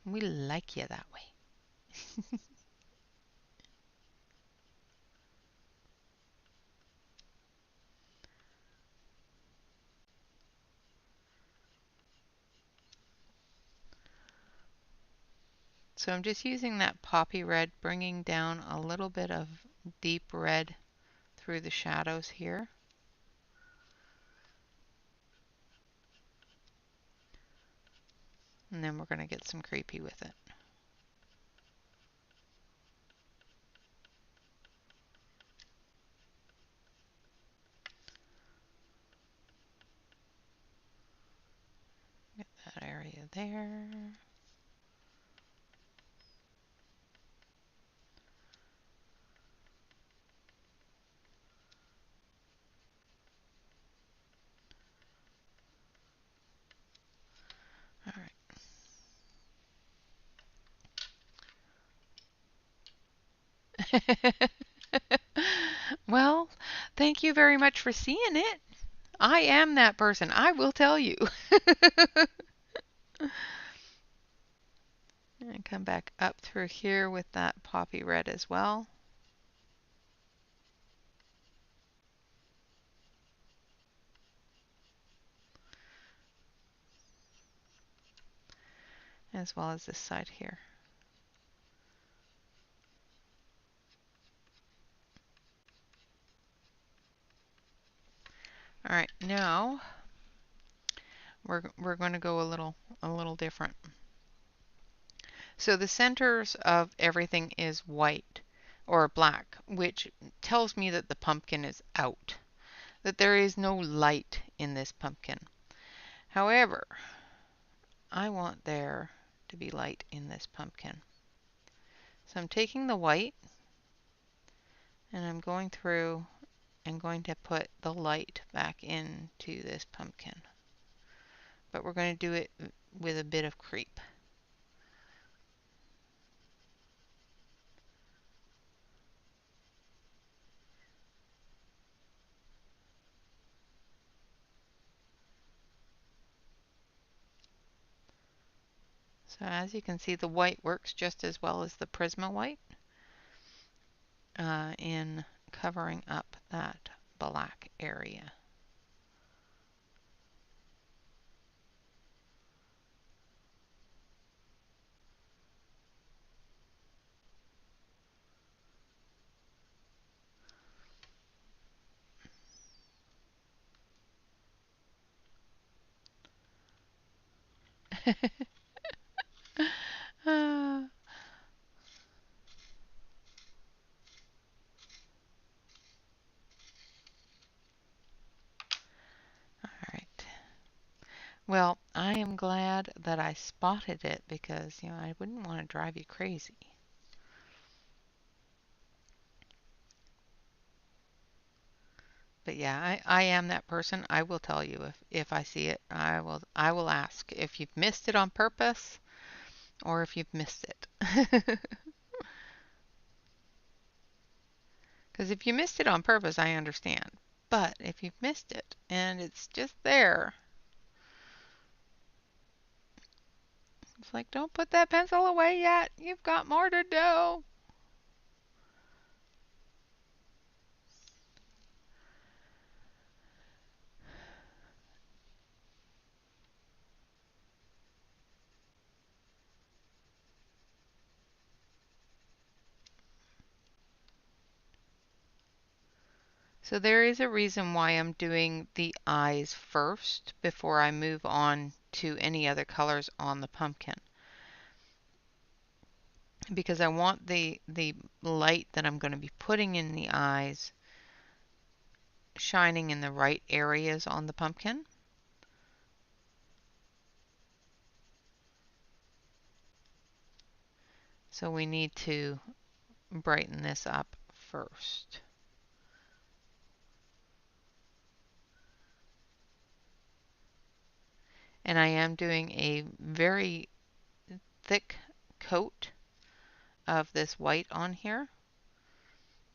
We like you that way. So I'm just using that poppy red, bringing down a little bit of deep red through the shadows here. And then we're going to get some creepy with it. Get that area there. All right. Well, thank you very much for seeing it. I am that person. I will tell you. And come back up through here with that poppy red as well. As well as this side here. All right, now we're going to go a little different. So the centers of everything is white or black, which tells me that the pumpkin is out, that there is no light in this pumpkin. However, I want there to be light in this pumpkin. So I'm taking the white and I'm going through and going to put the light back into this pumpkin. But we're going to do it with a bit of creep. So as you can see, the white works just as well as the Prisma white in covering up that black area. All right. Well, I am glad that I spotted it because, I wouldn't want to drive you crazy. But yeah, I am that person. I will tell you if I see it. I will ask if you've missed it on purpose or if you've missed it. Because if you missed it on purpose, I understand. But if you've missed it and it's just there, it's like, don't put that pencil away yet. You've got more to do. So there is a reason why I'm doing the eyes first before I move on to any other colors on the pumpkin. Because I want the light that I'm going to be putting in the eyes shining in the right areas on the pumpkin. So we need to brighten this up first. And I am doing a very thick coat of this white on here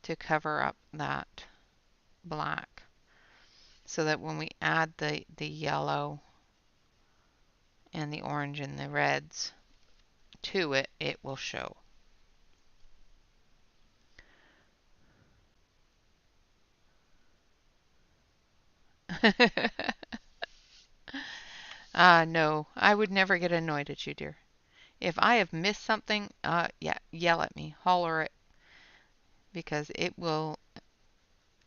to cover up that black so that when we add the yellow and the orange and the reds to it, it will show. No, I would never get annoyed at you, dear. If I have missed something, yeah, yell at me, holler it, because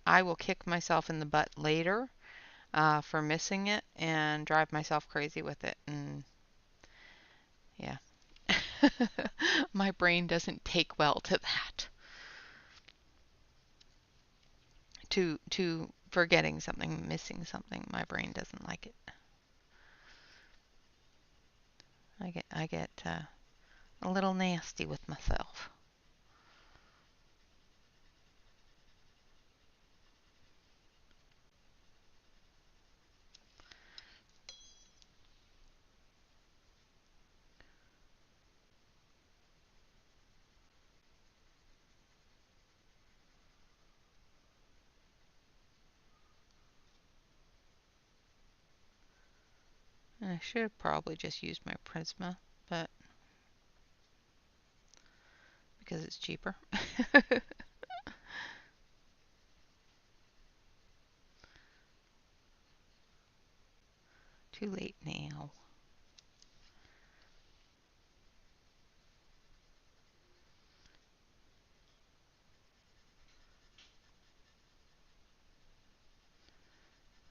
I will kick myself in the butt later for missing it and drive myself crazy with it. And yeah, my brain doesn't take well to that. To forgetting something, missing something, my brain doesn't like it. I get a little nasty with myself. And I should have probably just used my Prisma, but because it's cheaper. Too late now.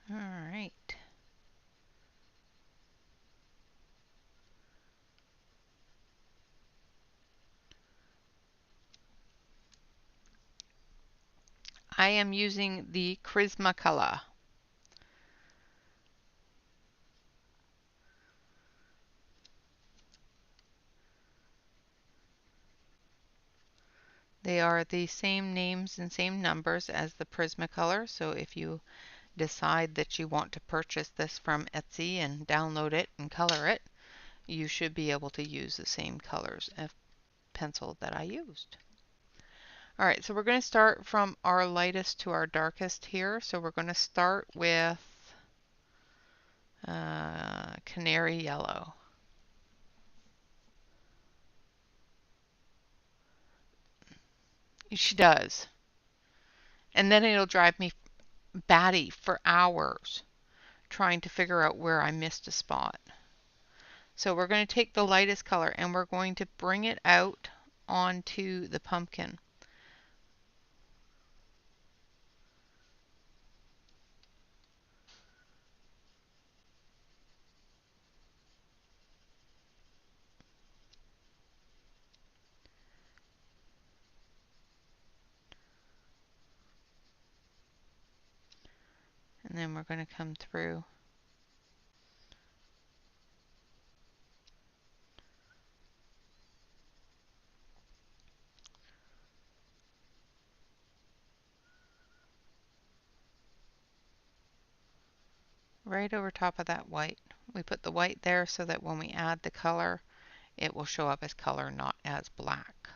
All right. I am using the Prismacolor. They are the same names and same numbers as the Prismacolor, so if you decide that you want to purchase this from Etsy and download it and color it, you should be able to use the same colors of pencil that I used. All right, so we're going to start from our lightest to our darkest here. So we're going to start with canary yellow. She does. And then it'll drive me batty for hours trying to figure out where I missed a spot. So we're going to take the lightest color and we're going to bring it out onto the pumpkin. And then we're going to come through. Right over top of that white. We put the white there so that when we add the color, it will show up as color, not as black.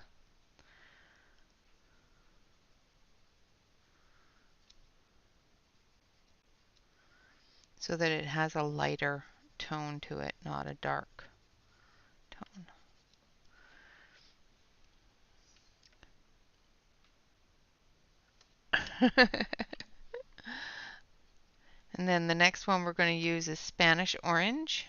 So that it has a lighter tone to it, not a dark tone. And then the next one we're going to use is Spanish orange.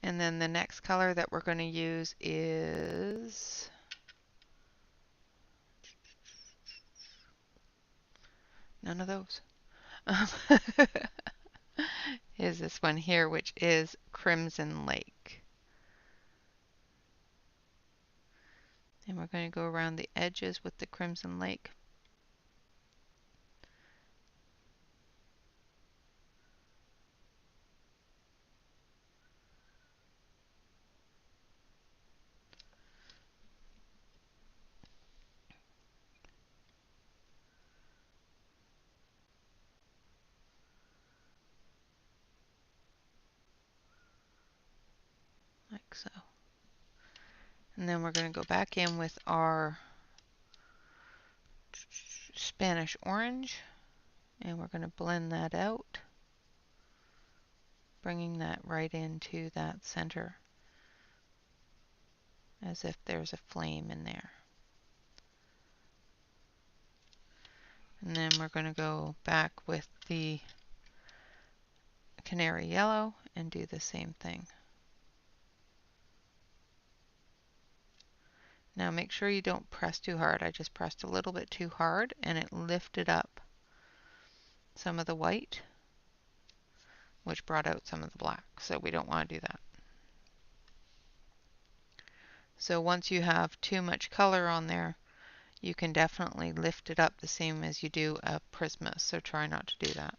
And then the next color that we're going to use is none of those. Is this one here, which is Crimson Lake. And we're going to go around the edges with the Crimson Lake. Like so. And then we're going to go back in with our Spanish orange, and we're going to blend that out, bringing that right into that center as if there's a flame in there. And then we're going to go back with the canary yellow and do the same thing. Now make sure you don't press too hard. I just pressed a little bit too hard and it lifted up some of the white, which brought out some of the black. So we don't want to do that. So once you have too much color on there, you can definitely lift it up the same as you do a Prisma. So try not to do that.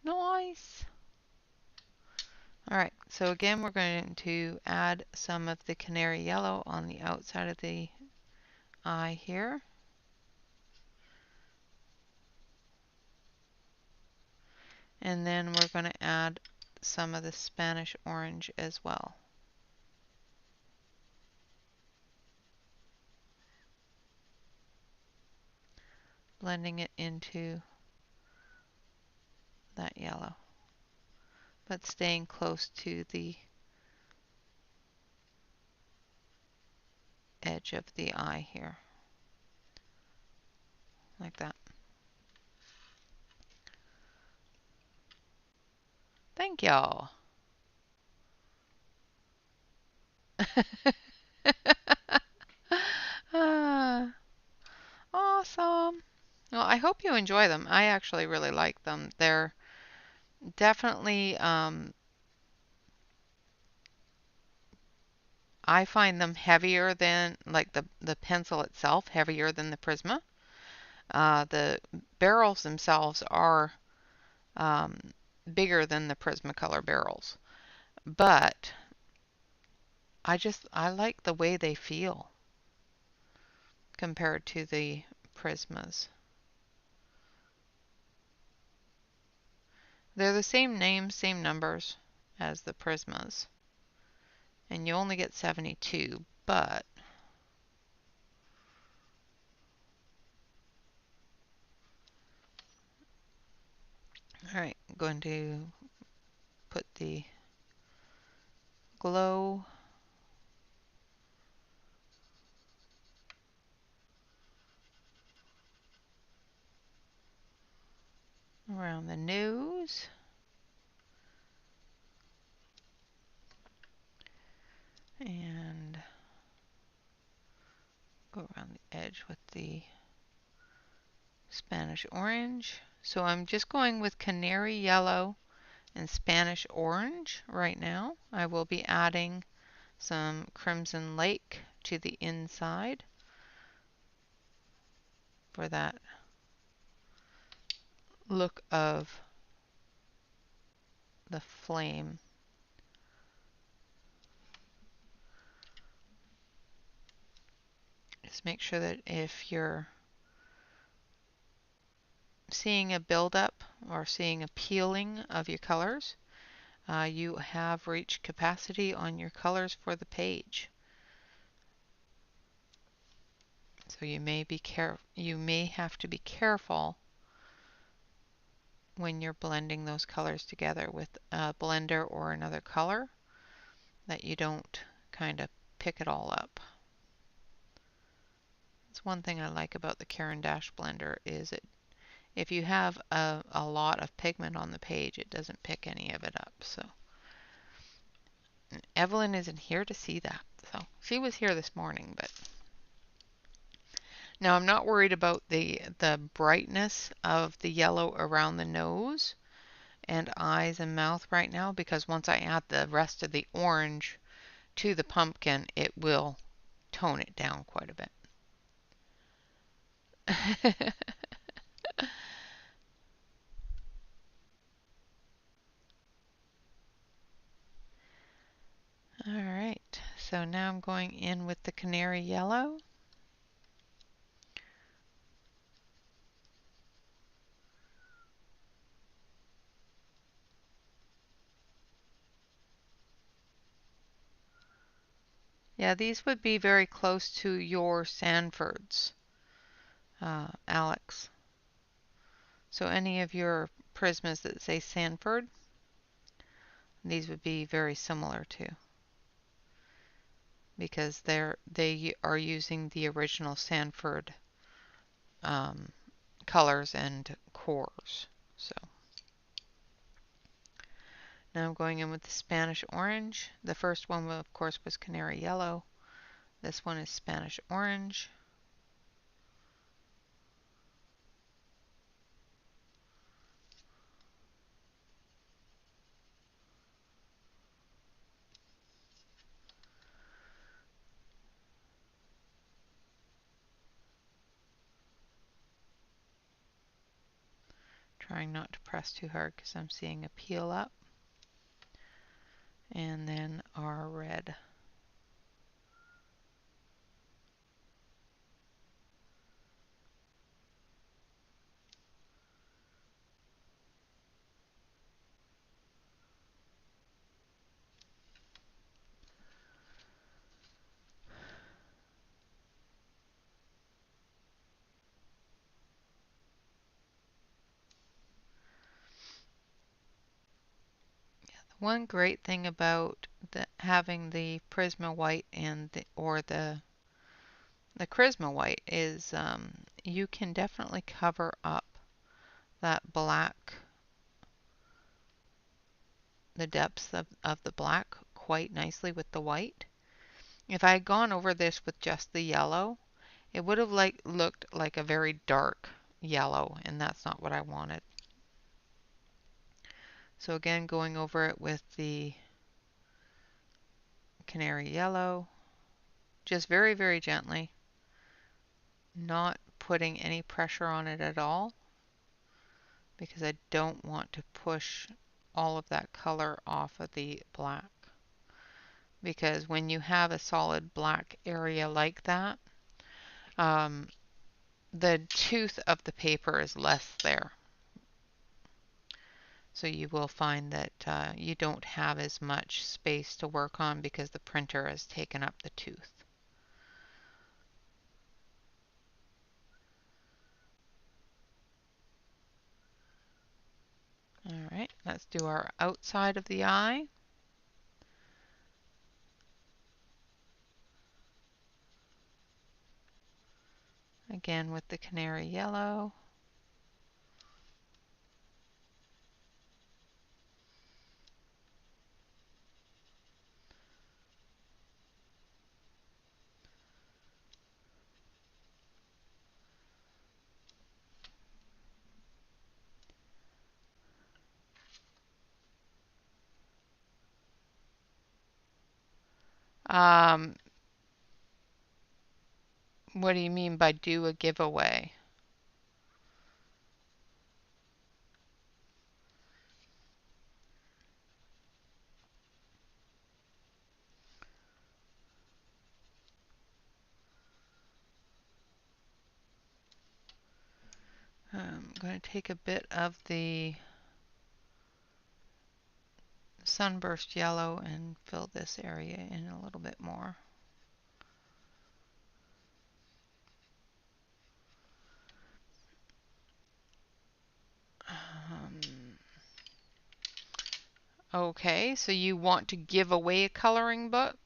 Nice. Alright, so again we're going to add some of the canary yellow on the outside of the eye here. And then we're going to add some of the Spanish orange as well. Blending it into that yellow, but staying close to the edge of the eye here, like that. Thank y'all. Awesome. Well, I hope you enjoy them. I actually really like them. They're definitely, I find them heavier than, like the pencil itself, heavier than the Prisma. The barrels themselves are bigger than the Prismacolor barrels. But I like the way they feel compared to the Prismas. They're the same names, same numbers as the Prismas. And you only get 72, but alright, I'm going to put the glow around the nose. And go around the edge with the Spanish orange. So I'm just going with canary yellow and Spanish orange right now. I will be adding some crimson lake to the inside for that look of the flame. Just make sure that if you're seeing a buildup or seeing a peeling of your colors, you have reached capacity on your colors for the page. So you may have to be careful when you're blending those colors together with a blender or another color, that you don't kind of pick it all up. That's one thing I like about the Caran d'Ache blender, is if you have a lot of pigment on the page, it doesn't pick any of it up. So Evelyn isn't here to see that. So she was here this morning, but now I'm not worried about the brightness of the yellow around the nose and eyes and mouth right now, because once I add the rest of the orange to the pumpkin, it will tone it down quite a bit. All right, so now I'm going in with the canary yellow. Yeah, these would be very close to your Sanfords, Alex. So any of your Prismas that say Sanford, these would be very similar to, because they are using the original Sanford colors and cores. So now I'm going in with the Spanish orange. The first one, of course, was canary yellow. This one is Spanish orange. Trying not to press too hard because I'm seeing a peel up. And then our red. One great thing about having the Prisma white and the Charisma white is you can definitely cover up that black, the depths of the black quite nicely with the white. If I had gone over this with just the yellow, it would have looked like a very dark yellow, and that's not what I wanted. So again, going over it with the canary yellow, just very, very gently, not putting any pressure on it at all, because I don't want to push all of that color off of the black. Because when you have a solid black area like that, the tooth of the paper is less there. So you will find that you don't have as much space to work on because the printer has taken up the tooth. All right, let's do our outside of the eye. Again with the canary yellow. Um, what do you mean by do a giveaway? I'm going to take a bit of the sunburst yellow and fill this area in a little bit more. Um, okay, so you want to give away a coloring book?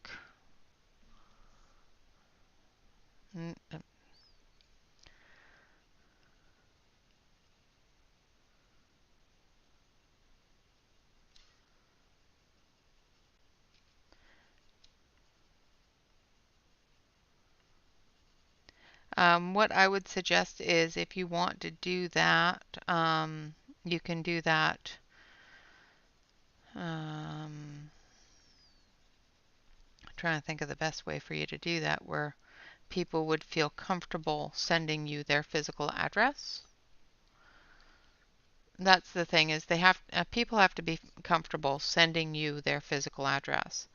What I would suggest is if you want to do that, you can do that. Trying to think of the best way for you to do that where people would feel comfortable sending you their physical address. That's the thing is people have to be comfortable sending you their physical address.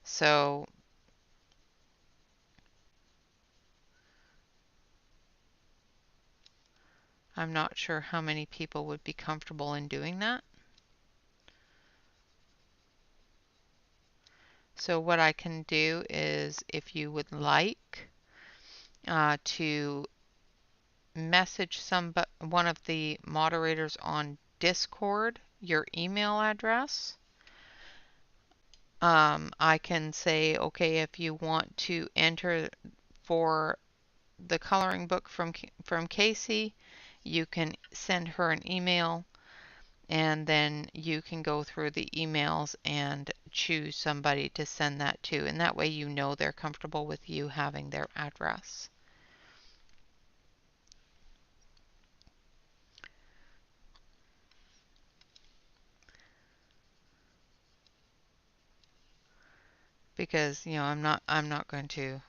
So I'm not sure how many people would be comfortable in doing that. So what I can do is if you would like to message one of the moderators on Discord your email address, I can say, okay, if you want to enter for the coloring book from Casey, you can send her an email and then you can go through the emails and choose somebody to send that to. And that way you know they're comfortable with you having their address. Because, I'm not going to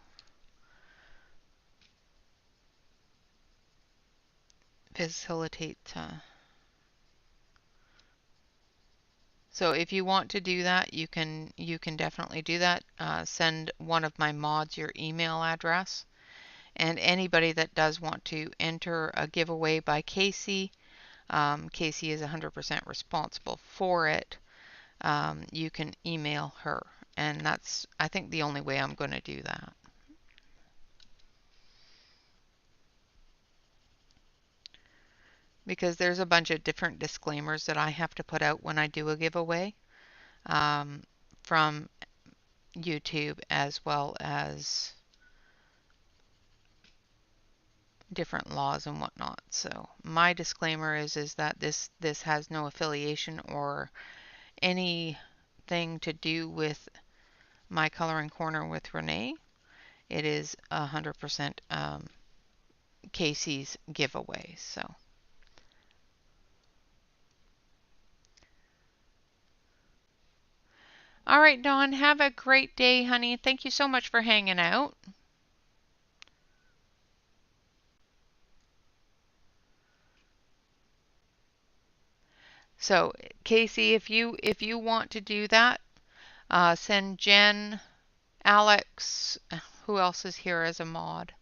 facilitate. So if you want to do that, you can definitely do that. Send one of my mods your email address. And anybody that does want to enter a giveaway by Casey, Casey is 100% responsible for it. You can email her. And that's, I think, the only way I'm going to do that. Because there's a bunch of different disclaimers that I have to put out when I do a giveaway from YouTube as well as different laws and whatnot. So my disclaimer is that this has no affiliation or anything to do with my coloring corner with Renee. It is 100% Casey's giveaway. So all right, Dawn, have a great day, honey. Thank you so much for hanging out. So Casey, if you want to do that, send Jen, Alex, who else is here as a mod?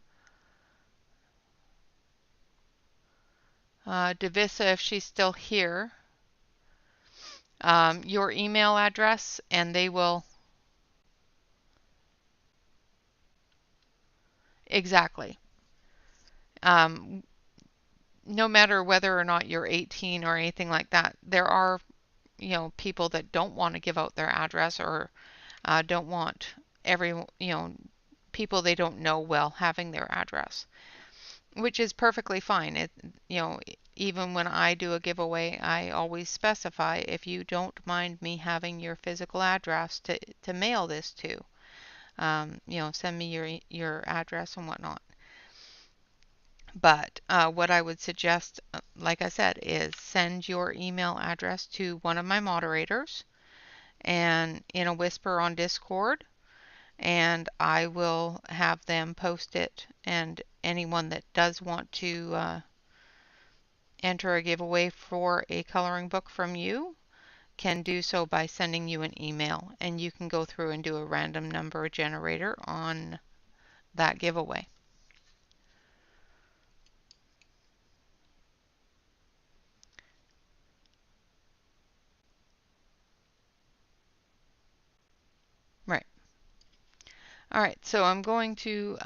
Davissa, if she's still here, your email address, and they will. Exactly. Um, no matter whether or not you're 18 or anything like that, there are, people that don't want to give out their address or don't want people they don't know well having their address, which is perfectly fine. Even when I do a giveaway, I always specify if you don't mind me having your physical address to mail this to, send me your address and whatnot. But what I would suggest, like I said, is send your email address to one of my moderators and in a whisper on Discord, and I will have them post it, and anyone that does want to enter a giveaway for a coloring book from you can do so by sending you an email, and you can go through and do a random number generator on that giveaway. Right. All right, so I'm going to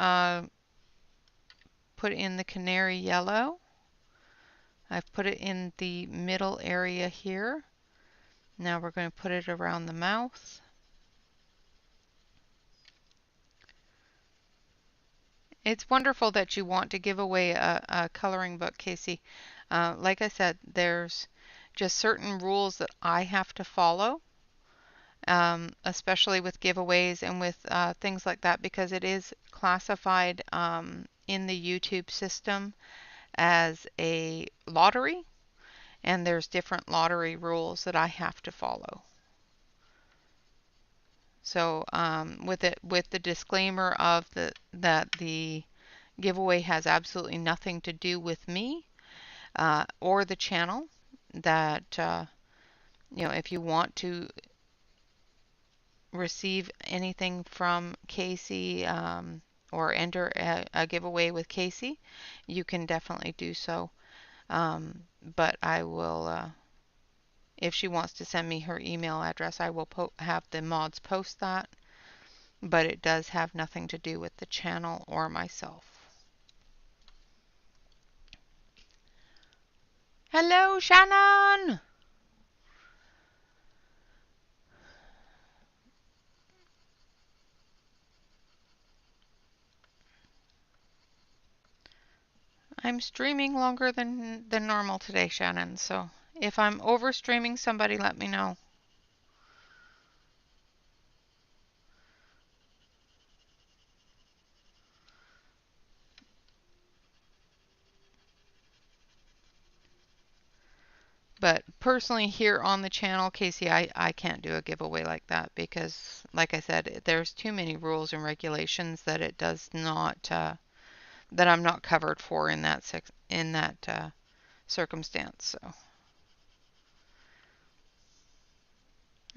put in the canary yellow. I've put it in the middle area here. Now we're going to put it around the mouth. It's wonderful that you want to give away a coloring book, Casey. Like I said, there's just certain rules that I have to follow, especially with giveaways and with things like that, because it is classified in the YouTube system as a lottery, and there's different lottery rules that I have to follow. So with the disclaimer of that the giveaway has absolutely nothing to do with me or the channel. That if you want to receive anything from Casey or enter a giveaway with Casey, you can definitely do so. But I will, if she wants to send me her email address, I will have the mods post that. But it does have nothing to do with the channel or myself. Hello, Shannon! I'm streaming longer than normal today, Shannon, so if I'm over streaming somebody, let me know. But personally here on the channel, Casey, I can't do a giveaway like that because, like I said, there's too many rules and regulations that it does not, that I'm not covered for in that circumstance. So,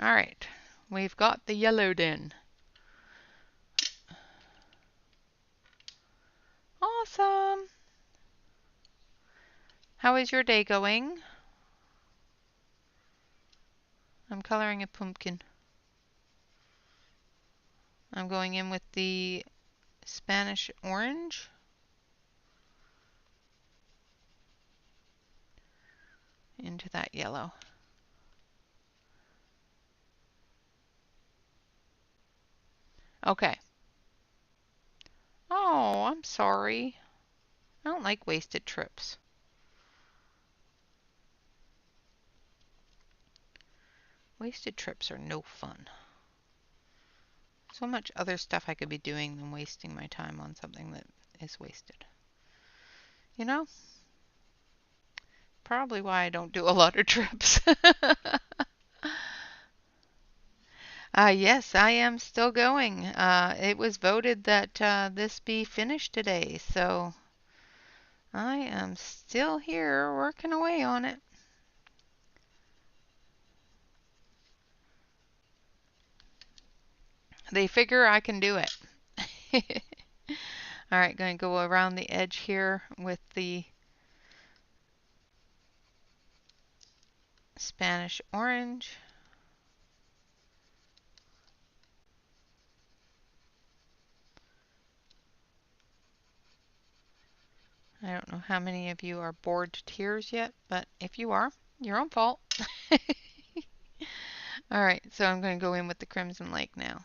all right, we've got the yellowed in. Awesome. How is your day going? I'm coloring a pumpkin. I'm going in with the Spanish orange into that yellow. Okay. Oh, I'm sorry. I don't like wasted trips. Wasted trips are no fun. So much other stuff I could be doing than wasting my time on something that is wasted. You know? Probably why I don't do a lot of trips. Yes, I am still going. It was voted that this be finished today, so I am still here working away on it. They figure I can do it. All right, going to go around the edge here with the Spanish orange. I don't know how many of you are bored to tears yet, but if you are, your own fault. All right, so I'm going to go in with the Crimson Lake now.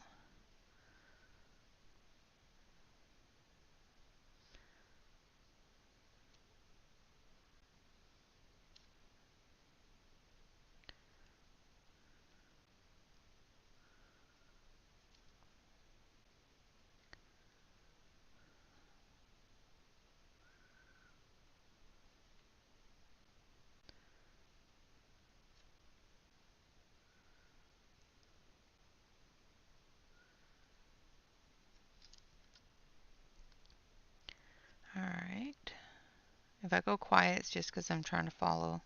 If I go quiet, it's just because I'm trying to follow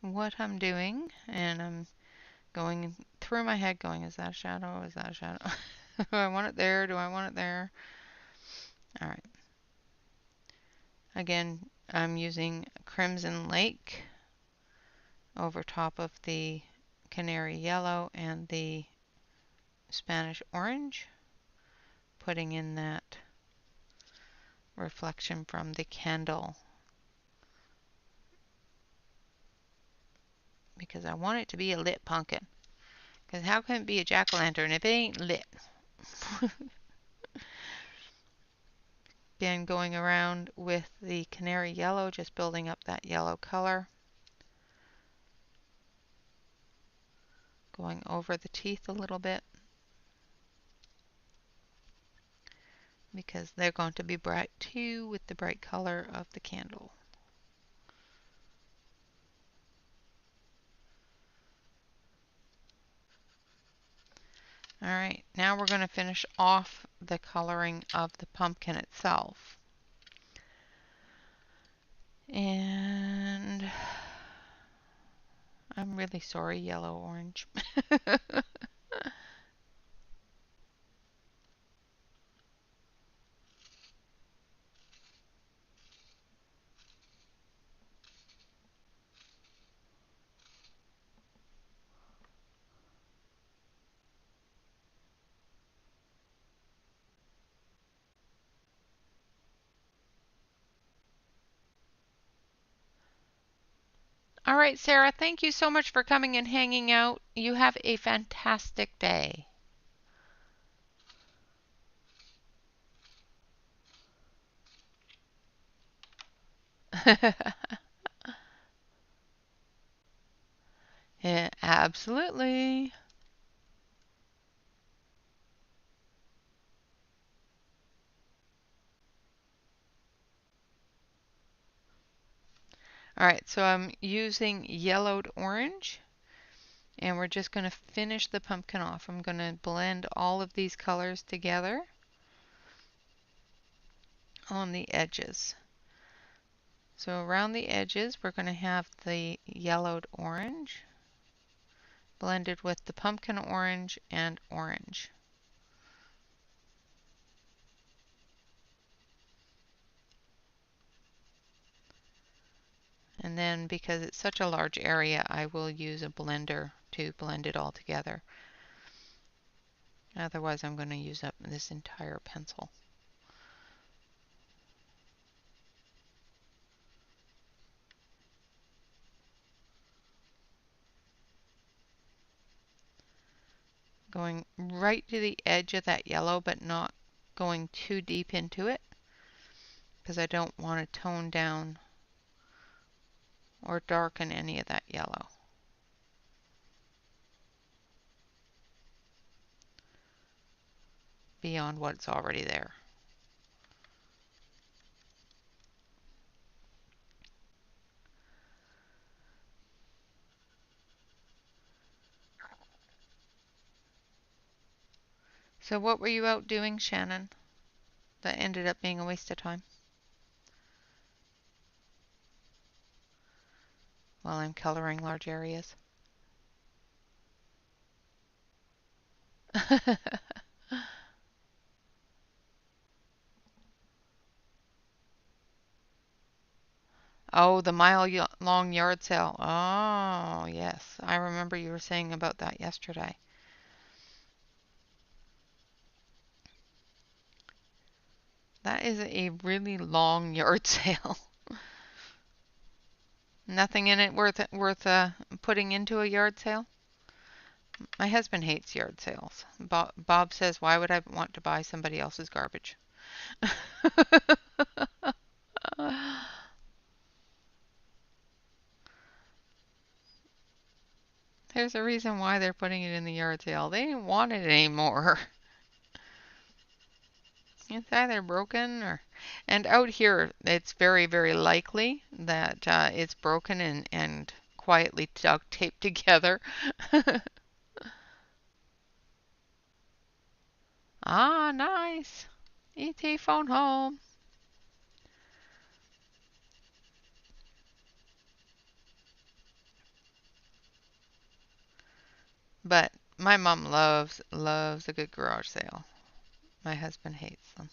what I'm doing, and I'm going through my head going, is that a shadow? Is that a shadow? Do I want it there? Do I want it there? All right. Again, I'm using Crimson Lake over top of the Canary Yellow and the Spanish Orange, putting in that reflection from the candle, because I want it to be a lit pumpkin. Because how can it be a jack-o'-lantern if it ain't lit? Again, going around with the Canary Yellow, just building up that yellow color. Going over the teeth a little bit, because they're going to be bright too with the bright color of the candle. Alright, now we're going to finish off the coloring of the pumpkin itself. And I'm really sorry, yellow orange. All right, Sarah, thank you so much for coming and hanging out. You have a fantastic day. Yeah, absolutely. All right, so I'm using yellowed orange, and we're just going to finish the pumpkin off. I'm going to blend all of these colors together on the edges. So around the edges, we're going to have the yellowed orange blended with the pumpkin orange and orange. And then because it's such a large area, I will use a blender to blend it all together. Otherwise, I'm going to use up this entire pencil. Going right to the edge of that yellow, but not going too deep into it, because I don't want to tone down or darken any of that yellow. Beyond what's already there. So what were you out doing, Shannon, that ended up being a waste of time? While I'm coloring large areas. Oh, the mile-long yard sale. Oh, yes. I remember you were saying about that yesterday. That is a really long yard sale. Nothing in it worth putting into a yard sale? My husband hates yard sales. Bob says, why would I want to buy somebody else's garbage? There's a reason why they're putting it in the yard sale. They didn't want it anymore. It's either broken or... And out here, it's very, very likely that it's broken and quietly duct taped together. Ah, nice. ET phone home. But my mom loves a good garage sale. My husband hates them.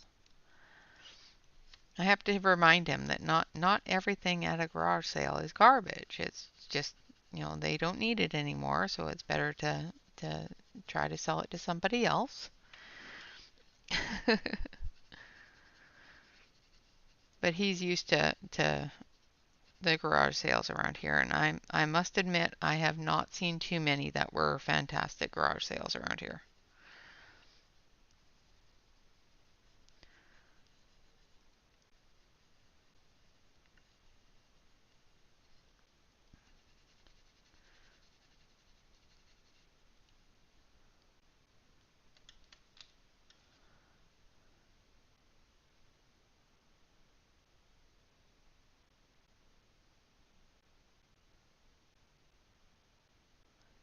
I have to remind him that not everything at a garage sale is garbage. It's just, they don't need it anymore, so it's better to try to sell it to somebody else. But he's used to the garage sales around here, and I must admit I have not seen too many that were fantastic garage sales around here.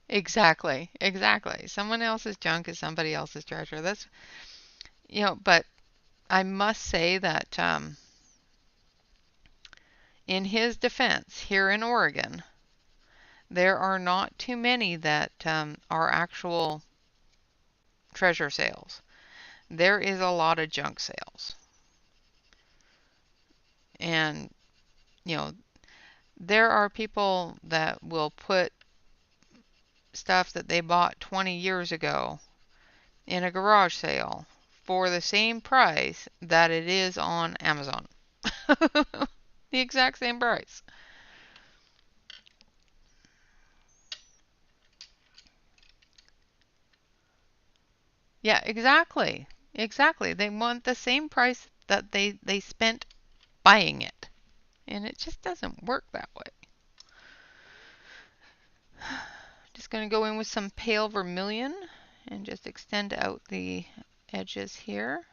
Exactly, exactly. Someone else's junk is somebody else's treasure. But I must say that in his defense, here in Oregon, there are not too many that are actual treasure sales. There is a lot of junk sales. And, you know, there are people that will put stuff that they bought 20 years ago in a garage sale for the same price that it is on Amazon. The exact same price. Yeah, exactly. Exactly. They want the same price that they spent buying it. And it just doesn't work that way. Just going to go in with some pale vermilion and just extend out the edges here.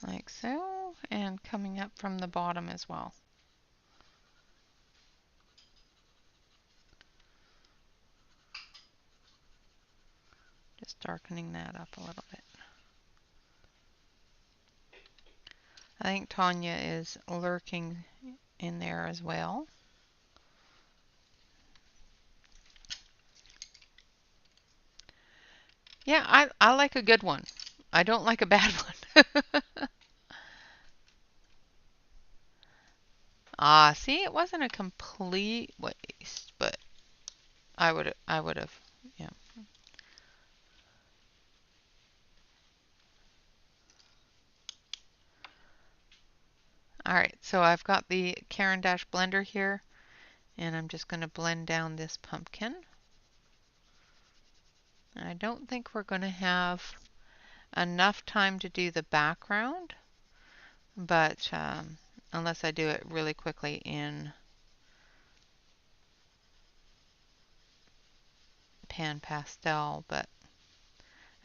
Like so, and coming up from the bottom as well. Just darkening that up a little bit. I think Tanya is lurking in there as well. Yeah, I like a good one. I don't like a bad one. Ah, see, it wasn't a complete waste, but I would have, yeah. All right, so I've got the Caran d'Ache blender here, and I'm just going to blend down this pumpkin. I don't think we're going to have enough time to do the background, but unless I do it really quickly in pan pastel, but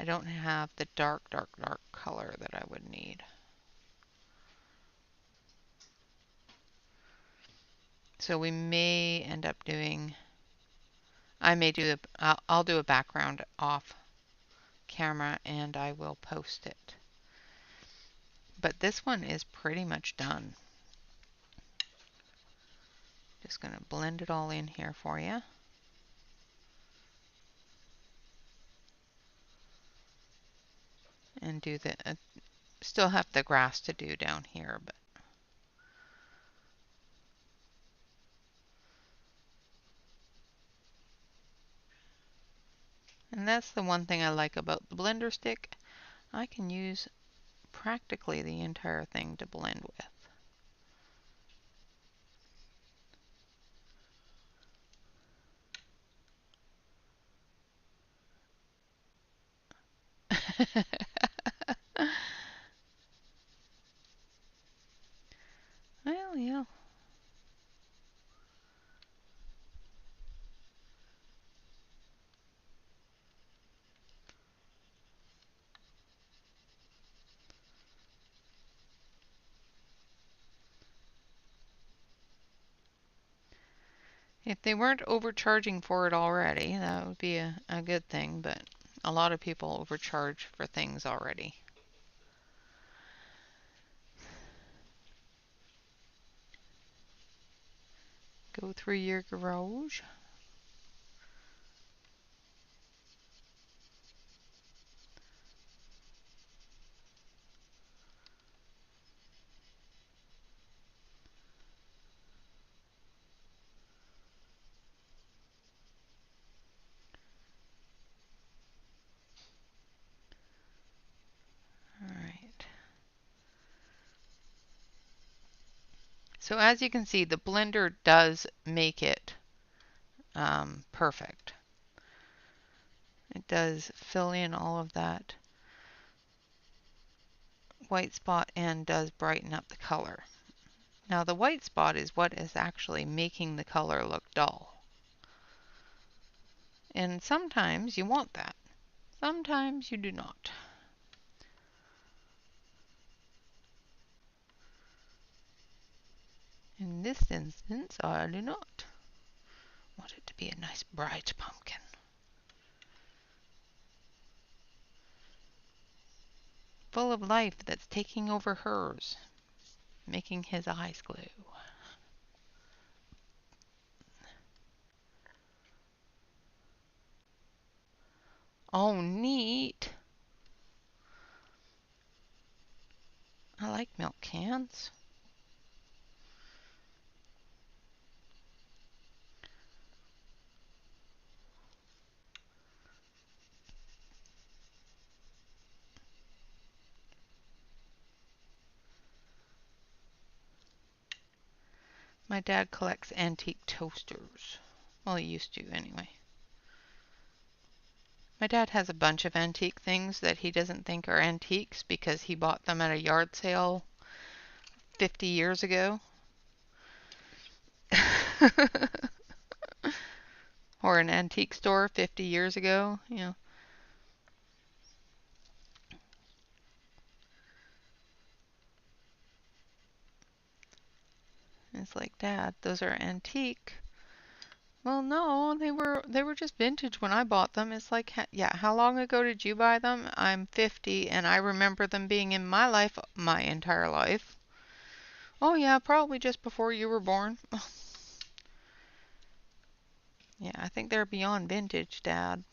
I don't have the dark, dark, dark color that I would need. So we may end up doing, I'll do a background off camera and I will post it. But this one is pretty much done. Just going to blend it all in here for you. And do the, still have the grass to do down here, but. And that's the one thing I like about the blender stick. I can use practically the entire thing to blend with. Well, yeah. If they weren't overcharging for it already, that would be a good thing, but a lot of people overcharge for things already. Go through your garage. All right. So as you can see, the blender does make it perfect. It does fill in all of that white spot and does brighten up the color. Now the white spot is what is actually making the color look dull. And sometimes you want that. Sometimes you do not. In this instance, I do not want it to be a nice bright pumpkin. Full of life that's taking over hers, making his eyes glow. Oh, neat. I like milk cans. My dad collects antique toasters. Well, he used to anyway. My dad has a bunch of antique things that he doesn't think are antiques because he bought them at a yard sale 50 years ago. Or an antique store 50 years ago, you know. It's like, Dad, those are antique. Well, no, they were just vintage when I bought them. It's like, yeah, how long ago did you buy them? I'm 50 and I remember them being in my life my entire life. Oh yeah, probably just before you were born. Yeah, I think they're beyond vintage, Dad.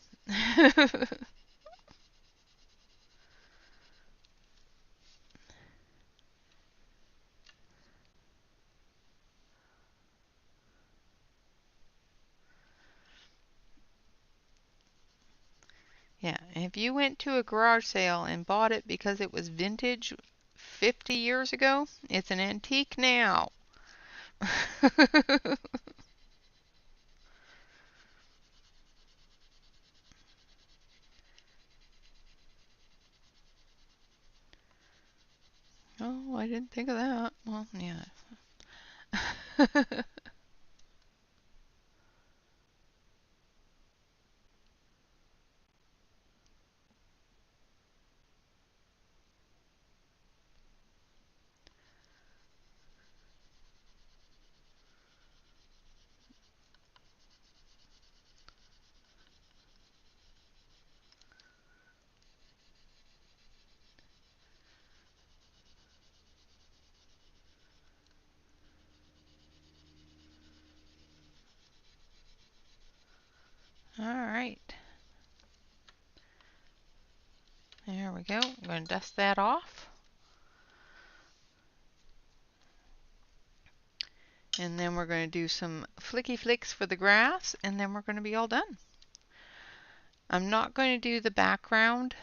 Yeah, if you went to a garage sale and bought it because it was vintage 50 years ago, it's an antique now. Oh, I didn't think of that. Well, yeah. All right. There we go. I'm going to dust that off. And then we're going to do some flicky flicks for the grass, and then we're going to be all done. I'm not going to do the background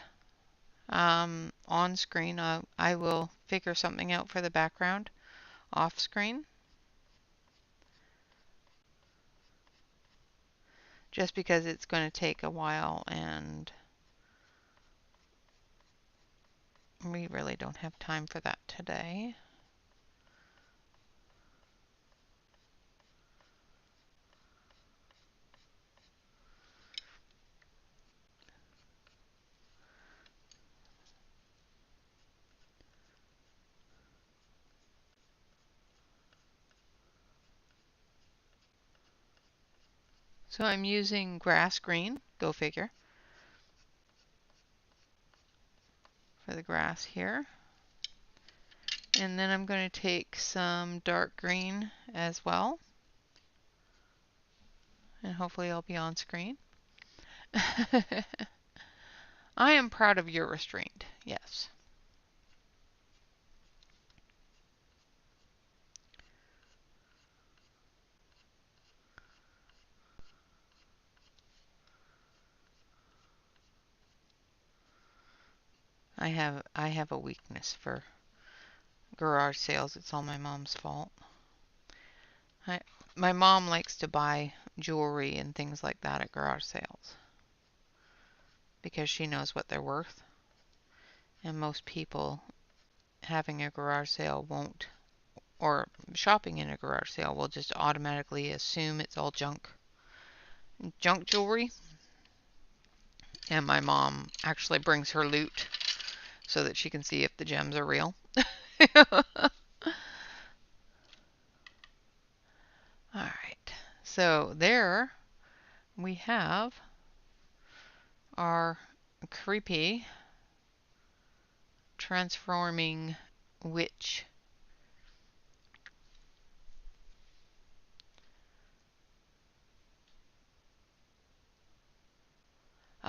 on screen. I will figure something out for the background off screen. Just because it's going to take a while and we really don't have time for that today. So I'm using grass green, go figure, for the grass here. And then I'm going to take some dark green as well. And hopefully I'll be on screen. I am proud of your restraint, yes. I have a weakness for garage sales. It's all my mom's fault. My mom likes to buy jewelry and things like that at garage sales because she knows what they're worth. And most people having a garage sale won't, or shopping in a garage sale will just automatically assume it's all junk jewelry. And my mom actually brings her loot so that she can see if the gems are real. Alright, so there we have our creepy transforming witch.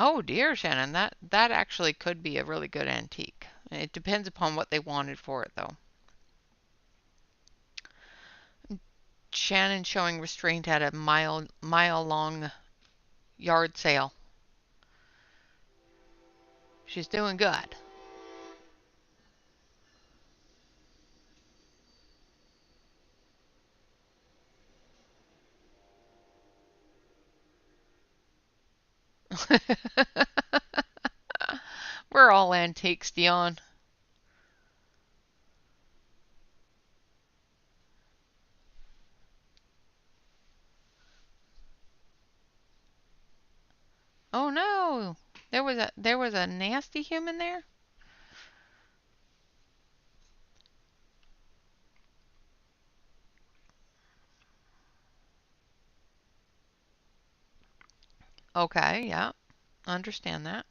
Oh dear, Shannon, that actually could be a really good antique. It depends upon what they wanted for it, though. Shannon showing restraint at a mile long yard sale. She's doing good. We're all antiques, Dion. Oh no, there was a nasty human there. Okay, yeah, understand that.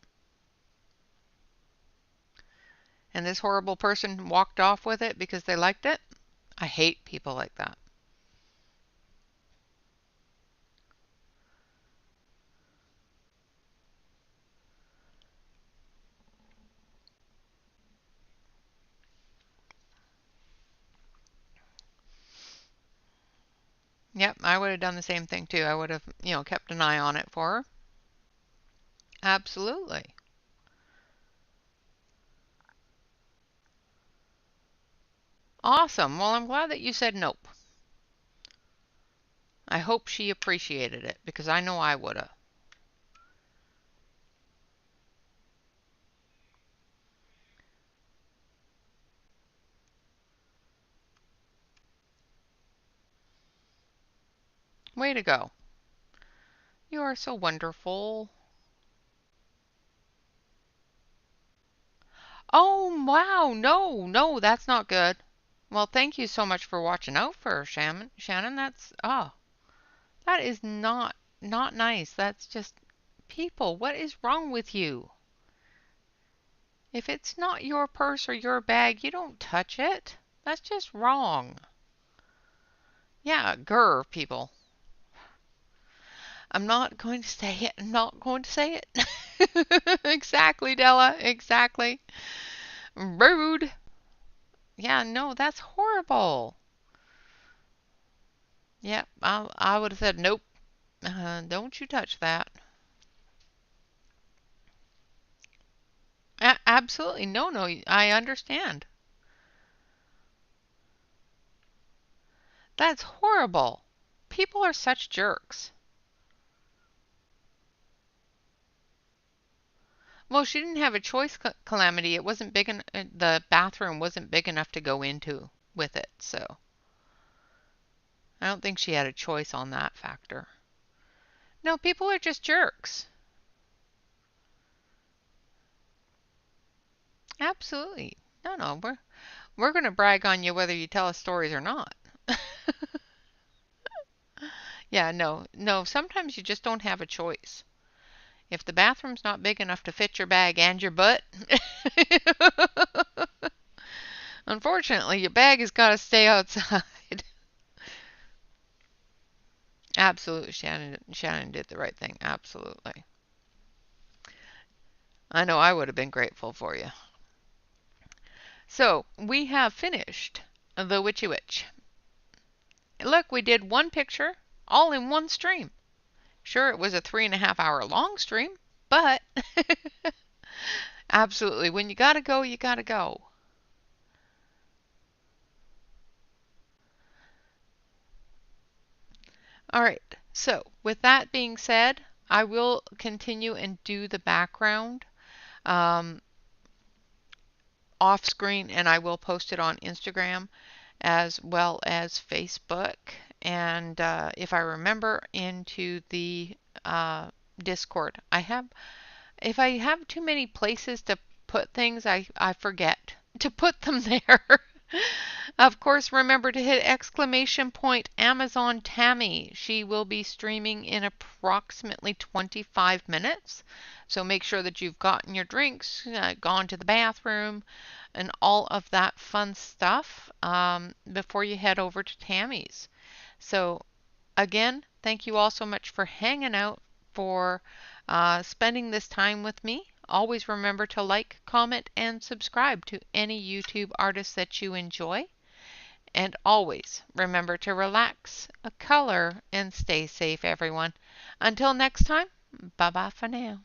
And this horrible person walked off with it because they liked it. I hate people like that. Yep, I would have done the same thing too. I would have, kept an eye on it for her. Absolutely. Awesome. Well, I'm glad that you said nope. I hope she appreciated it because I know I would have. Way to go. You are so wonderful. Oh, wow. No, no, that's not good. Well, thank you so much for watching out for her, Shannon. That is not nice. That's just people. What is wrong with you? If it's not your purse or your bag, you don't touch it. That's just wrong. Yeah, grr, people. I'm not going to say it. I'm not going to say it. Exactly, Della. Exactly. Rude. Yeah, no, that's horrible. Yep, I would have said nope. Don't you touch that. Absolutely. No, no, I understand. That's horrible. People are such jerks. Well, she didn't have a choice, Calamity. It wasn't big the bathroom wasn't big enough to go into with it, so I don't think she had a choice on that factor. No, people are just jerks. Absolutely. No, no, we're going to brag on you whether you tell us stories or not. Yeah, no, no, sometimes you just don't have a choice. If the bathroom's not big enough to fit your bag and your butt, unfortunately, your bag has got to stay outside. Absolutely, Shannon did the right thing. Absolutely. I know I would have been grateful for you. So, we have finished The Witchy Witch. Look, we did one picture all in one stream. Sure, it was a 3.5 hour long stream, but absolutely, when you gotta go, you gotta go. All right, so with that being said, I will continue and do the background um, off screen, and I will post it on Instagram as well as Facebook. And if I remember, into the Discord. If I have too many places to put things, I forget to put them there. Of course, remember to hit exclamation point Amazon Tammy. She will be streaming in approximately 25 minutes. So make sure that you've gotten your drinks, gone to the bathroom, and all of that fun stuff before you head over to Tammy's. So again, thank you all so much for hanging out, for spending this time with me. Always remember to like, comment, and subscribe to any YouTube artist that you enjoy. And always remember to relax, color, and stay safe, everyone. Until next time, bye bye for now.